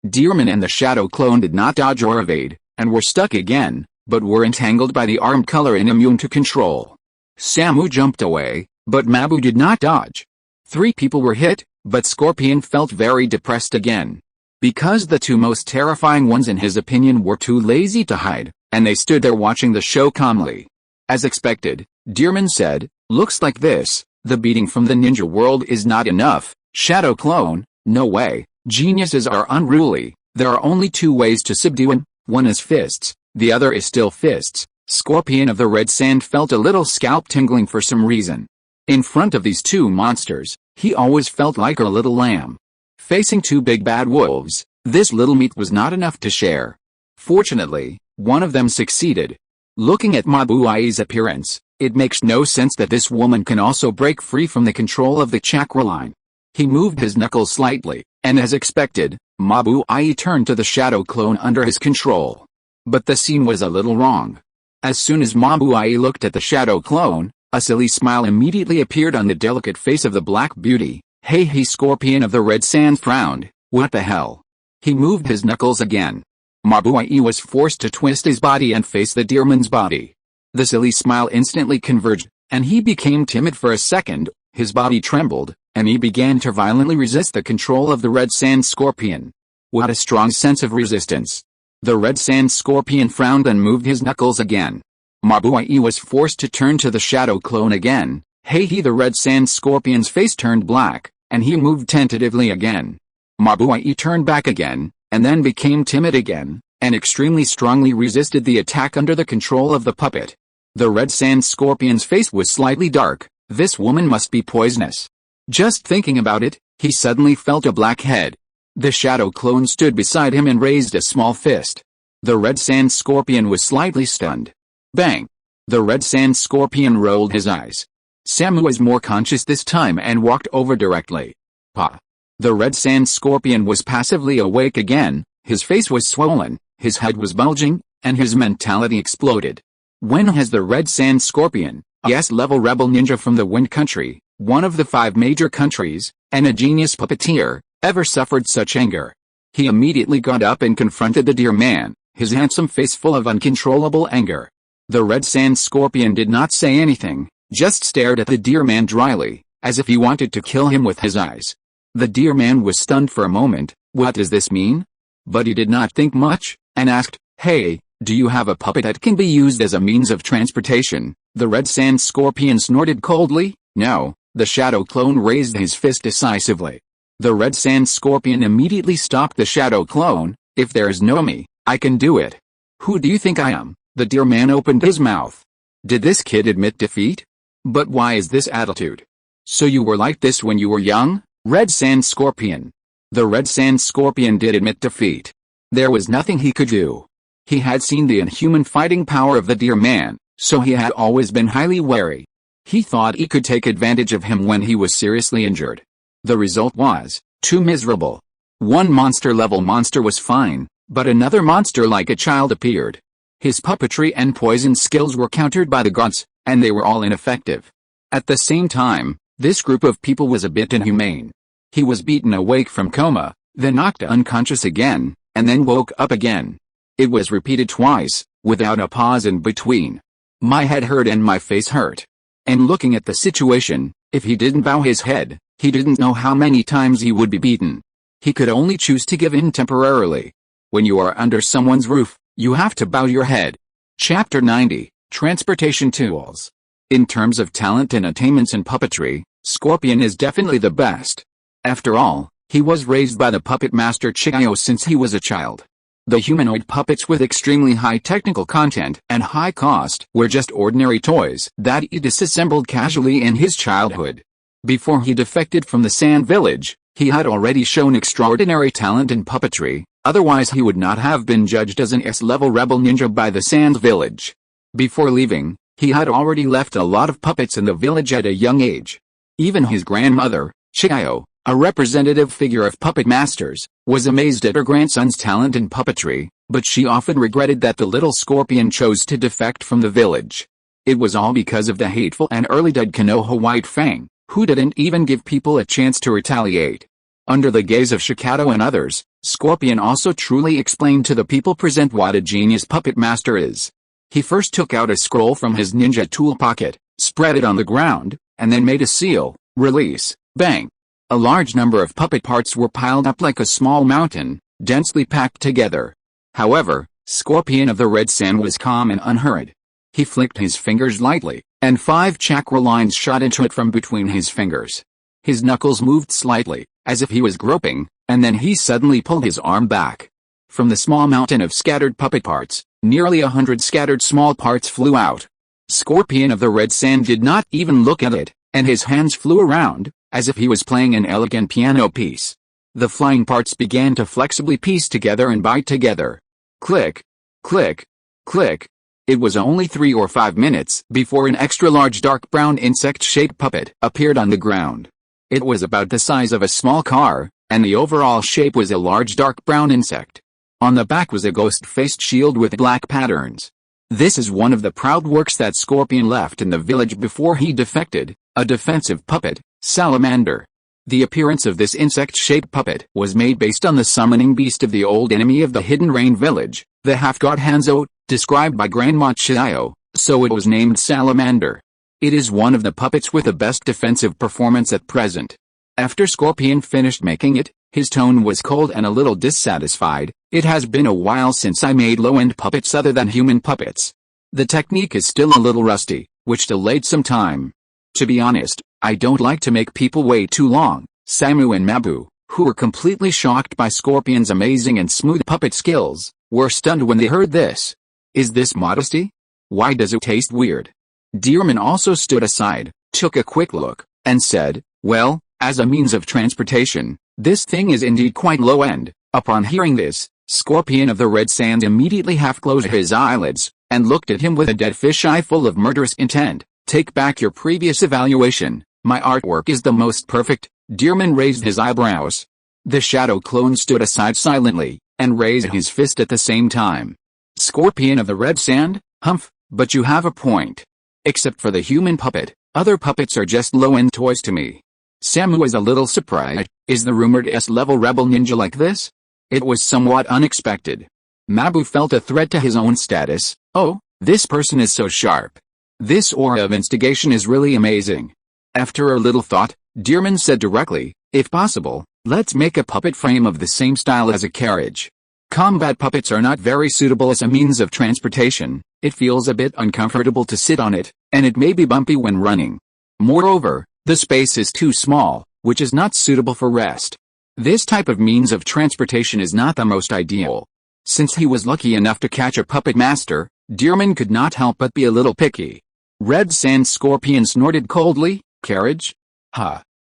Deerman and the shadow clone did not dodge or evade, and were stuck again, but were entangled by the armed color and immune to control. Samu jumped away, but Mabu did not dodge. 3 people were hit, but Scorpion felt very depressed again. Because the 2 most terrifying ones in his opinion were too lazy to hide, and they stood there watching the show calmly. As expected, Deerman said, "Looks like this, the beating from the ninja world is not enough. Shadow clone, no way, geniuses are unruly, there are only 2 ways to subdue him, one is fists, the other is still fists." Scorpion of the Red Sand felt a little scalp tingling for some reason. In front of these 2 monsters, he always felt like a little lamb. Facing 2 big bad wolves, this little meat was not enough to share. Fortunately, one of them succeeded. Looking at Mabuai's appearance, it makes no sense that this woman can also break free from the control of the chakra line. He moved his knuckles slightly, and as expected, Mabuai turned to the shadow clone under his control. But the scene was a little wrong. As soon as Mabuai looked at the shadow clone, a silly smile immediately appeared on the delicate face of the black beauty. "Hey, he Scorpion of the Red Sand frowned, what the hell?" He moved his knuckles again. Mabuai was forced to twist his body and face the deerman's body. The silly smile instantly converged, and he became timid for a second, his body trembled, and he began to violently resist the control of the Red Sand Scorpion. What a strong sense of resistance. The Red Sand Scorpion frowned and moved his knuckles again. Mabuai was forced to turn to the shadow clone again. Hey, the Red Sand Scorpion's face turned black, and he moved tentatively again. Mabuai turned back again, and then became timid again, and extremely strongly resisted the attack under the control of the puppet. The Red Sand Scorpion's face was slightly dark. This woman must be poisonous. Just thinking about it, he suddenly felt a black head. The shadow clone stood beside him and raised a small fist. The Red Sand Scorpion was slightly stunned. Bang! The Red Sand Scorpion rolled his eyes. Samu was more conscious this time and walked over directly. Pa! The Red Sand Scorpion was passively awake again, His face was swollen, his head was bulging, and his mentality exploded. When has the Red Sand Scorpion, a S-level rebel ninja from the Wind Country, one of the 5 major countries, and a genius puppeteer, ever suffered such anger? He immediately got up and confronted the dear man, his handsome face full of uncontrollable anger. The Red Sand Scorpion did not say anything, just stared at the dear man dryly, as if he wanted to kill him with his eyes. The dear man was stunned for a moment. What does this mean? But he did not think much, and asked, "Hey, do you have a puppet that can be used as a means of transportation?" The Red Sand Scorpion snorted coldly. "No." The shadow clone raised his fist decisively. The Red Sand Scorpion immediately stopped the shadow clone. "If there is no me, I can do it." "Who do you think I am?" The dear man opened his mouth. Did this kid admit defeat? But why is this attitude? "So you were like this when you were young, Red Sand Scorpion?" The Red Sand Scorpion did admit defeat. There was nothing he could do. He had seen the inhuman fighting power of the dear man, so he had always been highly wary. He thought he could take advantage of him when he was seriously injured. The result was too miserable. One monster-level monster was fine, but another monster like a child appeared. His puppetry and poison skills were countered by the gods, and they were all ineffective. At the same time, this group of people was a bit inhumane. He was beaten awake from coma, then knocked unconscious again, and then woke up again. It was repeated twice, without a pause in between. My head hurt and my face hurt. And looking at the situation, if he didn't bow his head, he didn't know how many times he would be beaten. He could only choose to give in temporarily. When you are under someone's roof, you have to bow your head. Chapter 90, Transportation Tools. In terms of talent and attainments in puppetry, Scorpion is definitely the best. After all, he was raised by the puppet master Jiraiya since he was a child. The humanoid puppets with extremely high technical content and high cost were just ordinary toys that he disassembled casually in his childhood. Before he defected from the Sand Village, he had already shown extraordinary talent in puppetry, otherwise he would not have been judged as an S-level rebel ninja by the Sand Village. Before leaving, he had already left a lot of puppets in the village at a young age. Even his grandmother, Jiraiya, a representative figure of puppet masters, was amazed at her grandson's talent in puppetry, but she often regretted that the little Scorpion chose to defect from the village. It was all because of the hateful and early dead Konoha White Fang, who didn't even give people a chance to retaliate. Under the gaze of Shikato and others, Scorpion also truly explained to the people present what a genius puppet master is. He first took out a scroll from his ninja tool pocket, spread it on the ground, and then made a seal, release, bang. A large number of puppet parts were piled up like a small mountain, densely packed together. However, Scorpion of the Red Sand was calm and unhurried. He flicked his fingers lightly, and 5 chakra lines shot into it from between his fingers. His knuckles moved slightly, as if he was groping, and then he suddenly pulled his arm back. From the small mountain of scattered puppet parts, nearly 100 scattered small parts flew out. Scorpion of the Red Sand did not even look at it, and his hands flew around, as if he was playing an elegant piano piece. The flying parts began to flexibly piece together and bite together. Click, click, click. It was only 3 or 5 minutes before an extra-large dark brown insect-shaped puppet appeared on the ground. It was about the size of a small car, and the overall shape was a large dark brown insect. On the back was a ghost-faced shield with black patterns. This is one of the proud works that Scorpion left in the village before he defected, a defensive puppet, Salamander. The appearance of this insect-shaped puppet was made based on the summoning beast of the old enemy of the Hidden Rain village, the half-god Hanzo, described by Grandma Jiraiya, so it was named Salamander. It is one of the puppets with the best defensive performance at present. After Scorpion finished making it, his tone was cold and a little dissatisfied. "It has been a while since I made low-end puppets other than human puppets. The technique is still a little rusty, which delayed some time. To be honest, I don't like to make people wait too long." Samu and Mabu, who were completely shocked by Scorpion's amazing and smooth puppet skills, were stunned when they heard this. Is this modesty? Why does it taste weird? Dearman also stood aside, took a quick look, and said, "Well, as a means of transportation, this thing is indeed quite low-end." Upon hearing this, Scorpion of the Red Sand immediately half-closed his eyelids, and looked at him with a dead fish eye full of murderous intent. "Take back your previous evaluation. My artwork is the most perfect." Dearman raised his eyebrows. The shadow clone stood aside silently, and raised his fist at the same time. Scorpion of the red sand? Humph, but you have a point. Except for the human puppet, other puppets are just low-end toys to me. Samu was a little surprised. Is the rumored S-level rebel ninja like this? It was somewhat unexpected. Mabu felt a threat to his own status. Oh, this person is so sharp. This aura of instigation is really amazing. After a little thought, Dearman said directly, if possible, let's make a puppet frame of the same style as a carriage. Combat puppets are not very suitable as a means of transportation. It feels a bit uncomfortable to sit on it, and it may be bumpy when running. Moreover, the space is too small, which is not suitable for rest. This type of means of transportation is not the most ideal. Since he was lucky enough to catch a puppet master, Dearman could not help but be a little picky. Red Sand Scorpion snorted coldly, carriage?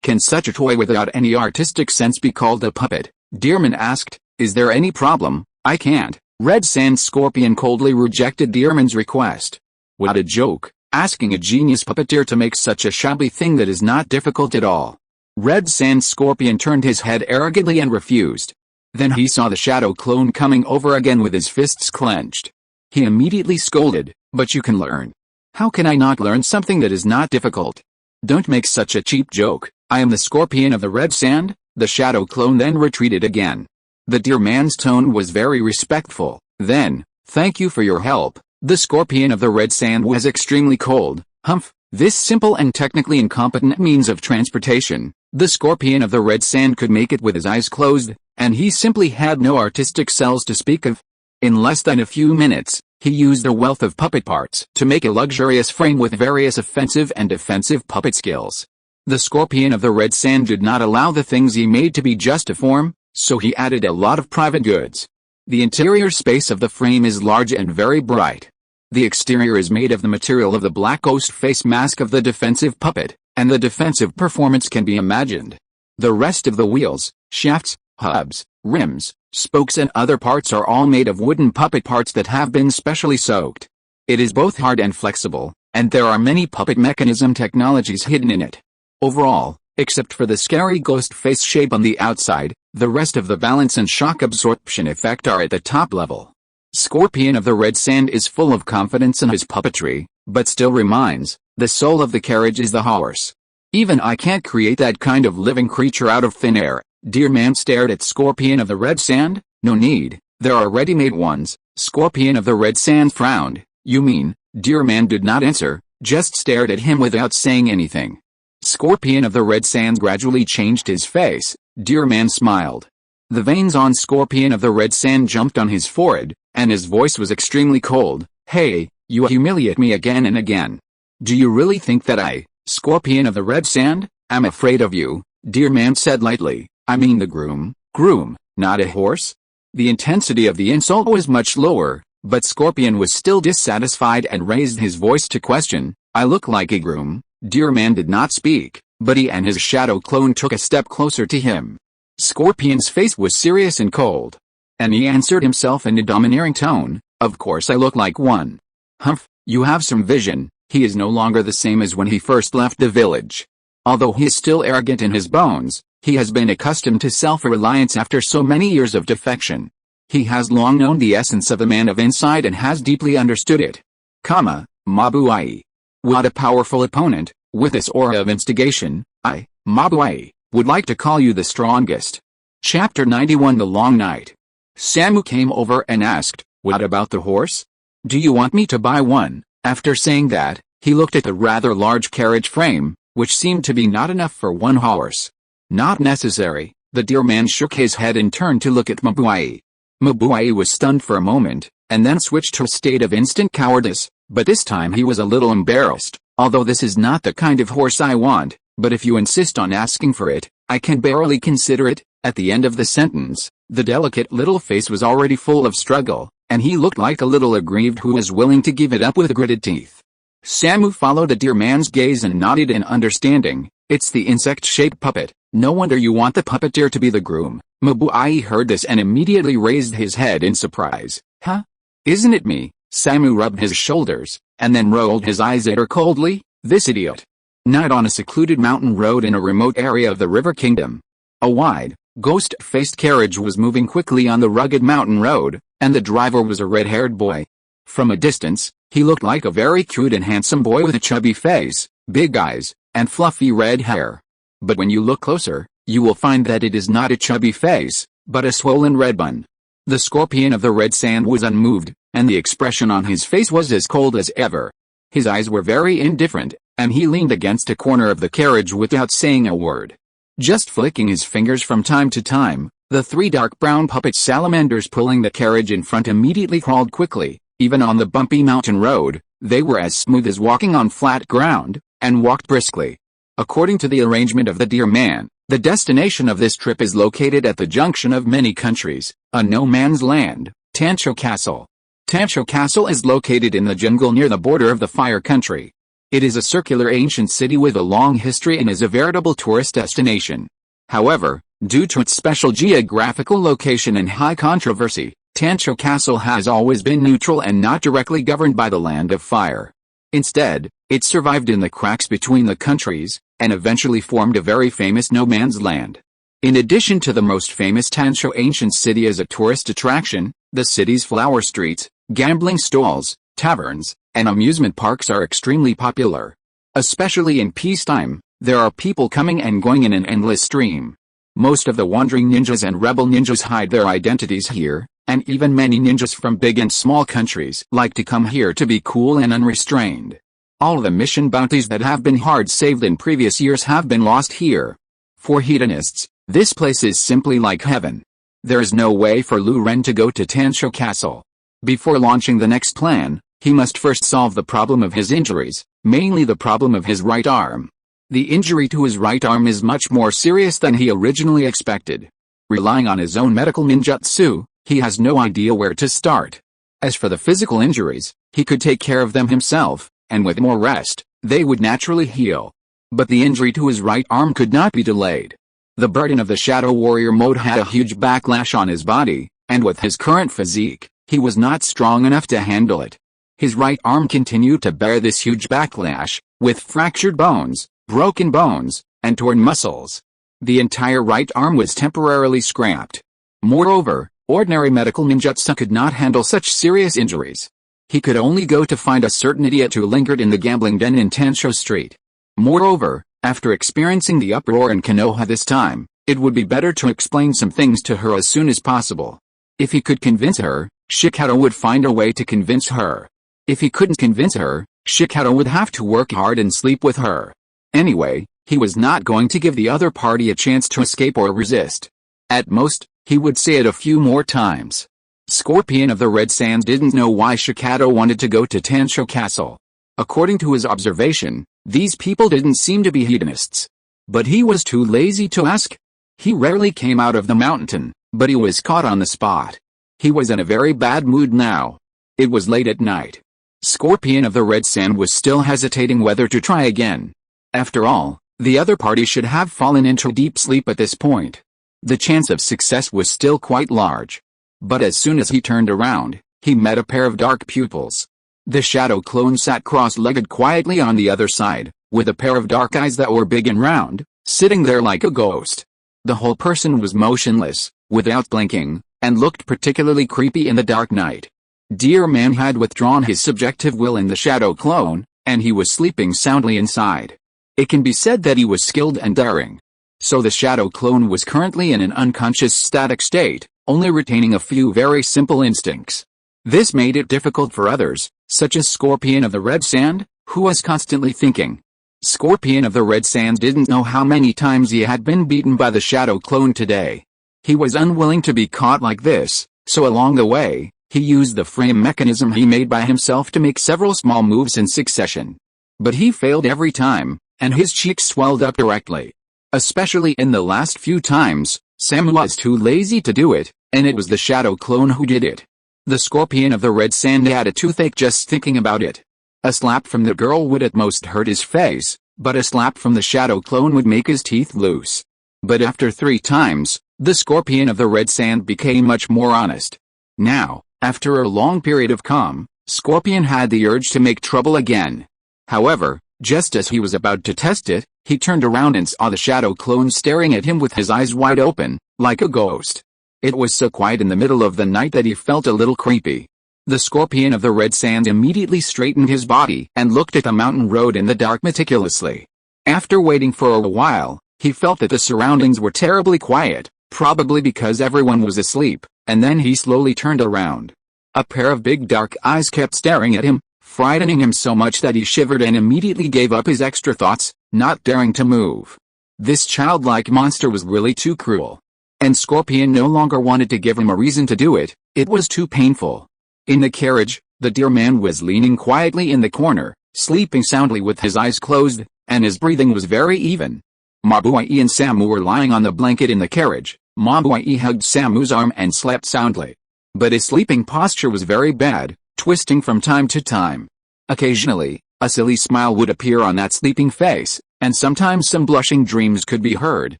Can such a toy without any artistic sense be called a puppet? Dearman asked, is there any problem? I can't. Red Sand Scorpion coldly rejected Dearman's request. What a joke, asking a genius puppeteer to make such a shabby thing that is not difficult at all. Red Sand Scorpion turned his head arrogantly and refused. Then he saw the shadow clone coming over again with his fists clenched. He immediately scolded, but you can learn. How can I not learn something that is not difficult? Don't make such a cheap joke. I am the Scorpion of the Red Sand. The shadow clone then retreated again. The dear man's tone was very respectful. Then, thank you for your help. The Scorpion of the Red Sand was extremely cold. Humph, this simple and technically incompetent means of transportation, the Scorpion of the Red Sand could make it with his eyes closed, and he simply had no artistic cells to speak of. In less than a few minutes, he used a wealth of puppet parts to make a luxurious frame with various offensive and defensive puppet skills. The Scorpion of the Red Sand did not allow the things he made to be just a form, so he added a lot of private goods. The interior space of the frame is large and very bright. The exterior is made of the material of the black ghost face mask of the defensive puppet, and the defensive performance can be imagined. The rest of the wheels, shafts, hubs, rims, spokes and other parts are all made of wooden puppet parts that have been specially soaked. It is both hard and flexible, and there are many puppet mechanism technologies hidden in it. Overall, except for the scary ghost face shape on the outside, the rest of the balance and shock absorption effect are at the top level. Scorpion of the Red Sand is full of confidence in his puppetry, but still reminds, the soul of the carriage is the horse. Even I can't create that kind of living creature out of thin air. Dear man stared at Scorpion of the Red Sand. No need, there are ready-made ones. Scorpion of the Red Sand frowned. You mean? Dear man did not answer, just stared at him without saying anything. Scorpion of the Red Sand gradually changed his face. Dear man smiled. The veins on Scorpion of the Red Sand jumped on his forehead, and his voice was extremely cold. Hey, you humiliate me again and again. Do you really think that I, Scorpion of the Red Sand, am afraid of you? Dear man said lightly. I mean the groom, not a horse? The intensity of the insult was much lower, but Scorpion was still dissatisfied and raised his voice to question, I look like a groom? Dear man did not speak, but he and his shadow clone took a step closer to him. Scorpion's face was serious and cold. And he answered himself in a domineering tone, of course I look like one. Humph, you have some vision. He is no longer the same as when he first left the village. Although he is still arrogant in his bones, he has been accustomed to self-reliance after so many years of defection. He has long known the essence of a man of insight and has deeply understood it. Mabuai. What a powerful opponent. With this aura of instigation, I, Mabuai, would like to call you the strongest. Chapter 91 The Long Night. Samu came over and asked, what about the horse? Do you want me to buy one? After saying that, he looked at the rather large carriage frame, which seemed to be not enough for one horse. Not necessary. The dear man shook his head and turned to look at Mabuai. Mabuai was stunned for a moment, and then switched to a state of instant cowardice, but this time he was a little embarrassed. Although this is not the kind of horse I want, but if you insist on asking for it, I can barely consider it. At the end of the sentence, the delicate little face was already full of struggle, and he looked like a little aggrieved who was willing to give it up with gritted teeth. Samu followed the dear man's gaze and nodded in understanding. It's the insect-shaped puppet. No wonder you want the puppeteer to be the groom. Mabuai heard this and immediately raised his head in surprise. Huh? Isn't it me? Samu rubbed his shoulders, and then rolled his eyes at her coldly. This idiot. Night on a secluded mountain road in a remote area of the River Kingdom. A wide, Ghost-faced carriage was moving quickly on the rugged mountain road, and the driver was a red-haired boy. From a distance, he looked like a very cute and handsome boy with a chubby face, big eyes, and fluffy red hair. But when you look closer, you will find that it is not a chubby face, but a swollen red bun. The scorpion of the red sand was unmoved, and the expression on his face was as cold as ever. His eyes were very indifferent, and he leaned against a corner of the carriage without saying a word. Just flicking his fingers from time to time, the 3 dark brown puppet salamanders pulling the carriage in front immediately crawled quickly. Even on the bumpy mountain road, they were as smooth as walking on flat ground, and walked briskly. According to the arrangement of the dear man, the destination of this trip is located at the junction of many countries, a no-man's land, Tancho Castle. Tancho Castle is located in the jungle near the border of the Fire Country. It is a circular ancient city with a long history and is a veritable tourist destination. However, due to its special geographical location and high controversy, Tancho Castle has always been neutral and not directly governed by the Land of Fire. Instead, it survived in the cracks between the countries, and eventually formed a very famous no-man's land. In addition to the most famous Tancho ancient city as a tourist attraction, the city's flower streets, gambling stalls, taverns, and amusement parks are extremely popular. Especially in peacetime, there are people coming and going in an endless stream. Most of the wandering ninjas and rebel ninjas hide their identities here, and even many ninjas from big and small countries like to come here to be cool and unrestrained. All the mission bounties that have been hard saved in previous years have been lost here. For hedonists, this place is simply like heaven. There is no way for Lu Ren to go to Tancho Castle. Before launching the next plan, he must first solve the problem of his injuries, mainly the problem of his right arm. The injury to his right arm is much more serious than he originally expected. Relying on his own medical ninjutsu, he has no idea where to start. As for the physical injuries, he could take care of them himself, and with more rest, they would naturally heal. But the injury to his right arm could not be delayed. The burden of the Shadow Warrior mode had a huge backlash on his body, and with his current physique, he was not strong enough to handle it. His right arm continued to bear this huge backlash, with fractured bones, broken bones, and torn muscles. The entire right arm was temporarily scrapped. Moreover, ordinary medical ninjutsu could not handle such serious injuries. He could only go to find a certain idiot who lingered in the gambling den in Tancho Street. Moreover, after experiencing the uproar in Konoha this time, it would be better to explain some things to her as soon as possible. If he could convince her, Shikato would find a way to convince her. If he couldn't convince her, Shikato would have to work hard and sleep with her. Anyway, he was not going to give the other party a chance to escape or resist. At most, he would say it a few more times. Scorpion of the Red Sands didn't know why Shikato wanted to go to Tancho Castle. According to his observation, these people didn't seem to be hedonists. But he was too lazy to ask. He rarely came out of the mountain, but he was caught on the spot. He was in a very bad mood now. It was late at night. Scorpion of the Red Sand was still hesitating whether to try again. After all, the other party should have fallen into deep sleep at this point. The chance of success was still quite large. But as soon as he turned around, he met a pair of dark pupils. The shadow clone sat cross-legged quietly on the other side, with a pair of dark eyes that were big and round, sitting there like a ghost. The whole person was motionless, without blinking, and looked particularly creepy in the dark night. Dear man had withdrawn his subjective will in the shadow clone, and he was sleeping soundly inside. It can be said that he was skilled and daring. So the shadow clone was currently in an unconscious static state, only retaining a few very simple instincts. This made it difficult for others, such as Scorpion of the Red Sand, who was constantly thinking. Scorpion of the Red Sands didn't know how many times he had been beaten by the shadow clone today. He was unwilling to be caught like this, so along the way, he used the frame mechanism he made by himself to make several small moves in succession. But he failed every time, and his cheeks swelled up directly. Especially in the last few times, Sam was too lazy to do it, and it was the shadow clone who did it. The Scorpion of the Red Sand had a toothache just thinking about it. A slap from the girl would at most hurt his face, but a slap from the shadow clone would make his teeth loose. But after 3 times, the Scorpion of the Red Sand became much more honest. Now, after a long period of calm, Scorpion had the urge to make trouble again. However, Just as he was about to test it, he turned around and saw the shadow clone staring at him with his eyes wide open, like a ghost. It was so quiet in the middle of the night that he felt a little creepy. The scorpion of the red sand immediately straightened his body and looked at the mountain road in the dark meticulously. After waiting for a while, he felt that the surroundings were terribly quiet, probably because everyone was asleep, and then he slowly turned around. A pair of big dark eyes kept staring at him, frightening him so much that he shivered and immediately gave up his extra thoughts, not daring to move. This childlike monster was really too cruel. And Scorpion no longer wanted to give him a reason to do it, it was too painful. In the carriage, the dear man was leaning quietly in the corner, sleeping soundly with his eyes closed, and his breathing was very even. Mabuai and Samu were lying on the blanket in the carriage. Mabuai hugged Samu's arm and slept soundly. But his sleeping posture was very bad, twisting from time to time. Occasionally, a silly smile would appear on that sleeping face, and sometimes some blushing dreams could be heard,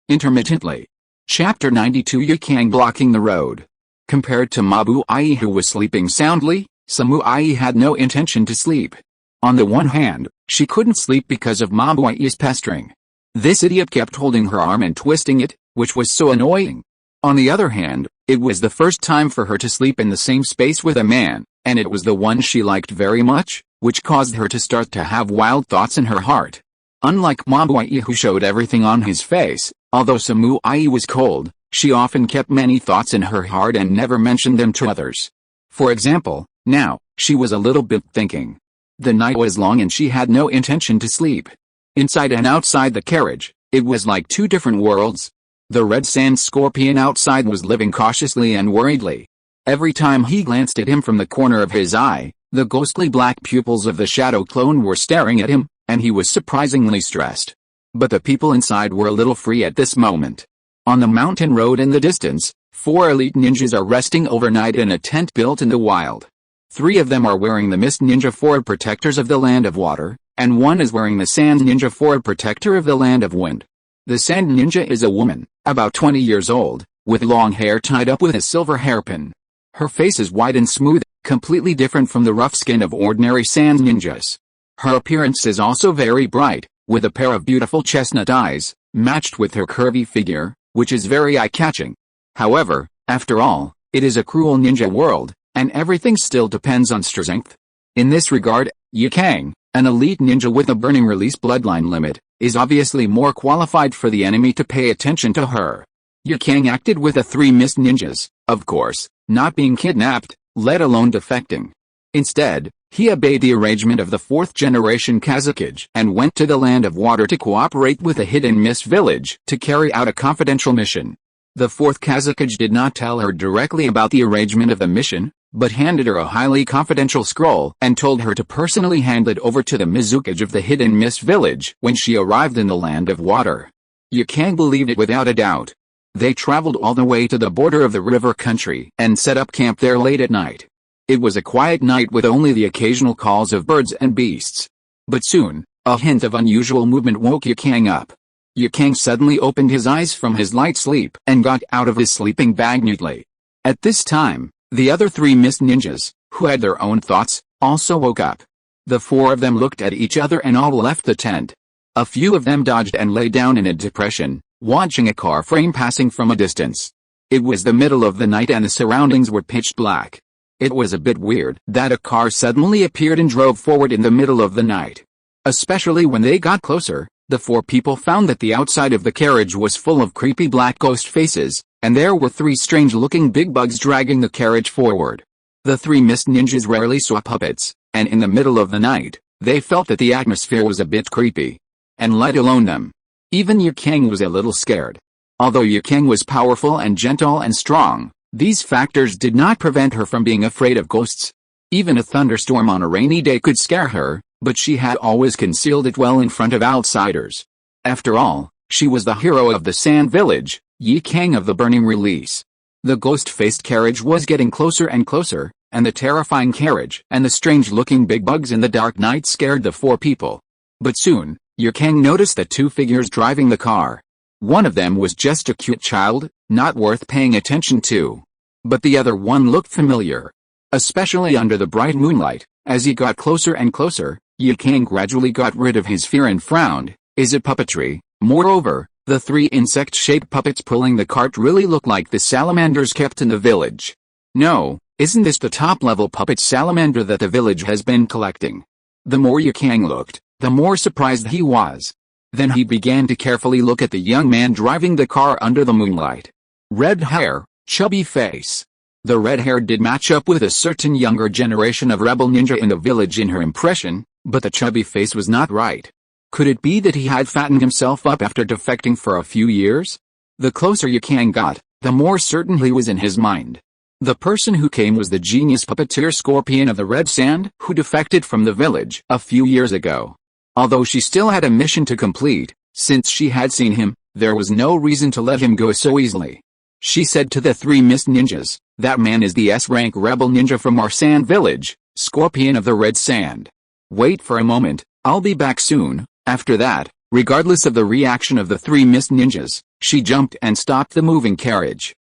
intermittently. Chapter 92 Yukang blocking the road. Compared to Mabuai who was sleeping soundly, Samuai had no intention to sleep. On the one hand, she couldn't sleep because of Mabuai's pestering. This idiot kept holding her arm and twisting it, which was so annoying. On the other hand, it was the first time for her to sleep in the same space with a man, and it was the one she liked very much, which caused her to start to have wild thoughts in her heart. Unlike Mabuai who showed everything on his face, although Samuai was cold, she often kept many thoughts in her heart and never mentioned them to others. For example, now, she was a little bit thinking. The night was long and she had no intention to sleep. Inside and outside the carriage, it was like two different worlds. The red sand scorpion outside was living cautiously and worriedly. Every time he glanced at him from the corner of his eye, the ghostly black pupils of the shadow clone were staring at him, and he was surprisingly stressed. But the people inside were a little free at this moment. On the mountain road in the distance, 4 elite ninjas are resting overnight in a tent built in the wild. 3 of them are wearing the Mist Ninja Forward Protectors of the Land of Water, and 1 is wearing the Sand Ninja Forward Protector of the Land of Wind. The Sand Ninja is a woman, about 20 years old, with long hair tied up with a silver hairpin. Her face is white and smooth, completely different from the rough skin of ordinary Sand Ninjas. Her appearance is also very bright, with a pair of beautiful chestnut eyes, matched with her curvy figure, which is very eye-catching. However, after all, it is a cruel ninja world, and everything still depends on strength. In this regard, Yukang, an elite ninja with a burning release bloodline limit, is obviously more qualified for the enemy to pay attention to her. Yukang acted with the 3 mist ninjas, of course, not being kidnapped, let alone defecting. Instead, he obeyed the arrangement of the 4th generation Kazakage and went to the Land of Water to cooperate with a hidden mist village to carry out a confidential mission. The 4th Kazakage did not tell her directly about the arrangement of the mission, but handed her a highly confidential scroll and told her to personally hand it over to the Mizukage of the hidden mist village when she arrived in the Land of Water. Yukang believed it without a doubt. They traveled all the way to the border of the river country and set up camp there late at night. It was a quiet night with only the occasional calls of birds and beasts. But soon, a hint of unusual movement woke Yukang up. Yukang suddenly opened his eyes from his light sleep and got out of his sleeping bag neatly. At this time, the other 3 mist ninjas, who had their own thoughts, also woke up. The 4 of them looked at each other and all left the tent. A few of them dodged and lay down in a depression, watching a car frame passing from a distance. It was the middle of the night and the surroundings were pitch black. It was a bit weird that a car suddenly appeared and drove forward in the middle of the night. Especially when they got closer, the 4 people found that the outside of the carriage was full of creepy black ghost faces, and there were 3 strange-looking big bugs dragging the carriage forward. The 3 mist ninjas rarely saw puppets, and in the middle of the night, they felt that the atmosphere was a bit creepy. And let alone them. Even Yukang was a little scared. Although Yukang was powerful and gentle and strong, these factors did not prevent her from being afraid of ghosts. Even a thunderstorm on a rainy day could scare her, but she had always concealed it well in front of outsiders. After all, she was the hero of the Sand Village, Yukang of the Burning Release. The ghost-faced carriage was getting closer and closer, and the terrifying carriage and the strange-looking big bugs in the dark night scared the 4 people. But soon, Yukang noticed the 2 figures driving the car. One of them was just a cute child, not worth paying attention to. But the other one looked familiar. Especially under the bright moonlight. As he got closer and closer, Kang gradually got rid of his fear and frowned. Is it puppetry? Moreover, the 3 insect-shaped puppets pulling the cart really look like the salamanders kept in the village. No, isn't this the top-level puppet salamander that the village has been collecting? The more Kang looked, the more surprised he was. Then he began to carefully look at the young man driving the car under the moonlight. Red hair, chubby face. The red hair did match up with a certain younger generation of rebel ninja in the village in her impression, but the chubby face was not right. Could it be that he had fattened himself up after defecting for a few years? The closer Kang got, the more certain he was in his mind. The person who came was the genius puppeteer Scorpion of the Red Sand, who defected from the village a few years ago. Although she still had a mission to complete, since she had seen him, there was no reason to let him go so easily. She said to the 3 mist ninjas, "That man is the S-rank rebel ninja from our sand village, Scorpion of the Red Sand. Wait for a moment, I'll be back soon." After that, regardless of the reaction of the 3 mist ninjas, she jumped and stopped the moving carriage.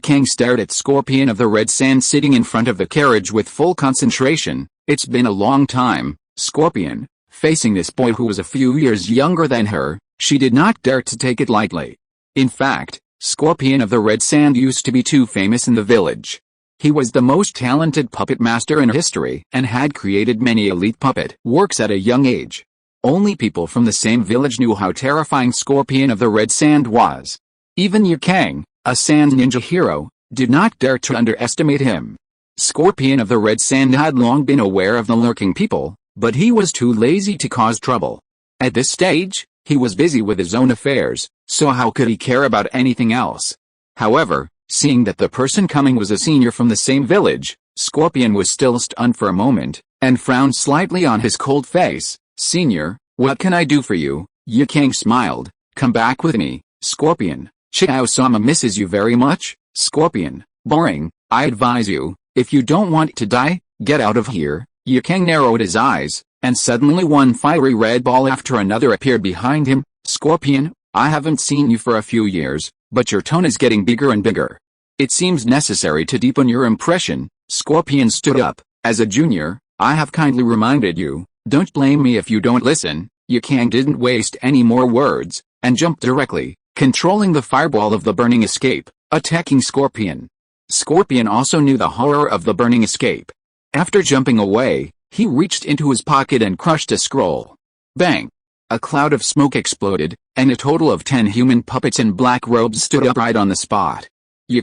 Kang stared at Scorpion of the Red Sand sitting in front of the carriage with full concentration. It's been a long time, Scorpion. Facing this boy who was a few years younger than her, she did not dare to take it lightly. In fact, Scorpion of the Red Sand used to be too famous in the village. He was the most talented puppet master in history and had created many elite puppet works at a young age. Only people from the same village knew how terrifying Scorpion of the Red Sand was. Even Kang, a sand ninja hero, did not dare to underestimate him. Scorpion of the Red Sand had long been aware of the lurking people, but he was too lazy to cause trouble. At this stage, he was busy with his own affairs, so how could he care about anything else? However, seeing that the person coming was a senior from the same village, Scorpion was still stunned for a moment, and frowned slightly on his cold face. "Senior, what can I do for you?" Kang smiled. "Come back with me, Scorpion. Chiao-sama misses you very much." "Scorpion, boring. I advise you, if you don't want to die, get out of here." Kang narrowed his eyes, and suddenly one fiery red ball after another appeared behind him. "Scorpion, I haven't seen you for a few years, but your tone is getting bigger and bigger. It seems necessary to deepen your impression." Scorpion stood up. "As a junior, I have kindly reminded you. Don't blame me if you don't listen." Kang didn't waste any more words, and jumped directly, controlling the fireball of the burning escape, attacking Scorpion. Scorpion also knew the horror of the burning escape. After jumping away, he reached into his pocket and crushed a scroll. Bang! A cloud of smoke exploded, and a total of 10 human puppets in black robes stood upright on the spot.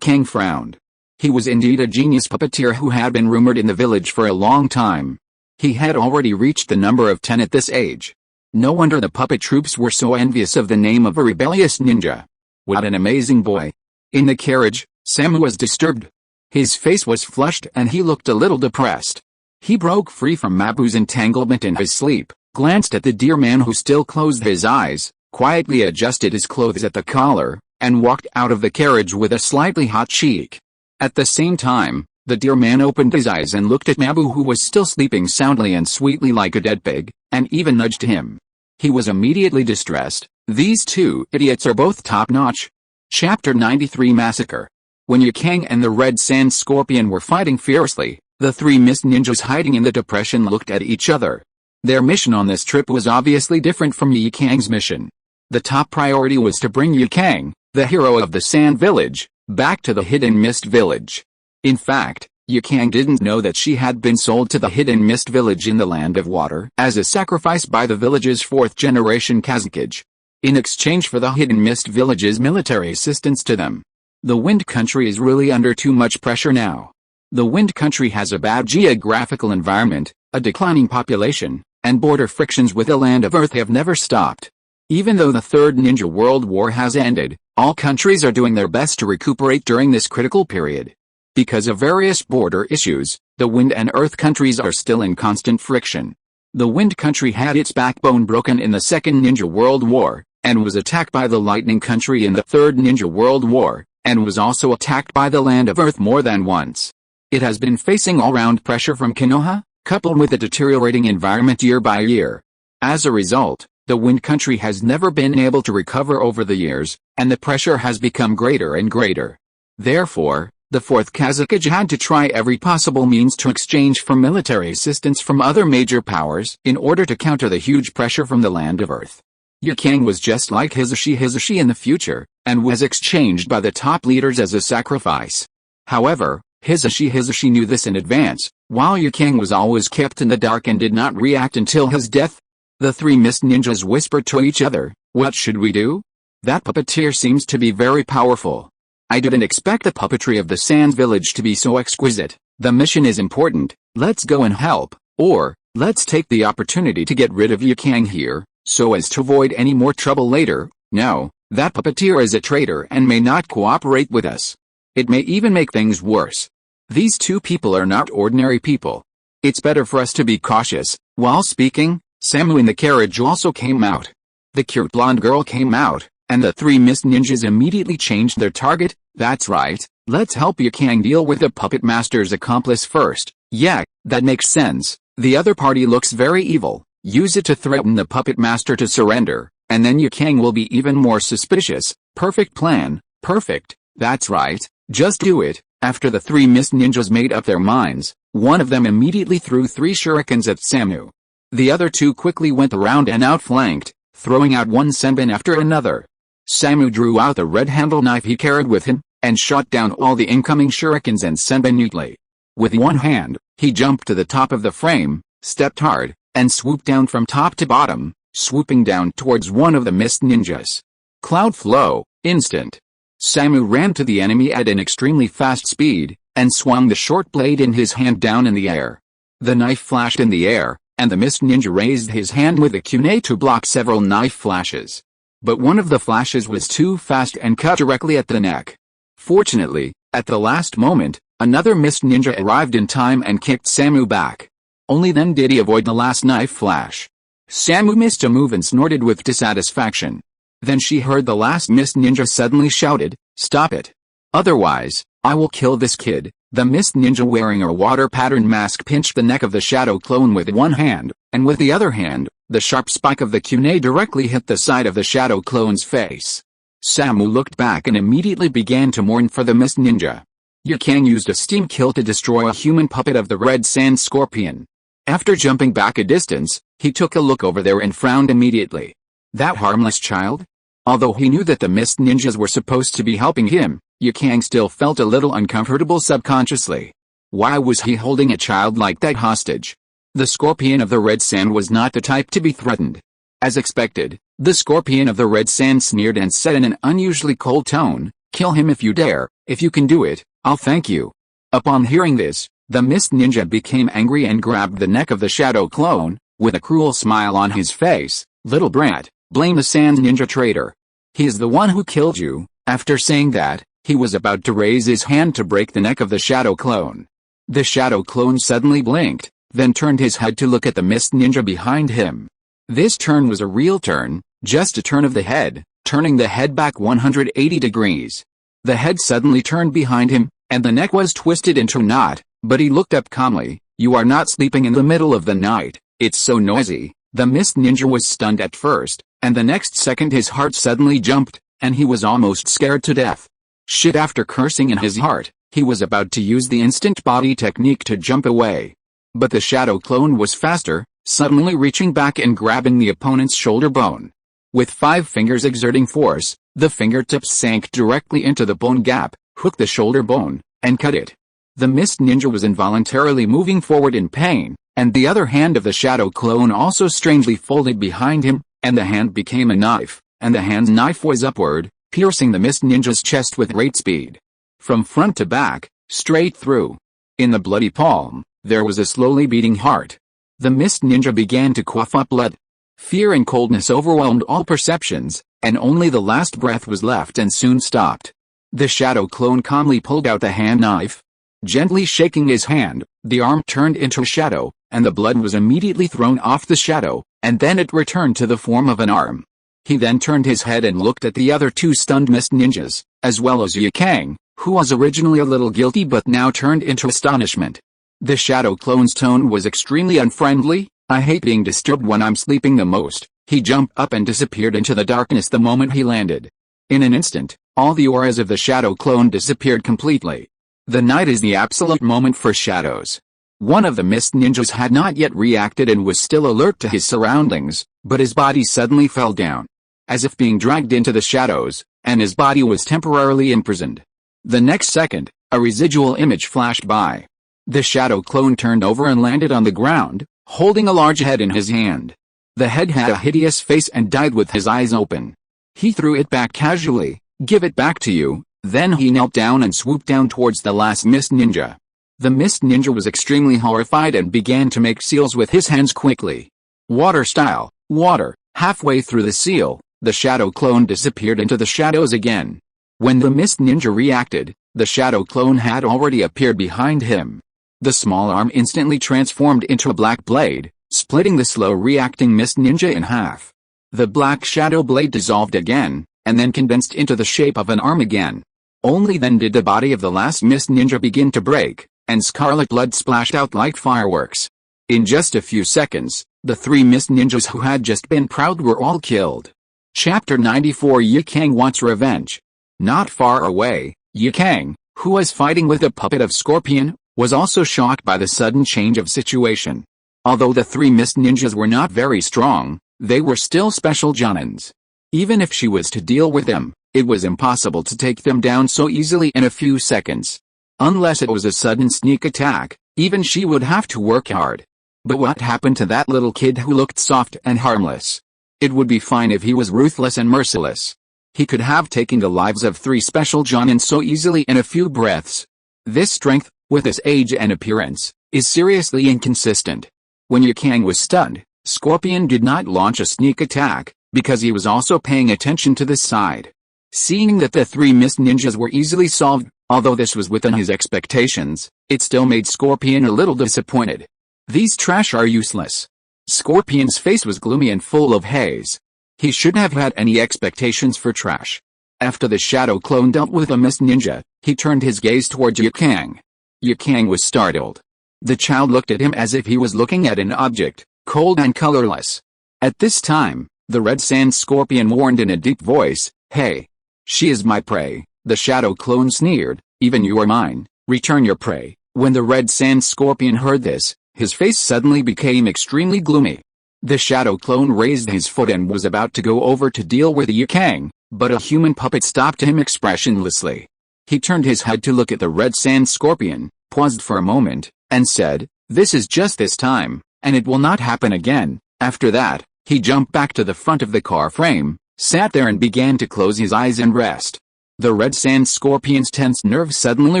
Kang frowned. He was indeed a genius puppeteer who had been rumored in the village for a long time. He had already reached the number of 10 at this age. No wonder the puppet troops were so envious of the name of a rebellious ninja. What an amazing boy. In the carriage, Samu was disturbed. His face was flushed and he looked a little depressed. He broke free from Mabu's entanglement in his sleep, glanced at the dear man who still closed his eyes, quietly adjusted his clothes at the collar, and walked out of the carriage with a slightly hot cheek. At the same time, the dear man opened his eyes and looked at Mabu, who was still sleeping soundly and sweetly like a dead pig, and even nudged him. He was immediately distressed. These 2 idiots are both top-notch. Chapter 93 Massacre. When Kang and the Red Sand Scorpion were fighting fiercely, the 3 mist ninjas hiding in the depression looked at each other. Their mission on this trip was obviously different from Kang's mission. The top priority was to bring Kang, the hero of the Sand Village, back to the Hidden Mist Village. In fact, Kang didn't know that she had been sold to the Hidden Mist Village in the Land of Water as a sacrifice by the village's 4th-generation Kazakage, in exchange for the Hidden Mist Village's military assistance to them. The Wind Country is really under too much pressure now. The Wind Country has a bad geographical environment, a declining population, and border frictions with the Land of Earth have never stopped. Even though the Third Ninja World War has ended, all countries are doing their best to recuperate during this critical period. Because of various border issues, the Wind and Earth countries are still in constant friction. The Wind Country had its backbone broken in the Second Ninja World War, and was attacked by the Lightning Country in the Third Ninja World War, and was also attacked by the Land of Earth more than once. It has been facing all-round pressure from Konoha, coupled with a deteriorating environment year by year. As a result, the Wind Country has never been able to recover over the years, and the pressure has become greater and greater. Therefore, The fourth Hokage had to try every possible means to exchange for military assistance from other major powers in order to counter the huge pressure from the land of Earth. Yukang was just like Hisashi in the future, and was exchanged by the top leaders as a sacrifice. However, Hisashi knew this in advance, while Yukang was always kept in the dark and did not react until his death. The three mist ninjas whispered to each other, "What should we do? That puppeteer seems to be very powerful. I didn't expect the puppetry of the Sands village to be so exquisite. The mission is important, let's go and help, or, let's take the opportunity to get rid of Yukang here, so as to avoid any more trouble later. No, that puppeteer is a traitor and may not cooperate with us. It may even make things worse. These two people are not ordinary people. It's better for us to be cautious." While speaking, Samu in the carriage also came out. The cute blonde girl came out, and the three mist ninjas immediately changed their target. "That's right, let's help Yukang deal with the puppet master's accomplice first." "Yeah, that makes sense. The other party looks very evil. Use it to threaten the puppet master to surrender, and then Yukang will be even more suspicious." "Perfect plan, perfect, that's right, just do it." After the three mist ninjas made up their minds, one of them immediately threw 3 shurikens at Samu. The other 2 quickly went around and outflanked, throwing out one senbon after another. Samu drew out the red-handled knife he carried with him, and shot down all the incoming shurikens and senbon neatly. With one hand, he jumped to the top of the frame, stepped hard, and swooped down from top to bottom, swooping down towards one of the mist ninjas. Cloud flow, instant. Samu ran to the enemy at an extremely fast speed, and swung the short blade in his hand down in the air. The knife flashed in the air, and the mist ninja raised his hand with a kunai to block several knife flashes. But one of the flashes was too fast and cut directly at the neck. Fortunately, at the last moment, another mist ninja arrived in time and kicked Samu back. Only then did he avoid the last knife flash. Samu missed a move and snorted with dissatisfaction. Then she heard the last mist ninja suddenly shouted, "Stop it! Otherwise, I will kill this kid." The mist ninja wearing a water-patterned mask pinched the neck of the shadow clone with one hand, and with the other hand, the sharp spike of the kunai directly hit the side of the shadow clone's face. Samu looked back and immediately began to mourn for the mist ninja. Yukang used a steam kill to destroy a human puppet of the red sand scorpion. After jumping back a distance, he took a look over there and frowned immediately. That harmless child? Although he knew that the mist ninjas were supposed to be helping him, Yukang still felt a little uncomfortable subconsciously. Why was he holding a child like that hostage? The scorpion of the red sand was not the type to be threatened. As expected, the scorpion of the red sand sneered and said in an unusually cold tone, "Kill him if you dare. If you can do it, I'll thank you." Upon hearing this, the mist ninja became angry and grabbed the neck of the shadow clone, with a cruel smile on his face. "Little brat, blame the sand ninja traitor. He is the one who killed you." After saying that, he was about to raise his hand to break the neck of the shadow clone. The shadow clone suddenly blinked, then turned his head to look at the mist ninja behind him. This turn was a real turn, just a turn of the head, turning the head back 180 degrees. The head suddenly turned behind him, and the neck was twisted into a knot, but he looked up calmly. "You are not sleeping in the middle of the night, it's so noisy." The mist ninja was stunned at first, and the next second his heart suddenly jumped, and he was almost scared to death. Shit! After cursing in his heart, he was about to use the instant body technique to jump away. But the shadow clone was faster, suddenly reaching back and grabbing the opponent's shoulder bone. With 5 fingers exerting force, the fingertips sank directly into the bone gap, hooked the shoulder bone, and cut it. The mist ninja was involuntarily moving forward in pain, and the other hand of the shadow clone also strangely folded behind him, and the hand became a knife, and the hand's knife was upward, piercing the mist ninja's chest with great speed. From front to back, straight through. In the bloody palm, there was a slowly beating heart. The mist ninja began to cough up blood. Fear and coldness overwhelmed all perceptions, and only the last breath was left and soon stopped. The shadow clone calmly pulled out the hand knife. Gently shaking his hand, the arm turned into a shadow, and the blood was immediately thrown off the shadow, and then it returned to the form of an arm. He then turned his head and looked at the other 2 stunned mist ninjas, as well as Yukang, who was originally a little guilty but now turned into astonishment. The shadow clone's tone was extremely unfriendly. "I hate being disturbed when I'm sleeping the most." He jumped up and disappeared into the darkness the moment he landed. In an instant, all the auras of the shadow clone disappeared completely. The night is the absolute moment for shadows. One of the mist ninjas had not yet reacted and was still alert to his surroundings, but his body suddenly fell down, as if being dragged into the shadows, and his body was temporarily imprisoned. The next second, a residual image flashed by. The shadow clone turned over and landed on the ground, holding a large head in his hand. The head had a hideous face and died with his eyes open. He threw it back casually. "Give it back to you." Then he knelt down and swooped down towards the last mist ninja. The mist ninja was extremely horrified and began to make seals with his hands quickly. Water style, water. Halfway through the seal, the shadow clone disappeared into the shadows again. When the mist ninja reacted, the shadow clone had already appeared behind him. The small arm instantly transformed into a black blade, splitting the slow-reacting mist ninja in half. The black shadow blade dissolved again, and then condensed into the shape of an arm again. Only then did the body of the last mist ninja begin to break, and scarlet blood splashed out like fireworks. In just a few seconds, the 3 mist ninjas who had just been proud were all killed. Chapter 94 Ye Kang Wants Revenge. Not far away, Ye Kang, who was fighting with a puppet of Scorpion, was also shocked by the sudden change of situation. Although the 3 mist ninjas were not very strong, they were still special jonins. Even if she was to deal with them, it was impossible to take them down so easily in a few seconds. Unless it was a sudden sneak attack, even she would have to work hard. But what happened to that little kid who looked soft and harmless? It would be fine if he was ruthless and merciless. He could have taken the lives of 3 special jonins so easily in a few breaths. This strength, with his age and appearance, is seriously inconsistent. When Ye Kang was stunned, Scorpion did not launch a sneak attack, because he was also paying attention to this side. Seeing that the 3 mist ninjas were easily solved, although this was within his expectations, it still made Scorpion a little disappointed. These trash are useless. Scorpion's face was gloomy and full of haze. He shouldn't have had any expectations for trash. After the shadow clone dealt with a mist ninja, he turned his gaze towards Ye Kang. Ye Kang was startled. The child looked at him as if he was looking at an object, cold and colorless. At this time, the red sand scorpion warned in a deep voice, "Hey. She is my prey." The shadow clone sneered, "Even you are mine, return your prey." When the red sand scorpion heard this, his face suddenly became extremely gloomy. The shadow clone raised his foot and was about to go over to deal with Ye Kang, but a human puppet stopped him expressionlessly. He turned his head to look at the red sand scorpion, paused for a moment, and said, "This is just this time, and it will not happen again." After that, he jumped back to the front of the car frame, sat there and began to close his eyes and rest. The red sand scorpion's tense nerves suddenly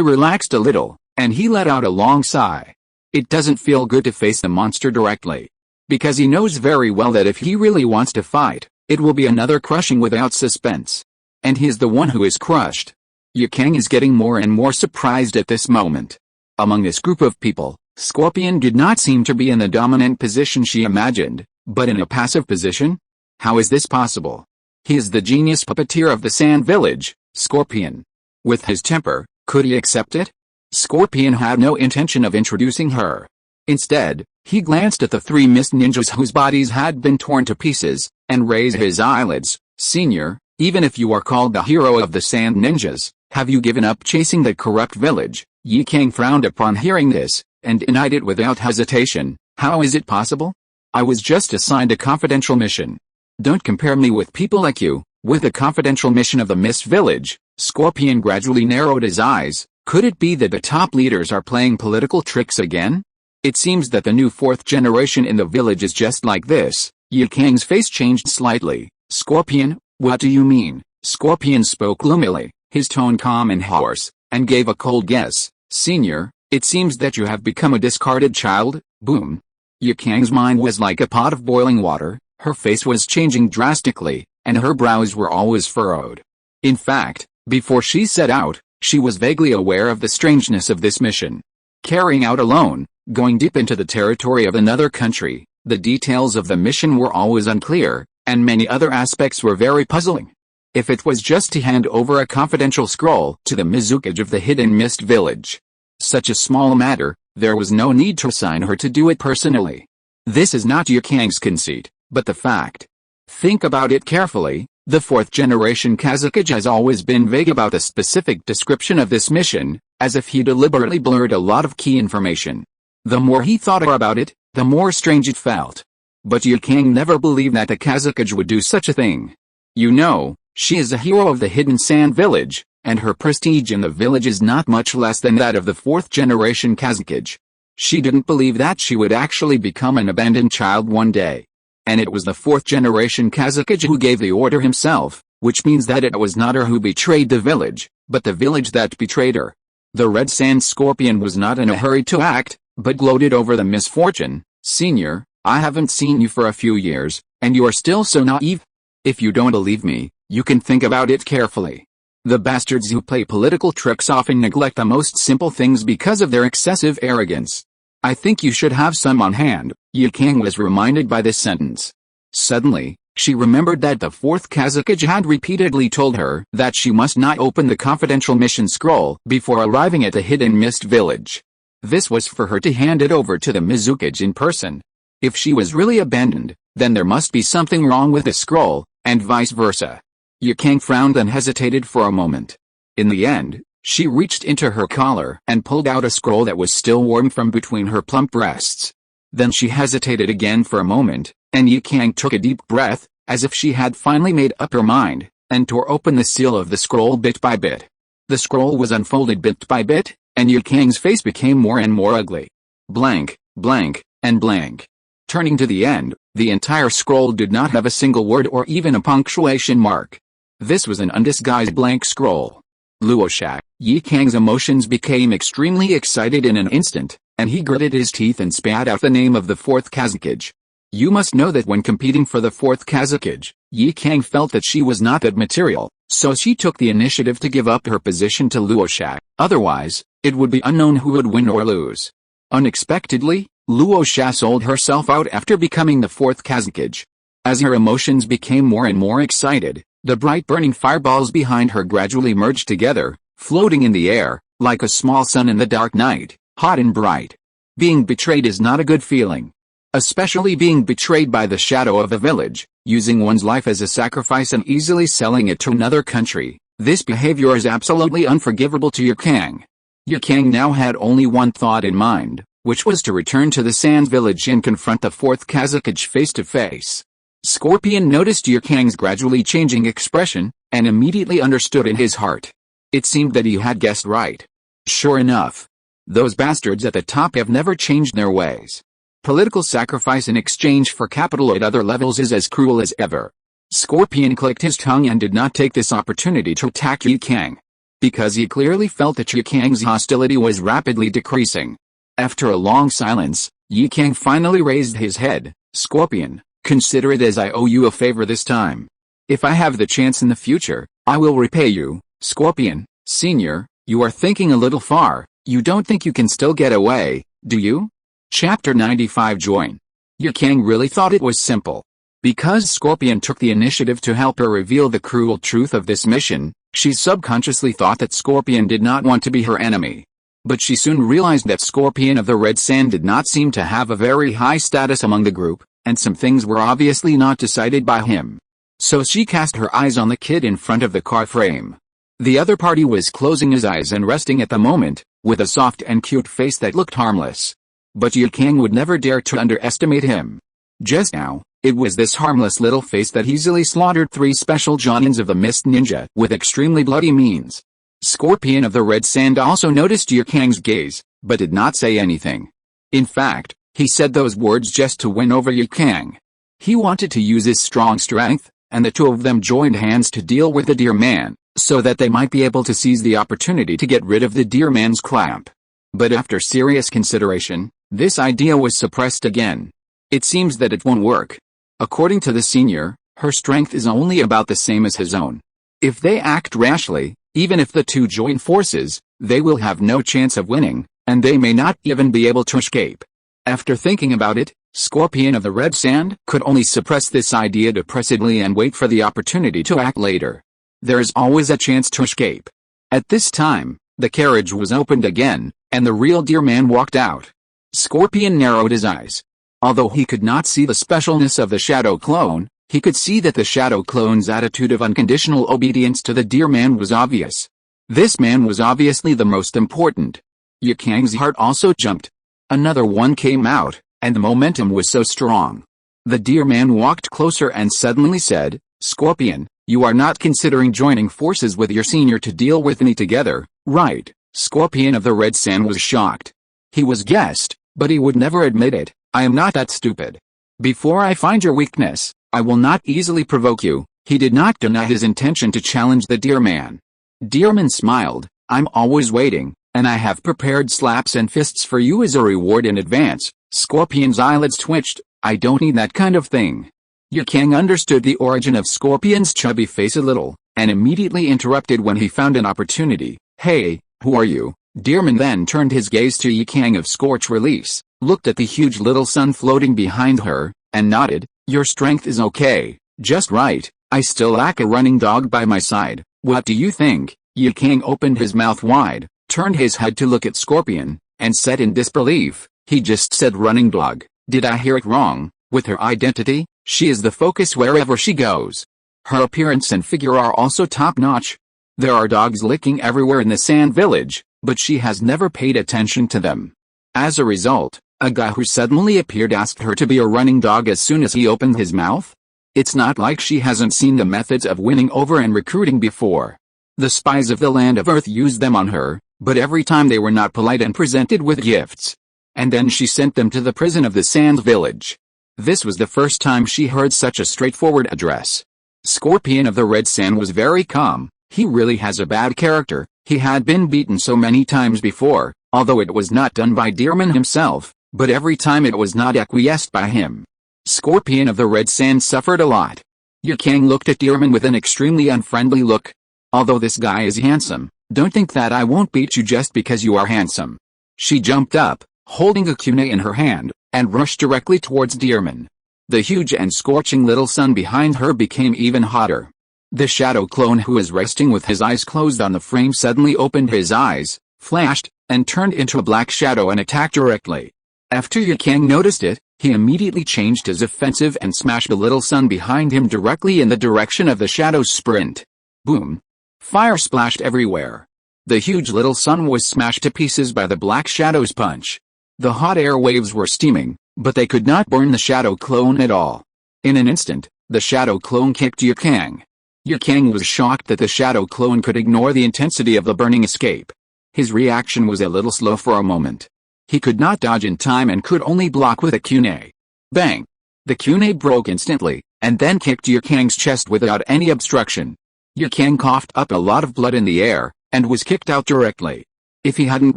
relaxed a little, and he let out a long sigh. It doesn't feel good to face the monster directly, because he knows very well that if he really wants to fight, it will be another crushing without suspense. And he is the one who is crushed. Ye Kang is getting more and more surprised at this moment. Among this group of people, Scorpion did not seem to be in the dominant position she imagined, but in a passive position? How is this possible? He is the genius puppeteer of the Sand Village, Scorpion. With his temper, could he accept it? Scorpion had no intention of introducing her. Instead, he glanced at the 3 mist ninjas whose bodies had been torn to pieces, and raised his eyelids. "Senior, even if you are called the hero of the Sand Ninjas, have you given up chasing the corrupt village?" Ye Kang frowned upon hearing this, and denied it without hesitation. "How is it possible? I was just assigned a confidential mission. Don't compare me with people like you." With the confidential mission of the Mist Village, Scorpion gradually narrowed his eyes. Could it be that the top leaders are playing political tricks again? It seems that the new 4th generation in the village is just like this. Ye Kang's face changed slightly. "Scorpion, what do you mean?" Scorpion spoke gloomily, his tone calm and hoarse, and gave a cold guess. "Senior, it seems that you have become a discarded child." Boom. Ye Kang's mind was like a pot of boiling water. Her face was changing drastically, and her brows were always furrowed. In fact, before she set out, she was vaguely aware of the strangeness of this mission. Carrying out alone, going deep into the territory of another country, the details of the mission were always unclear, and many other aspects were very puzzling. If it was just to hand over a confidential scroll to the Mizukage of the Hidden Mist Village, such a small matter, there was no need to assign her to do it personally. This is not Ye Kang's conceit, but the fact. Think about it carefully. The 4th generation Kazakage has always been vague about the specific description of this mission, as if he deliberately blurred a lot of key information. The more he thought about it, the more strange it felt. But Yukang never believed that the Kazakage would do such a thing. You know, she is a hero of the Hidden Sand Village, and her prestige in the village is not much less than that of the 4th generation Kazakage. She didn't believe that she would actually become an abandoned child one day. And it was the 4th generation Kazakage who gave the order himself, which means that it was not her who betrayed the village, but the village that betrayed her. The Red Sand Scorpion was not in a hurry to act, but gloated over the misfortune. Senior, I haven't seen you for a few years, and you are still so naive. If you don't believe me, you can think about it carefully. The bastards who play political tricks often neglect the most simple things because of their excessive arrogance. I think you should have some on hand, Yukang was reminded by this sentence. Suddenly, she remembered that the 4th Kazakage had repeatedly told her that she must not open the confidential mission scroll before arriving at the Hidden Mist Village. This was for her to hand it over to the Mizukage in person. If she was really abandoned, then there must be something wrong with the scroll, and vice versa. Yukang frowned and hesitated for a moment. In the end, she reached into her collar and pulled out a scroll that was still warm from between her plump breasts. Then she hesitated again for a moment, and Yukang took a deep breath, as if she had finally made up her mind, and tore open the seal of the scroll bit by bit. The scroll was unfolded bit by bit, and Yukang's face became more and more ugly. Blank, blank, and blank. Turning to the end, the entire scroll did not have a single word or even a punctuation mark. This was an undisguised blank scroll. Luoshak, Yukang's emotions became extremely excited in an instant, and he gritted his teeth and spat out the name of the 4th Kazakage. You must know that when competing for the 4th Kazakage, Yukang felt that she was not that material, so she took the initiative to give up her position to Luoshak. Otherwise, it would be unknown who would win or lose. Unexpectedly, Luoshak sold herself out after becoming the 4th Kazakage. As her emotions became more and more excited, the bright burning fireballs behind her gradually merged together, floating in the air, like a small sun in the dark night, hot and bright. Being betrayed is not a good feeling. Especially being betrayed by the shadow of a village, using one's life as a sacrifice and easily selling it to another country. This behavior is absolutely unforgivable to Yukang. Yukang now had only one thought in mind, which was to return to the Sand Village and confront the 4th Kazakage face to face. Scorpion noticed Yukang's gradually changing expression, and immediately understood in his heart. It seemed that he had guessed right. Sure enough. Those bastards at the top have never changed their ways. Political sacrifice in exchange for capital at other levels is as cruel as ever. Scorpion clicked his tongue and did not take this opportunity to attack Yukang. Because he clearly felt that Yukang's hostility was rapidly decreasing. After a long silence, Yukang finally raised his head. Scorpion, consider it as I owe you a favor this time. If I have the chance in the future, I will repay you. Scorpion, Senior, you are thinking a little far. You don't think you can still get away, do you? Chapter 95 Join. Yukang really thought it was simple. Because Scorpion took the initiative to help her reveal the cruel truth of this mission, she subconsciously thought that Scorpion did not want to be her enemy. But she soon realized that Scorpion of the Red Sand did not seem to have a very high status among the group, and some things were obviously not decided by him. So she cast her eyes on the kid in front of the car frame. The other party was closing his eyes and resting at the moment, with a soft and cute face that looked harmless. But Yukang would never dare to underestimate him. Just now, it was this harmless little face that easily slaughtered 3 special Jonins of the Mist Ninja with extremely bloody means. Scorpion of the Red Sand also noticed Yukang's gaze, but did not say anything. In fact, he said those words just to win over Yukang. He wanted to use his strong strength, and the two of them joined hands to deal with the Deer Man, so that they might be able to seize the opportunity to get rid of the Deer Man's clamp. But after serious consideration, this idea was suppressed again. It seems that it won't work. According to the senior, her strength is only about the same as his own. If they act rashly, even if the two join forces, they will have no chance of winning, and they may not even be able to escape. After thinking about it, Scorpion of the Red Sand could only suppress this idea depressedly and wait for the opportunity to act later. There is always a chance to escape. At this time, the carriage was opened again, and the real Deer Man walked out. Scorpion narrowed his eyes. Although he could not see the specialness of the Shadow Clone, he could see that the Shadow Clone's attitude of unconditional obedience to the Deer Man was obvious. This man was obviously the most important. Yu Kang's heart also jumped. Another one came out, and the momentum was so strong. The deer man walked closer and suddenly said, "Scorpion, you are not considering joining forces with your senior to deal with me together, right?" Scorpion of the Red Sand was shocked. He was guessed, but he would never admit it. "I am not that stupid. Before I find your weakness, I will not easily provoke you." He did not deny his intention to challenge the deer man. Deerman smiled, "I'm always waiting, and I have prepared slaps and fists for you as a reward in advance." Scorpion's eyelids twitched. "I don't need that kind of thing." Yu Kang understood the origin of Scorpion's chubby face a little, and immediately interrupted when he found an opportunity. "Hey, who are you?" Deerman then turned his gaze to Yu Kang of Scorch Release, looked at the huge little sun floating behind her, and nodded. "Your strength is okay, just right. I still lack a running dog by my side. What do you think?" Yu Kang opened his mouth wide, turned his head to look at Scorpion, and said in disbelief, "He just said running dog. Did I hear it wrong?" With her identity, she is the focus wherever she goes. Her appearance and figure are also top-notch. There are dogs licking everywhere in the Sand Village, but she has never paid attention to them. As a result, a guy who suddenly appeared asked her to be a running dog as soon as he opened his mouth? It's not like she hasn't seen the methods of winning over and recruiting before. The spies of the Land of Earth used them on her, but every time they were not polite and presented with gifts. And then she sent them to the prison of the Sand Village. This was the first time she heard such a straightforward address. Scorpion of the Red Sand was very calm. He really has a bad character. He had been beaten so many times before, although it was not done by Deerman himself, but every time it was not acquiesced by him. Scorpion of the Red Sand suffered a lot. Yu Kang looked at Deerman with an extremely unfriendly look. "Although this guy is handsome, don't think that I won't beat you just because you are handsome." She jumped up, holding a kunai in her hand, and rushed directly towards Deerman. The huge and scorching little sun behind her became even hotter. The shadow clone who was resting with his eyes closed on the frame suddenly opened his eyes, flashed, and turned into a black shadow and attacked directly. After Yu Kang noticed it, he immediately changed his offensive and smashed the little sun behind him directly in the direction of the shadow's sprint. Boom! Fire splashed everywhere. The huge little sun was smashed to pieces by the black shadow's punch. The hot air waves were steaming, but they could not burn the shadow clone at all. In an instant, the shadow clone kicked Yu Kang. Yu Kang was shocked that the shadow clone could ignore the intensity of the burning escape. His reaction was a little slow for a moment. He could not dodge in time and could only block with a kunai. Bang! The kunai broke instantly, and then kicked Yu Kang's chest without any obstruction. Yu Kang coughed up a lot of blood in the air, and was kicked out directly. If he hadn't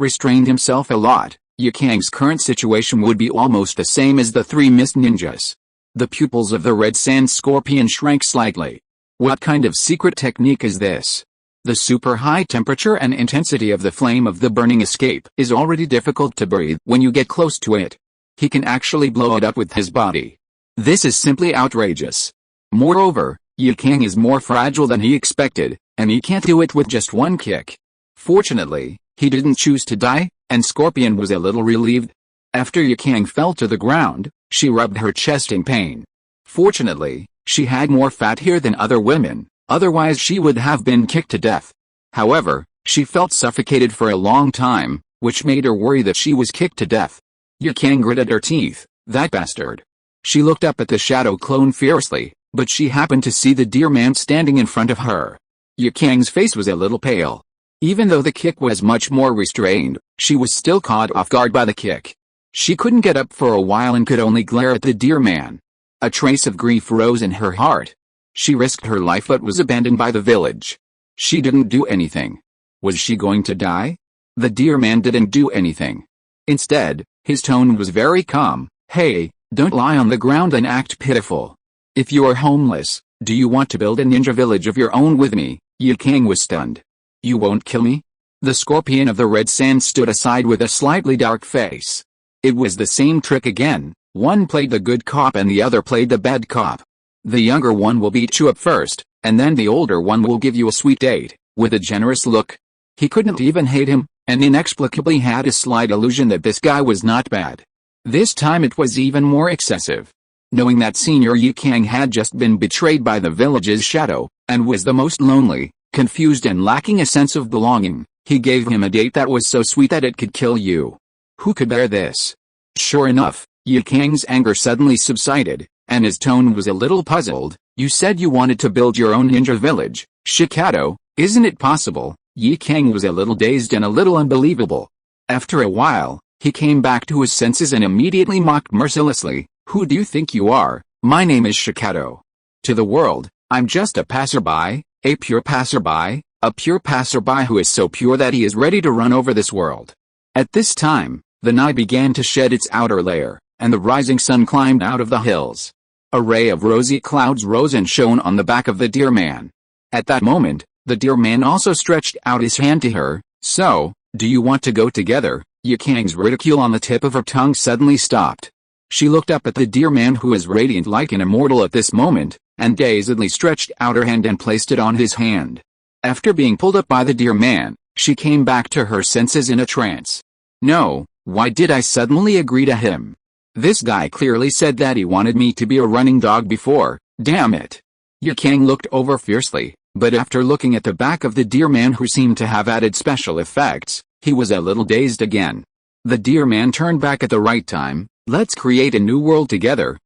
restrained himself a lot, Yu Kang's current situation would be almost the same as the three mist ninjas. The pupils of the Red Sand Scorpion shrank slightly. What kind of secret technique is this? The super high temperature and intensity of the flame of the burning escape is already difficult to breathe when you get close to it. He can actually blow it up with his body. This is simply outrageous. Moreover, Yu Kang is more fragile than he expected, and he can't do it with just one kick. Fortunately, he didn't choose to die, and Scorpion was a little relieved. After Yu Kang fell to the ground, she rubbed her chest in pain. Fortunately, she had more fat here than other women, otherwise she would have been kicked to death. However, she felt suffocated for a long time, which made her worry that she was kicked to death. Yu Kang gritted her teeth. That bastard. She looked up at the shadow clone fiercely, but she happened to see the deer man standing in front of her. Yu Kang's face was a little pale. Even though the kick was much more restrained, she was still caught off guard by the kick. She couldn't get up for a while and could only glare at the deer man. A trace of grief rose in her heart. She risked her life but was abandoned by the village. She didn't do anything. Was she going to die? The deer man didn't do anything. Instead, his tone was very calm. Hey, don't lie on the ground and act pitiful. If you are homeless, do you want to build a ninja village of your own with me? Yu Kang was stunned. You won't kill me? The Scorpion of the Red Sand stood aside with a slightly dark face. It was the same trick again. One played the good cop and the other played the bad cop. The younger one will beat you up first, and then the older one will give you a sweet date, with a generous look. He couldn't even hate him, and inexplicably had a slight illusion that this guy was not bad. This time it was even more excessive. Knowing that Senior Yu Kang had just been betrayed by the village's shadow, and was the most lonely, Confused and lacking a sense of belonging, he gave him a date that was so sweet that it could kill you. Who could bear this? Sure enough, Ye Kang's anger suddenly subsided, and his tone was a little puzzled. You said you wanted to build your own ninja village, Shikato, isn't it possible? Ye Kang was a little dazed and a little unbelievable. After a while, he came back to his senses and immediately mocked mercilessly. Who do you think you are? My name is Shikato. To the world, I'm just a passerby, a pure passerby who is so pure that he is ready to run over this world. At this time, the night began to shed its outer layer, and the rising sun climbed out of the hills. A ray of rosy clouds rose and shone on the back of the deer man. At that moment, the deer man also stretched out his hand to her. So, do you want to go together? Ye Kang's ridicule on the tip of her tongue suddenly stopped. She looked up at the deer man, who was radiant like an immortal at this moment, and dazedly stretched out her hand and placed it on his hand. After being pulled up by the deer man, she came back to her senses in a trance. No, why did I suddenly agree to him? This guy clearly said that he wanted me to be a running dog before, damn it. Ye Kang looked over fiercely, but after looking at the back of the deer man, who seemed to have added special effects, he was a little dazed again. The deer man turned back at the right time. Let's create a new world together.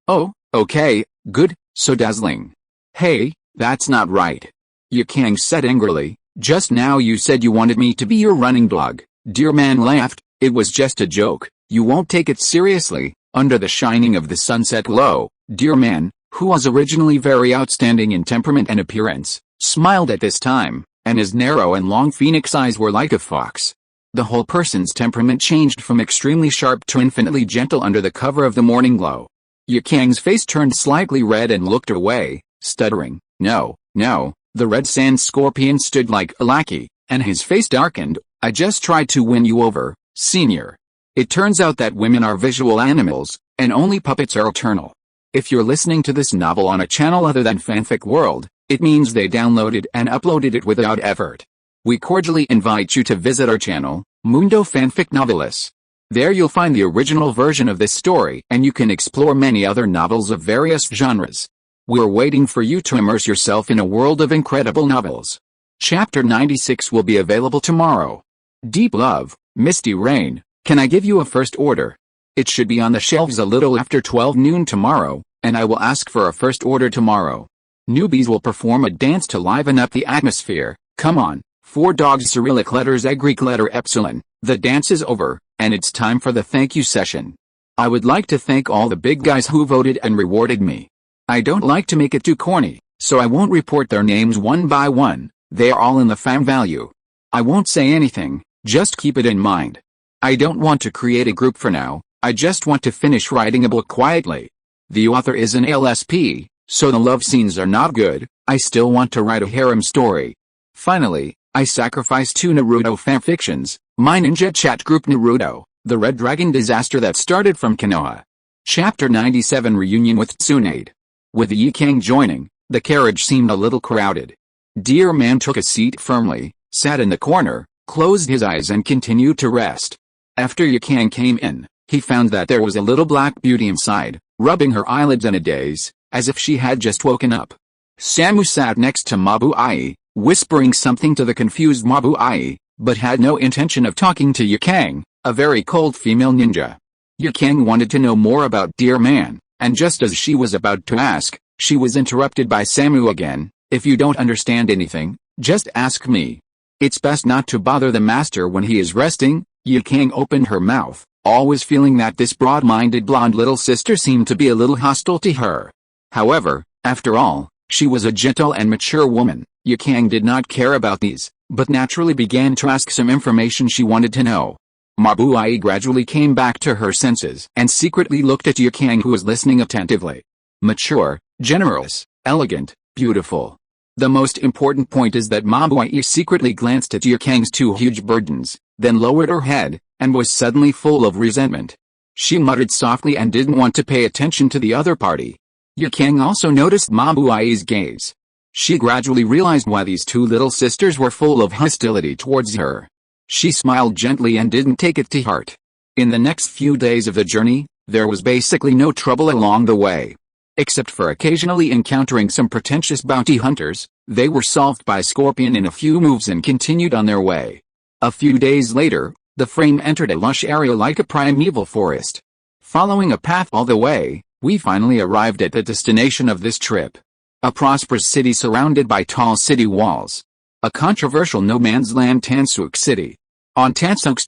Oh, okay, good, so dazzling. Hey, that's not right. Ye Kang said angrily. Just now you said you wanted me to be your running dog. Deer man laughed. It was just a joke. You won't take it seriously. Under the shining of the sunset glow, deer man, who was originally very outstanding in temperament and appearance, smiled at this time, and his narrow and long phoenix eyes were like a fox. The whole person's temperament changed from extremely sharp to infinitely gentle under the cover of the morning glow. Ye Kang's face turned slightly red and looked away, stuttering. No, the red sand scorpion stood like a lackey, and his face darkened. I just tried to win you over, senior. It turns out that women are visual animals, and only puppets are eternal. If you're listening to this novel on a channel other than Fanfic World, it means they downloaded and uploaded it without effort. We cordially invite you to visit our channel, Mundo Fanfic Novelis. There you'll find the original version of this story, and you can explore many other novels of various genres. We're waiting for you to immerse yourself in a world of incredible novels. Chapter 96 will be available tomorrow. Deep Love, Misty Rain, can I give you a first order? It should be on the shelves a little after 12 noon tomorrow, and I will ask for a first order tomorrow. Newbies will perform a dance to liven up the atmosphere. Come on, 4 dogs Cyrillic letters A Greek letter epsilon. The dance is over, and it's time for the thank you session. I would like to thank all the big guys who voted and rewarded me. I don't like to make it too corny, so I won't report their names one by one. They are all in the fan value. I won't say anything, just keep it in mind. I don't want to create a group for now, I just want to finish writing a book quietly. The author is an LSP, so the love scenes are not good. I still want to write a harem story. Finally, I sacrificed 2 Naruto fanfictions, my ninja chat group Naruto, the Red Dragon disaster that started from Konoha. Chapter 97 Reunion with Tsunade. With Ye Kang joining, the carriage seemed a little crowded. Deer man took a seat firmly, sat in the corner, closed his eyes and continued to rest. After Ye Kang came in, he found that there was a little black beauty inside, rubbing her eyelids in a daze, as if she had just woken up. Samu sat next to Mabu Ai, whispering something to the confused Mabu Ai, but had no intention of talking to Ye Kang, a very cold female ninja. Ye Kang wanted to know more about Deer Man, and just as she was about to ask, she was interrupted by Samu again. If you don't understand anything, just ask me. It's best not to bother the master when he is resting. Ye Kang opened her mouth, always feeling that this broad-minded blonde little sister seemed to be a little hostile to her. However, after all, she was a gentle and mature woman. Ye Kang did not care about these, but naturally began to ask some information she wanted to know. Mabu Ai gradually came back to her senses and secretly looked at Ye Kang, who was listening attentively. Mature, generous, elegant, beautiful. The most important point is that Mabu Ai secretly glanced at Ye Kang's 2 huge burdens, then lowered her head, and was suddenly full of resentment. She muttered softly and didn't want to pay attention to the other party. Ye Kang also noticed Mabu Ai's gaze. She gradually realized why these 2 little sisters were full of hostility towards her. She smiled gently and didn't take it to heart. In the next few days of the journey, there was basically no trouble along the way. Except for occasionally encountering some pretentious bounty hunters, They were solved by Scorpion in a few moves and continued on their way. A few days later, the frame entered a lush area like a primeval forest. Following a path all the way, we finally arrived at the destination of this trip. A prosperous city surrounded by tall city walls. A controversial no-man's land Tansuk City. On Tansuk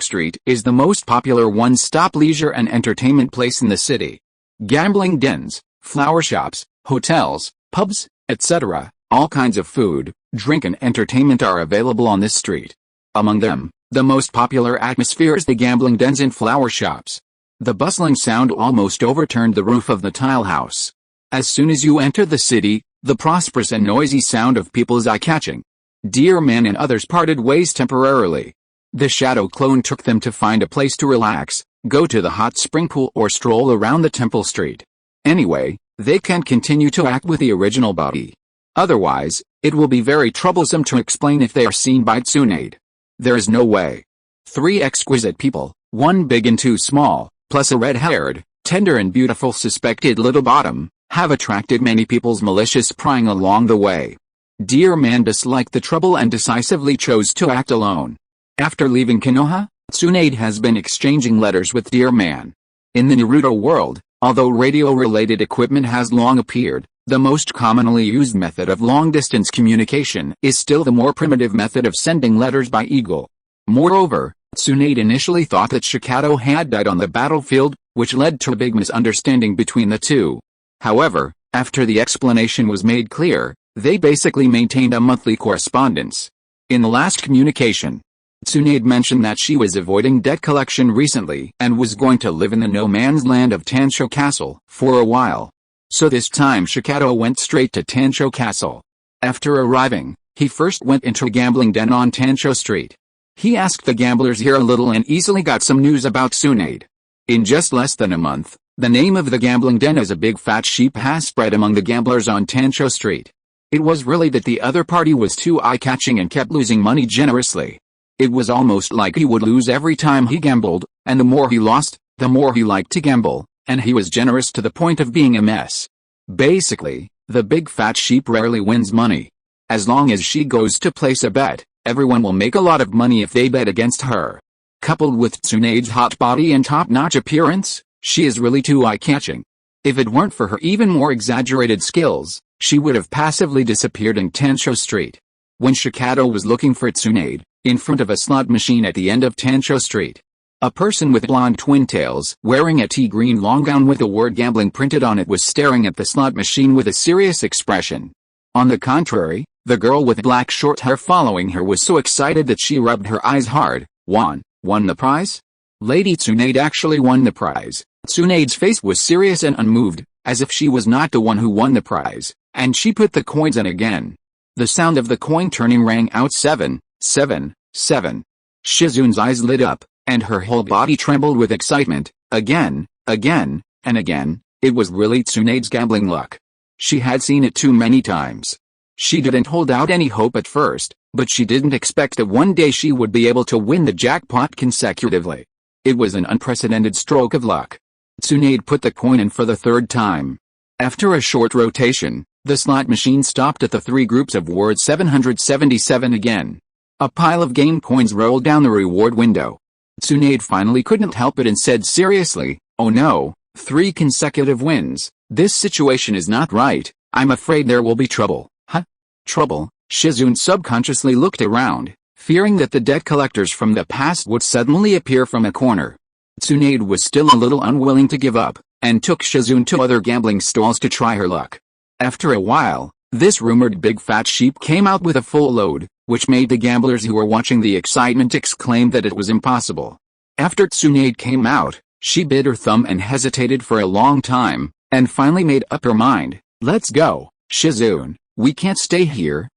Street is the most popular one-stop leisure and entertainment place in the city. Gambling dens, flower shops, hotels, pubs, etc., all kinds of food, drink and entertainment are available on this street. Among them, the most popular atmosphere is the gambling dens and flower shops. The bustling sound almost overturned the roof of the tile house. As soon as you enter the city, the prosperous and noisy sound of people is eye-catching. Dear Man and others parted ways temporarily. The shadow clone took them to find a place to relax, go to the hot spring pool or stroll around the temple street. Anyway, they can't continue to act with the original body. Otherwise, it will be very troublesome to explain if they are seen by Tsunade. There is no way. 3 exquisite people, 1 big and 2 small, plus a red-haired, tender and beautiful suspected little bottom, have attracted many people's malicious prying along the way. Dear Man disliked the trouble and decisively chose to act alone. After leaving Konoha, Tsunade has been exchanging letters with Dear Man. In the Naruto world, although radio-related equipment has long appeared, the most commonly used method of long-distance communication is still the more primitive method of sending letters by eagle. Moreover, Tsunade initially thought that Shikato had died on the battlefield, which led to a big misunderstanding between the two. However, after the explanation was made clear, they basically maintained a monthly correspondence. In the last communication, Tsunade mentioned that she was avoiding debt collection recently and was going to live in the no-man's land of Tansho Castle for a while. So this time Shikato went straight to Tansho Castle. After arriving, he first went into a gambling den on Tansho Street. He asked the gamblers here a little and easily got some news about Tsunade. In just less than a month, the name of the gambling den as a big fat sheep has spread among the gamblers on Tansho Street. It was really that the other party was too eye-catching and kept losing money generously. It was almost like he would lose every time he gambled, and the more he lost, the more he liked to gamble, and he was generous to the point of being a mess. Basically, the big fat sheep rarely wins money. As long as she goes to place a bet, everyone will make a lot of money if they bet against her. Coupled with Tsunade's hot body and top-notch appearance, she is really too eye-catching. If it weren't for her even more exaggerated skills, she would have passively disappeared in Tansho Street. When Shikato was looking for Tsunade, in front of a slot machine at the end of Tansho Street, a person with blonde twin tails, wearing a tea-green long gown with the word gambling printed on it was staring at the slot machine with a serious expression. On the contrary, the girl with black short hair following her was so excited that she rubbed her eyes hard. Won the prize? Lady Tsunade actually won the prize. Tsunade's face was serious and unmoved, as if she was not the one who won the prize, and she put the coins in again. The sound of the coin turning rang out 7, 7, 7. Shizune's eyes lit up, and her whole body trembled with excitement. Again, and again, it was really Tsunade's gambling luck. She had seen it too many times. She didn't hold out any hope at first, but she didn't expect that one day she would be able to win the jackpot consecutively. It was an unprecedented stroke of luck. Tsunade put the coin in for the 3rd time. After a short rotation, the slot machine stopped at the 3 groups of words 777 again. A pile of game coins rolled down the reward window. Tsunade finally couldn't help it and said seriously, "Oh no, 3 consecutive wins. This situation is not right. I'm afraid there will be trouble." Huh? Trouble? Shizune subconsciously looked around, fearing that the debt collectors from the past would suddenly appear from a corner. Tsunade was still a little unwilling to give up, and took Shizune to other gambling stalls to try her luck. After a while, this rumored big fat sheep came out with a full load, which made the gamblers who were watching the excitement exclaim that it was impossible. After Tsunade came out, she bit her thumb and hesitated for a long time, and finally made up her mind. "Let's go, Shizune, we can't stay here."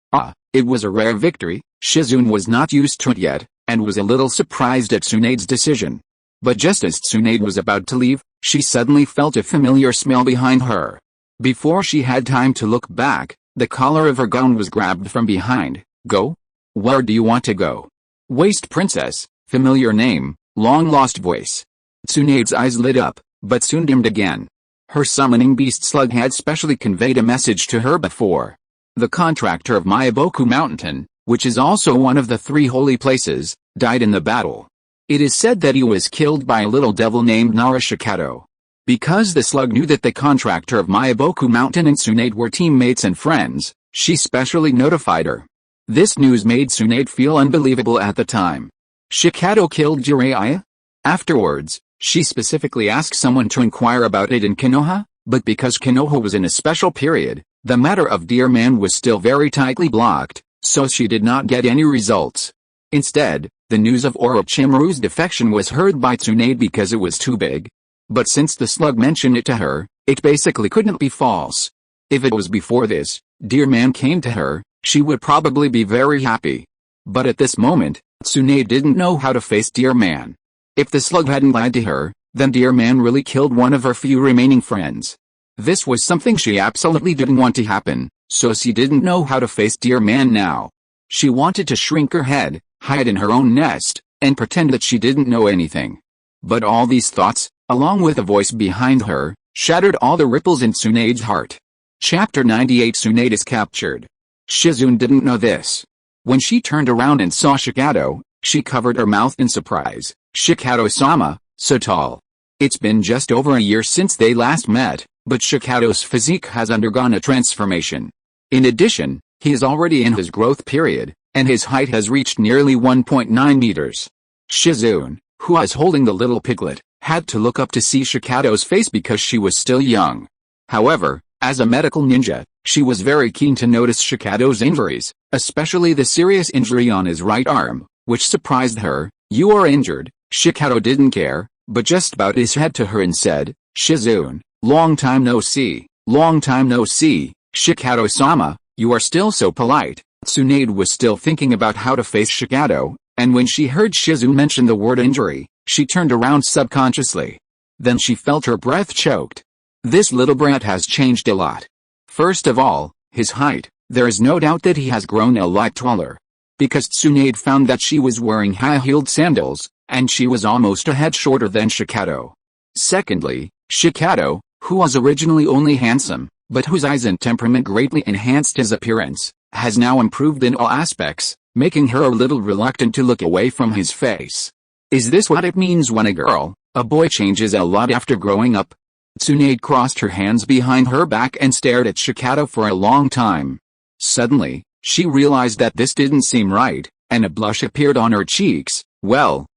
It was a rare victory. Shizune was not used to it yet, and was a little surprised at Tsunade's decision. But just as Tsunade was about to leave, she suddenly felt a familiar smell behind her. Before she had time to look back, the collar of her gown was grabbed from behind. "Go? Where do you want to go?" "Waste Princess," familiar name, long-lost voice. Tsunade's eyes lit up, but soon dimmed again. Her summoning beast slug had specially conveyed a message to her before. The contractor of Myaboku Mountain, which is also one of the 3 holy places, died in the battle. It is said that he was killed by a little devil named Nara Shikato. Because the slug knew that the contractor of Myaboku Mountain and Tsunade were teammates and friends, she specially notified her. This news made Tsunade feel unbelievable at the time. Shikato killed Jiraiya? Afterwards, she specifically asked someone to inquire about it in Konoha, but because Konoha was in a special period, the matter of Dear Man was still very tightly blocked, so she did not get any results. Instead, the news of Orochimaru's defection was heard by Tsunade because it was too big. But since the slug mentioned it to her, it basically couldn't be false. If it was before this, Dear Man came to her, she would probably be very happy. But at this moment, Tsunade didn't know how to face Dear Man. If the slug hadn't lied to her, then Dear Man really killed one of her few remaining friends. This was something she absolutely didn't want to happen, so she didn't know how to face Dear Man now. She wanted to shrink her head, hide in her own nest, and pretend that she didn't know anything. But all these thoughts, along with a voice behind her, shattered all the ripples in Tsunade's heart. Chapter 98 Tsunade is captured. Shizune didn't know this. When she turned around and saw Shikato, she covered her mouth in surprise. Shikato-sama, so tall. It's been just over a year since they last met, but Shikato's physique has undergone a transformation. In addition, he is already in his growth period, and his height has reached nearly 1.9 meters. Shizune, who was holding the little piglet, had to look up to see Shikato's face because she was still young. However, as a medical ninja, she was very keen to notice Shikato's injuries, especially the serious injury on his right arm, which surprised her. You are injured. Shikato didn't care, but just bowed his head to her and said, Shizune, long time no see, long time no see, Shikato-sama, you are still so polite. Tsunade was still thinking about how to face Shikato, and when she heard Shizune mention the word injury, she turned around subconsciously. Then she felt her breath choked. This little brat has changed a lot. First of all, his height, there is no doubt that he has grown a lot taller. Because Tsunade found that she was wearing high-heeled sandals, and she was almost a head shorter than Shikato. Secondly, Shikato, who was originally only handsome, but whose eyes and temperament greatly enhanced his appearance, has now improved in all aspects, making her a little reluctant to look away from his face. Is this what it means when a boy changes a lot after growing up? Tsunade crossed her hands behind her back and stared at Shikato for a long time. Suddenly, she realized that this didn't seem right, and a blush appeared on her cheeks. Well,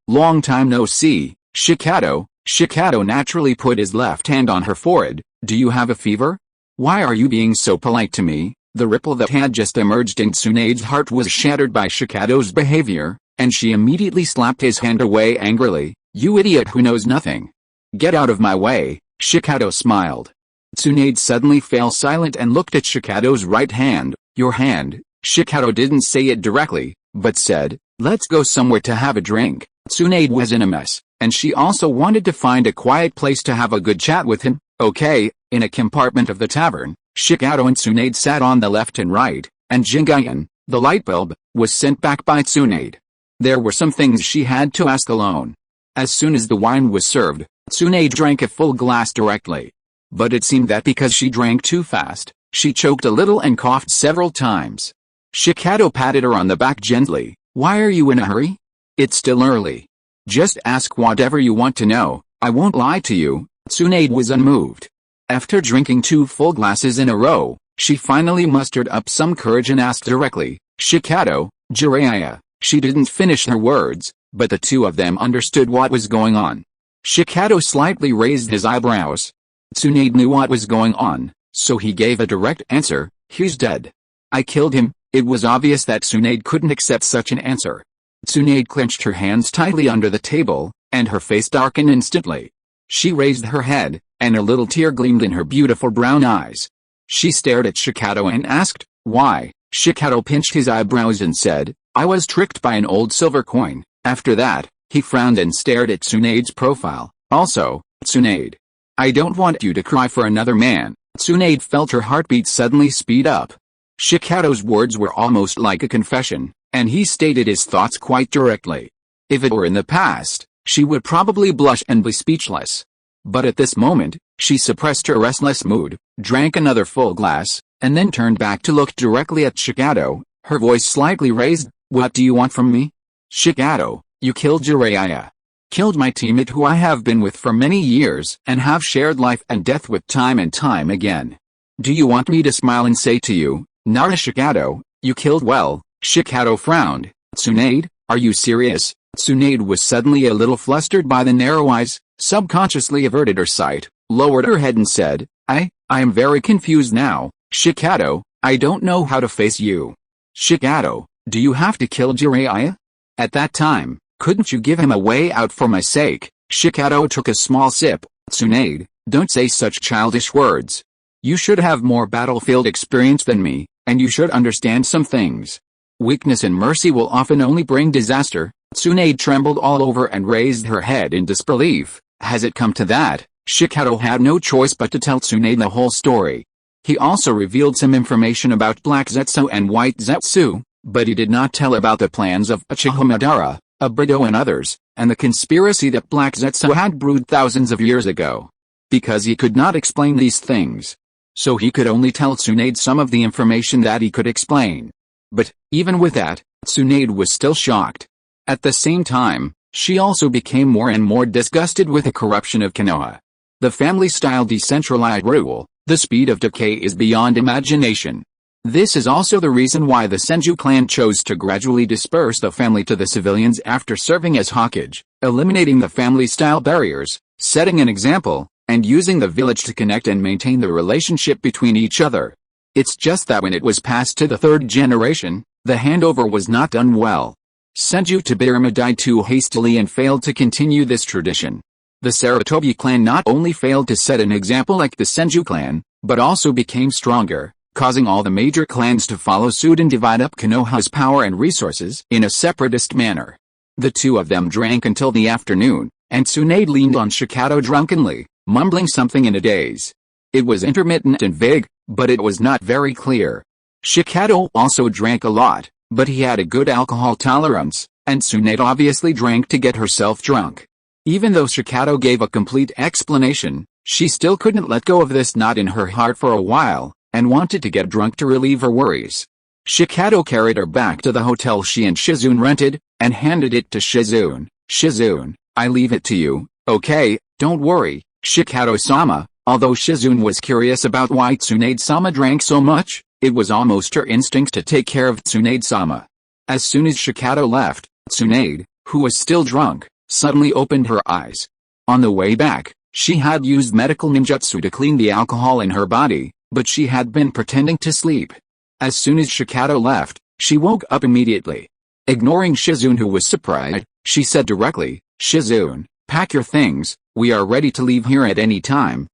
long time no see, Shikato. Shikato naturally put his left hand on her forehead. Do you have a fever? Why are you being so polite to me? The ripple that had just emerged in Tsunade's heart was shattered by Shikato's behavior, and she immediately slapped his hand away angrily. You idiot who knows nothing. Get out of my way, Shikato smiled. Tsunade suddenly fell silent and looked at Shikato's right hand. Your hand. Shikato didn't say it directly, but said, let's go somewhere to have a drink. Tsunade was in a mess, and she also wanted to find a quiet place to have a good chat with him. Okay, in a compartment of the tavern, Shikato and Tsunade sat on the left and right, and Jingayan, the light bulb, was sent back by Tsunade. There were some things she had to ask alone. As soon as the wine was served, Tsunade drank a full glass directly. But it seemed that because she drank too fast, she choked a little and coughed several times. Shikato patted her on the back gently. Why are you in a hurry? It's still early. Just ask whatever you want to know, I won't lie to you. Tsunade was unmoved. After drinking 2 full glasses in a row, she finally mustered up some courage and asked directly, Shikato, Jiraiya. She didn't finish her words, but the two of them understood what was going on. Shikato slightly raised his eyebrows. Tsunade knew what was going on, so he gave a direct answer, he's dead. I killed him. It was obvious that Tsunade couldn't accept such an answer. Tsunade clenched her hands tightly under the table, and her face darkened instantly. She raised her head, and a little tear gleamed in her beautiful brown eyes. She stared at Shikato and asked, why? Shikato pinched his eyebrows and said, I was tricked by an old silver coin. After that, he frowned and stared at Tsunade's profile. Also, Tsunade, I don't want you to cry for another man. Tsunade felt her heartbeat suddenly speed up. Shikato's words were almost like a confession, and he stated his thoughts quite directly. If it were in the past, she would probably blush and be speechless. But at this moment, she suppressed her restless mood, drank another full glass, and then turned back to look directly at Shikato, her voice slightly raised. What do you want from me? Shikato, you killed Jiraiya. Killed my teammate who I have been with for many years and have shared life and death with time and time again. Do you want me to smile and say to you, Nara Shikato, you killed well? Shikato frowned. Tsunade, are you serious? Tsunade was suddenly a little flustered by the narrow eyes, subconsciously averted her sight, lowered her head and said, I am very confused now, Shikato, I don't know how to face you. Shikato, do you have to kill Jiraiya? At that time, couldn't you give him a way out for my sake? Shikato took a small sip. Tsunade, don't say such childish words. You should have more battlefield experience than me, and you should understand some things. Weakness and mercy will often only bring disaster. Tsunade trembled all over and raised her head in disbelief. Has it come to that? Shikato had no choice but to tell Tsunade the whole story. He also revealed some information about Black Zetsu and White Zetsu, but he did not tell about the plans of Uchiha Madara, Obito and others, and the conspiracy that Black Zetsu had brewed thousands of years ago. Because he could not explain these things, so he could only tell Tsunade some of the information that he could explain. But, even with that, Tsunade was still shocked. At the same time, she also became more and more disgusted with the corruption of Konoha. The family-style decentralized rule, the speed of decay is beyond imagination. This is also the reason why the Senju clan chose to gradually disperse the family to the civilians after serving as Hokage, eliminating the family-style barriers, setting an example, and using the village to connect and maintain the relationship between each other. It's just that when it was passed to the third generation, the handover was not done well. Senju Tobirama died too hastily and failed to continue this tradition. The Sarutobi clan not only failed to set an example like the Senju clan, but also became stronger, causing all the major clans to follow suit and divide up Konoha's power and resources in a separatist manner. The two of them drank until the afternoon, and Tsunade leaned on Shikato drunkenly, mumbling something in a daze. It was intermittent and vague, but it was not very clear. Shikato also drank a lot, but he had a good alcohol tolerance, and Tsunade obviously drank to get herself drunk. Even though Shikato gave a complete explanation, she still couldn't let go of this knot in her heart for a while, and wanted to get drunk to relieve her worries. Shikato carried her back to the hotel she and Shizune rented, and handed it to Shizune. Shizune, I leave it to you, okay, don't worry, Shikato-sama. Although Shizune was curious about why Tsunade-sama drank so much, it was almost her instinct to take care of Tsunade-sama. As soon as Shikato left, Tsunade, who was still drunk, suddenly opened her eyes. On the way back, she had used medical ninjutsu to clean the alcohol in her body, but she had been pretending to sleep. As soon as Shikato left, she woke up immediately. Ignoring Shizune who was surprised, she said directly, Shizune, pack your things, we are ready to leave here at any time.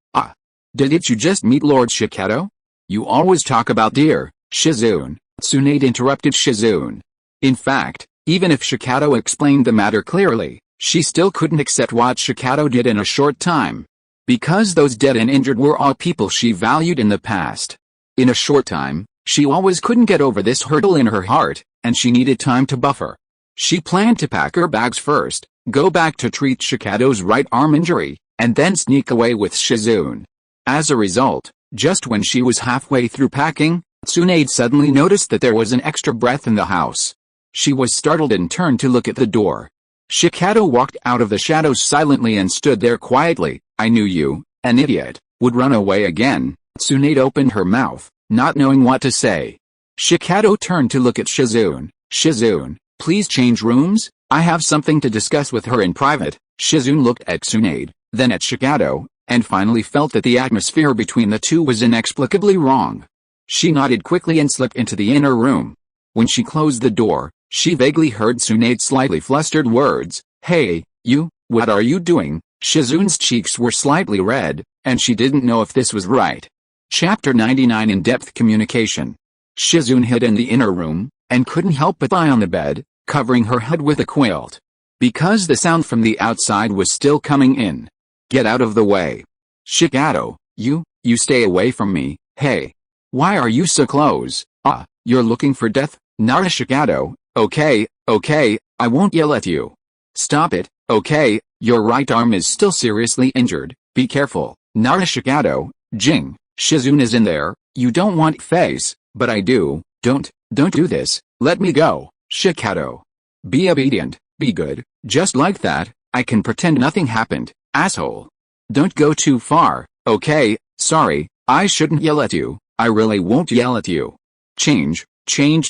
Didn't you just meet Lord Shikato? You always talk about dear Shizune. Tsunade interrupted Shizune. In fact, even if Shikato explained the matter clearly, she still couldn't accept what Shikato did in a short time. Because those dead and injured were all people she valued in the past. In a short time, she always couldn't get over this hurdle in her heart, and she needed time to buffer. She planned to pack her bags first, go back to treat Shikato's right arm injury, and then sneak away with Shizune. As a result, just when she was halfway through packing, Tsunade suddenly noticed that there was an extra breath in the house. She was startled and turned to look at the door. Shikato walked out of the shadows silently and stood there quietly. I knew you, an idiot, would run away again. Tsunade opened her mouth, not knowing what to say. Shikato turned to look at Shizune. Shizune, please change rooms, I have something to discuss with her in private. Shizune looked at Tsunade, then at Shikato, and finally felt that the atmosphere between the two was inexplicably wrong. She nodded quickly and slipped into the inner room. When she closed the door, she vaguely heard Tsunade's slightly flustered words, Hey, you, what are you doing? Shizune's cheeks were slightly red, and she didn't know if this was right. Chapter 99 In-Depth Communication. Shizune hid in the inner room, and couldn't help but lie on the bed, covering her head with a quilt. Because the sound from the outside was still coming in. Get out of the way. Shikato, you stay away from me, hey. Why are you so close? You're looking for death? Nara Shikato, okay, I won't yell at you. Stop it, okay, your right arm is still seriously injured, be careful. Nara Shikato, Jing, Shizune is in there. You don't want face, but I do. Don't do this. Let me go, Shikato. Be obedient, be good, just like that. I can pretend nothing happened, asshole. Don't go too far, okay? Sorry, I shouldn't yell at you. I really won't yell at you. Change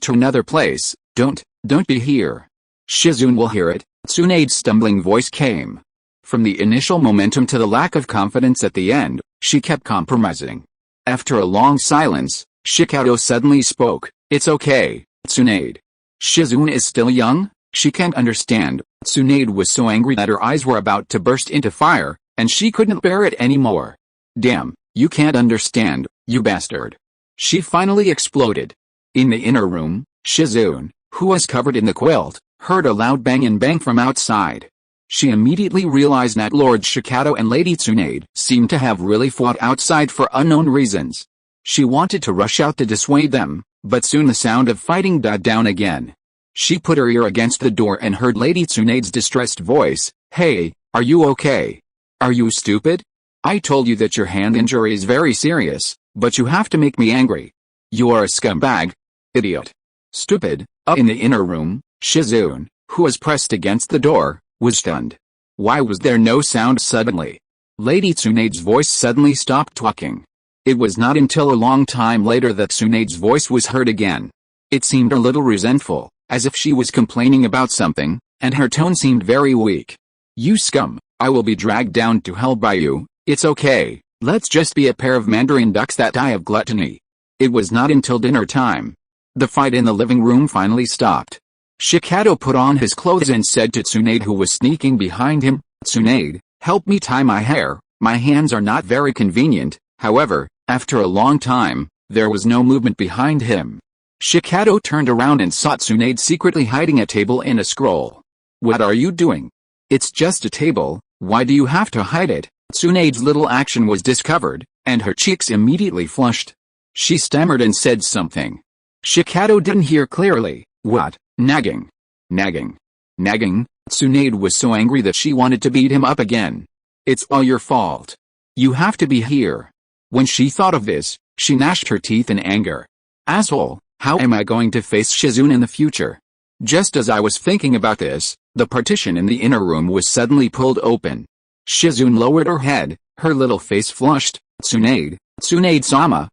to another place. Don't be here. Shizune will hear it. Tsunade's stumbling voice came. From the initial momentum to the lack of confidence at the end, she kept compromising. After a long silence, Shikato suddenly spoke. It's okay, Tsunade. Shizune is still young? She can't understand. Tsunade was so angry that her eyes were about to burst into fire, and she couldn't bear it anymore. Damn, you can't understand, you bastard. She finally exploded. In the inner room, Shizune, who was covered in the quilt, heard a loud bang and bang from outside. She immediately realized that Lord Shikato and Lady Tsunade seemed to have really fought outside for unknown reasons. She wanted to rush out to dissuade them, but soon the sound of fighting died down again. She put her ear against the door and heard Lady Tsunade's distressed voice. Hey, are you okay? Are you stupid? I told you that your hand injury is very serious, but you have to make me angry. You are a scumbag. Idiot. Stupid. Up in the inner room, Shizune, who was pressed against the door, was stunned. Why was there no sound suddenly? Lady Tsunade's voice suddenly stopped talking. It was not until a long time later that Tsunade's voice was heard again. It seemed a little resentful, as if she was complaining about something, and her tone seemed very weak. You scum, I will be dragged down to hell by you. It's okay, let's just be a pair of mandarin ducks that die of gluttony. It was not until dinner time. The fight in the living room finally stopped. Shikato put on his clothes and said to Tsunade, who was sneaking behind him, Tsunade, help me tie my hair. My hands are not very convenient. However, after a long time, there was no movement behind him. Shikato turned around and saw Tsunade secretly hiding a table in a scroll. What are you doing? It's just a table, why do you have to hide it? Tsunade's little action was discovered, and her cheeks immediately flushed. She stammered and said something. Shikato didn't hear clearly. What? Nagging. Tsunade was so angry that she wanted to beat him up again. It's all your fault. You have to be here. When she thought of this, she gnashed her teeth in anger. Asshole, how am I going to face Shizune in the future? Just as I was thinking about this, the partition in the inner room was suddenly pulled open. Shizune lowered her head, her little face flushed. Tsunade-sama,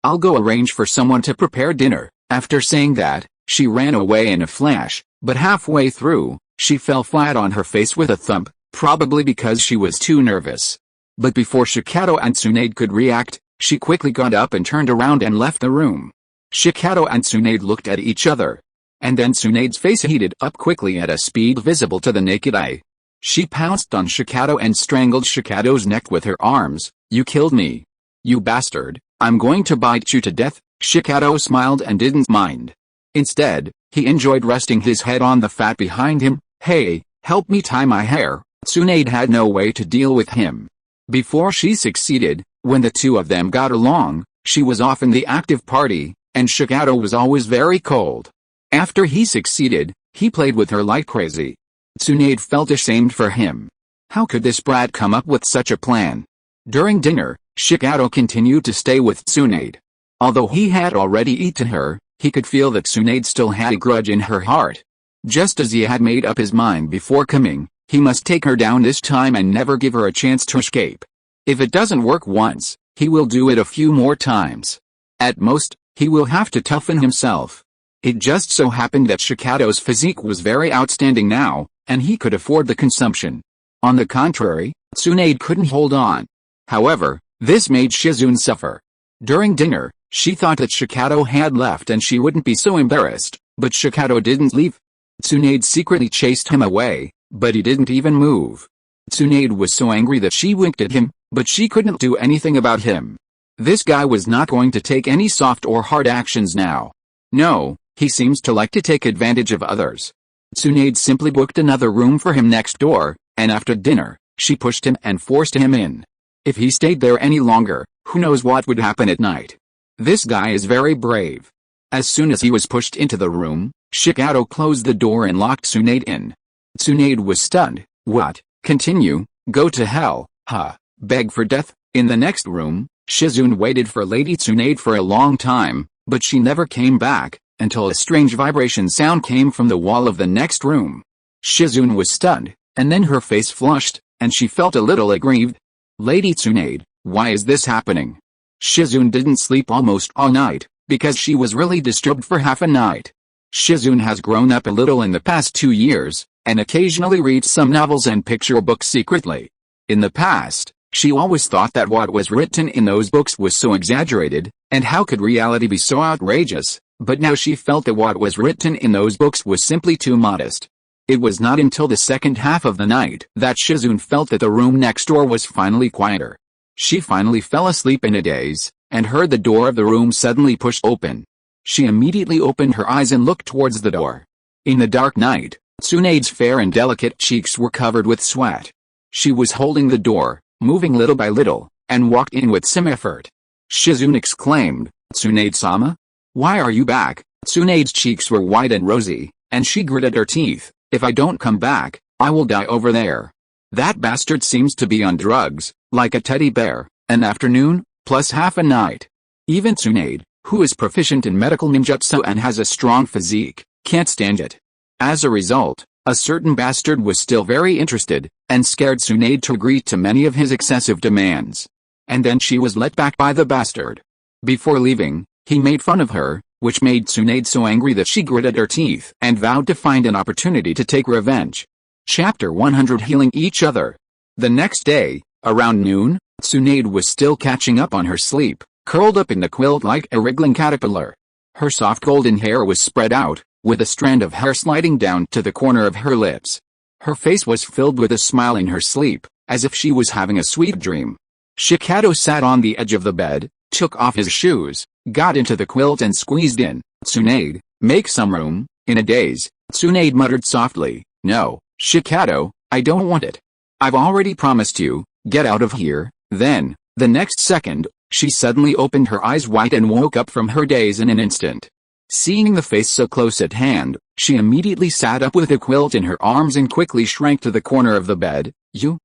I'll go arrange for someone to prepare dinner. After saying that, she ran away in a flash, but halfway through, she fell flat on her face with a thump, probably because she was too nervous. But before Shikato and Tsunade could react, she quickly got up and turned around and left the room. Shikato and Tsunade looked at each other. And then Tsunade's face heated up quickly at a speed visible to the naked eye. She pounced on Shikato and strangled Shikato's neck with her arms. You killed me. You bastard, I'm going to bite you to death. Shikato smiled and didn't mind. Instead, he enjoyed resting his head on the fat behind him. Hey, help me tie my hair. Tsunade had no way to deal with him. Before she succeeded, when the two of them got along, she was often the active party, and Shikato was always very cold. After he succeeded, he played with her like crazy. Tsunade felt ashamed for him. How could this brat come up with such a plan? During dinner, Shikato continued to stay with Tsunade. Although he had already eaten her, he could feel that Tsunade still had a grudge in her heart. Just as he had made up his mind before coming, he must take her down this time and never give her a chance to escape. If it doesn't work once, he will do it a few more times. At most, he will have to toughen himself. It just so happened that Shikato's physique was very outstanding now, and he could afford the consumption. On the contrary, Tsunade couldn't hold on. However, this made Shizune suffer. During dinner, she thought that Shikato had left and she wouldn't be so embarrassed, but Shikato didn't leave. Tsunade secretly chased him away, but he didn't even move. Tsunade was so angry that she winked at him, but she couldn't do anything about him. This guy was not going to take any soft or hard actions now. No, he seems to like to take advantage of others. Tsunade simply booked another room for him next door, and after dinner, she pushed him and forced him in. If he stayed there any longer, who knows what would happen at night. This guy is very brave. As soon as he was pushed into the room, Shikato closed the door and locked Tsunade in. Tsunade was stunned. What? Continue? Go to hell? Huh? Beg for death? In the next room, Shizune waited for Lady Tsunade for a long time, but she never came back, until a strange vibration sound came from the wall of the next room. Shizune was stunned, and then her face flushed, and she felt a little aggrieved. Lady Tsunade, why is this happening? Shizune didn't sleep almost all night, because she was really disturbed for half a night. Shizune has grown up a little in the past 2 years, and occasionally reads some novels and picture books secretly. In the past, she always thought that what was written in those books was so exaggerated, and how could reality be so outrageous, but now she felt that what was written in those books was simply too modest. It was not until the second half of the night that Shizune felt that the room next door was finally quieter. She finally fell asleep in a daze, and heard the door of the room suddenly push open. She immediately opened her eyes and looked towards the door. In the dark night, Tsunade's fair and delicate cheeks were covered with sweat. She was holding the door, moving little by little, and walked in with some effort. Shizune exclaimed, "Tsunade-sama? Why are you back?" Tsunade's cheeks were white and rosy, and she gritted her teeth. "If I don't come back, I will die over there. That bastard seems to be on drugs, like a teddy bear, an afternoon, plus half a night." Even Tsunade, who is proficient in medical ninjutsu and has a strong physique, can't stand it. As a result, a certain bastard was still very interested, and scared Tsunade to agree to many of his excessive demands. And then she was let back by the bastard. Before leaving, he made fun of her, which made Tsunade so angry that she gritted her teeth and vowed to find an opportunity to take revenge. Chapter 100 Healing Each Other. The next day, around noon, Tsunade was still catching up on her sleep, curled up in the quilt like a wriggling caterpillar. Her soft golden hair was spread out, with a strand of hair sliding down to the corner of her lips. Her face was filled with a smile in her sleep, as if she was having a sweet dream. Shikato sat on the edge of the bed, took off his shoes, got into the quilt and squeezed in. "Tsunade, make some room." In a daze, Tsunade muttered softly, "No, Shikato, I don't want it. I've already promised you, get out of here." Then, the next second, she suddenly opened her eyes wide and woke up from her daze in an instant. Seeing the face so close at hand, she immediately sat up with the quilt in her arms and quickly shrank to the corner of the bed. You,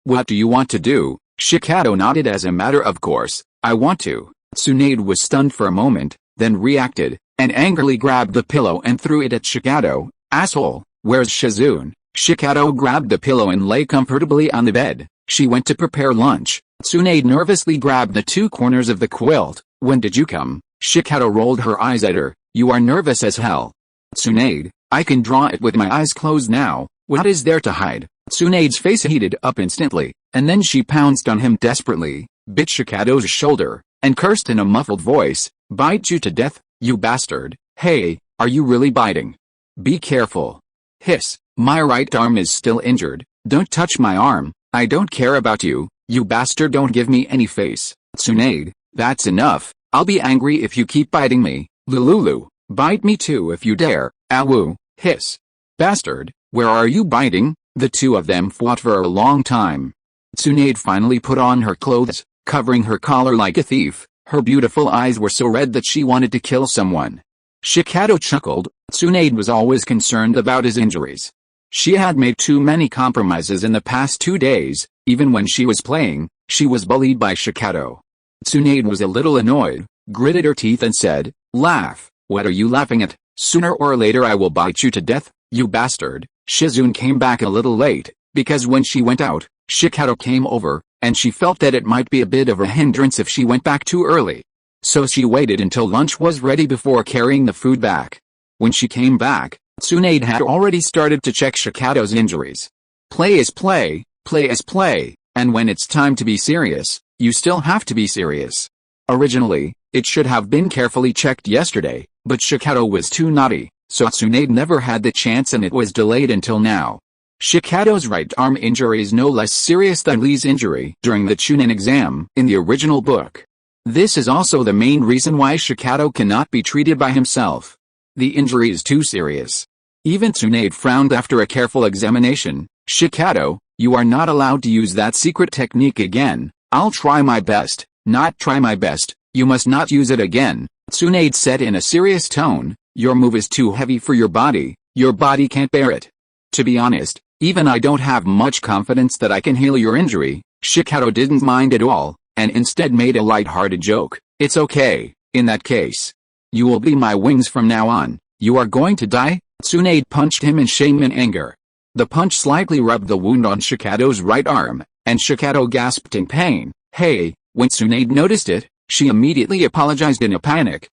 what do you want to do?" Shikato nodded as a matter of course. "I want to." Tsunade was stunned for a moment, then reacted, and angrily grabbed the pillow and threw it at Shikato. "Asshole, where's Shizune?" Shikato grabbed the pillow and lay comfortably on the bed. She went to prepare lunch. Tsunade nervously grabbed the two corners of the quilt. "When did you come?" Shikato rolled her eyes at her. "You are nervous as hell." "Tsunade, I can draw it with my eyes closed now. What is there to hide?" Tsunade's face heated up instantly, and then she pounced on him desperately, bit Shikato's shoulder, and cursed in a muffled voice, "Bite you to death, you bastard." "Hey, are you really biting? Be careful." "Hiss, my right arm is still injured. Don't touch my arm. I don't care about you, you bastard. Don't give me any face." "Tsunade, that's enough. I'll be angry if you keep biting me." "Lululu, bite me too if you dare." "Awu." "Hiss. Bastard, where are you biting?" The two of them fought for a long time. Tsunade finally put on her clothes, covering her collar like a thief. Her beautiful eyes were so red that she wanted to kill someone. Shikato chuckled. Tsunade was always concerned about his injuries. She had made too many compromises in the past 2 days. Even when she was playing, she was bullied by Shikato. Tsunade was a little annoyed, gritted her teeth and said, "Laugh. What are you laughing at? Sooner or later I will bite you to death, you bastard." Shizune came back a little late, because when she went out, Shikato came over, and she felt that it might be a bit of a hindrance if she went back too early. So she waited until lunch was ready before carrying the food back. When she came back, Tsunade had already started to check Shikato's injuries. Play is play, play is play, and when it's time to be serious, you still have to be serious. Originally, it should have been carefully checked yesterday, but Shikato was too naughty, so Tsunade never had the chance and it was delayed until now. Shikato's right arm injury is no less serious than Lee's injury during the Chunin exam in the original book. This is also the main reason why Shikato cannot be treated by himself. The injury is too serious. Even Tsunade frowned after a careful examination. "Shikato, you are not allowed to use that secret technique again." "I'll try my best." "Not try my best, you must not use it again," Tsunade said in a serious tone. "Your move is too heavy for your body can't bear it." "To be honest, even I don't have much confidence that I can heal your injury." Shikato didn't mind at all. and instead made a light-hearted joke. "It's okay, in that case. You will be my wings from now on. You are going to die?" Tsunade punched him in shame and anger. The punch slightly rubbed the wound on Shikato's right arm, and Shikato gasped in pain. "Hey," when Tsunade noticed it, she immediately apologized in a panic.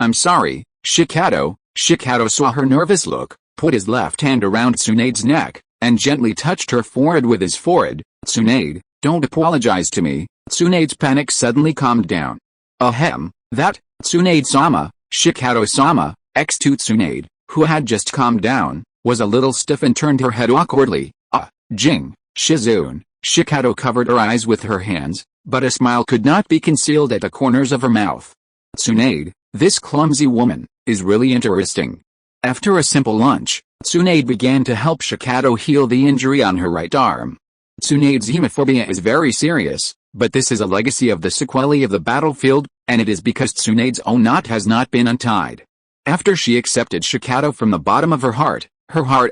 I'm sorry, Shikato." Shikato saw her nervous look, put his left hand around Tsunade's neck, and gently touched her forehead with his forehead. "Tsunade, don't apologize to me." Tsunade's panic suddenly calmed down. "Ahem, that, Tsunade-sama, Shikato-sama," X2 Tsunade, who had just calmed down, was a little stiff and turned her head awkwardly. Jing, Shizune." Shikato covered her eyes with her hands, but a smile could not be concealed at the corners of her mouth. "Tsunade, this clumsy woman, is really interesting." After a simple lunch, Tsunade began to help Shikato heal the injury on her right arm. Tsunade's hemophobia is very serious, but this is a legacy of the sequelae of the battlefield, and it is because Tsunade's own knot has not been untied. After she accepted Shikato from the bottom of her heart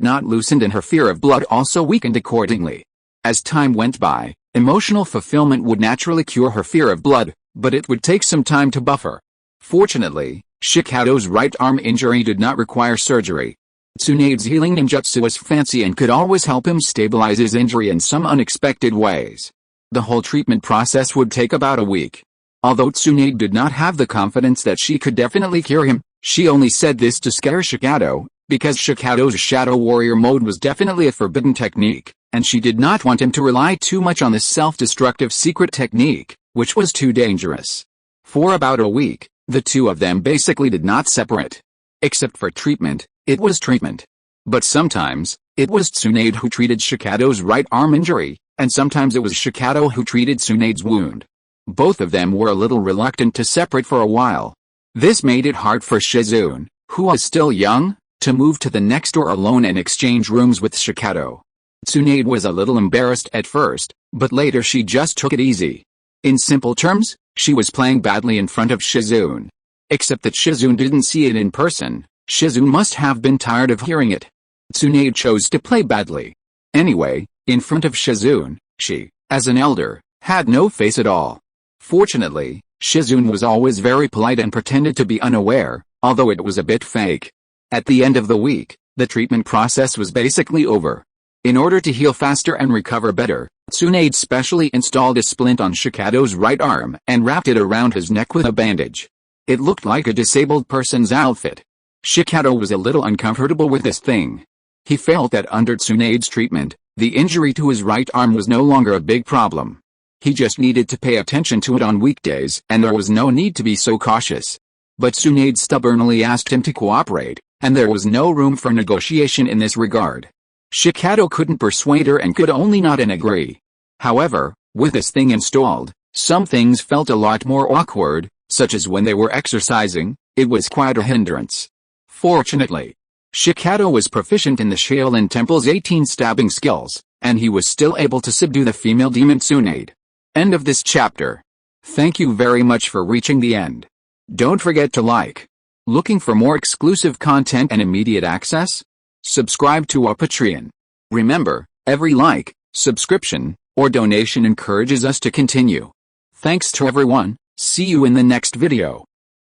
knot loosened and her fear of blood also weakened accordingly. As time went by, emotional fulfillment would naturally cure her fear of blood, but it would take some time to buffer. Fortunately, Shikato's right arm injury did not require surgery. Tsunade's healing ninjutsu was fancy and could always help him stabilize his injury in some unexpected ways. The whole treatment process would take about a week. Although Tsunade did not have the confidence that she could definitely cure him, she only said this to scare Shikato, because Shikato's Shadow Warrior mode was definitely a forbidden technique, and she did not want him to rely too much on this self-destructive secret technique, which was too dangerous. For about a week, the two of them basically did not separate. Except for treatment, it was treatment. But sometimes, it was Tsunade who treated Shikato's right arm injury, and sometimes it was Shikato who treated Tsunade's wound. Both of them were a little reluctant to separate for a while. This made it hard for Shizune, who was still young, to move to the next door alone and exchange rooms with Shikato. Tsunade was a little embarrassed at first, but later she just took it easy. In simple terms, she was playing badly in front of Shizune. Except that Shizune didn't see it in person. Shizune must have been tired of hearing it. Tsunade chose to play badly. Anyway, in front of Shizune, she, as an elder, had no face at all. Fortunately, Shizune was always very polite and pretended to be unaware, although it was a bit fake. At the end of the week, the treatment process was basically over. In order to heal faster and recover better, Tsunade specially installed a splint on Shikato's right arm and wrapped it around his neck with a bandage. It looked like a disabled person's outfit. Shikato was a little uncomfortable with this thing. He felt that under Tsunade's treatment, the injury to his right arm was no longer a big problem. He just needed to pay attention to it on weekdays and there was no need to be so cautious. But Tsunade stubbornly asked him to cooperate, and there was no room for negotiation in this regard. Shikato couldn't persuade her and could only nod and agree. However, with this thing installed, some things felt a lot more awkward, such as when they were exercising. It was quite a hindrance. Fortunately, Shikato was proficient in the Shaolin Temple's 18 stabbing skills, and he was still able to subdue the female demon Tsunade. End of this chapter. Thank you very much for reaching the end. Don't forget to like. Looking for more exclusive content and immediate access? Subscribe to our Patreon. Remember, every like, subscription, or donation encourages us to continue. Thanks to everyone, see you in the next video.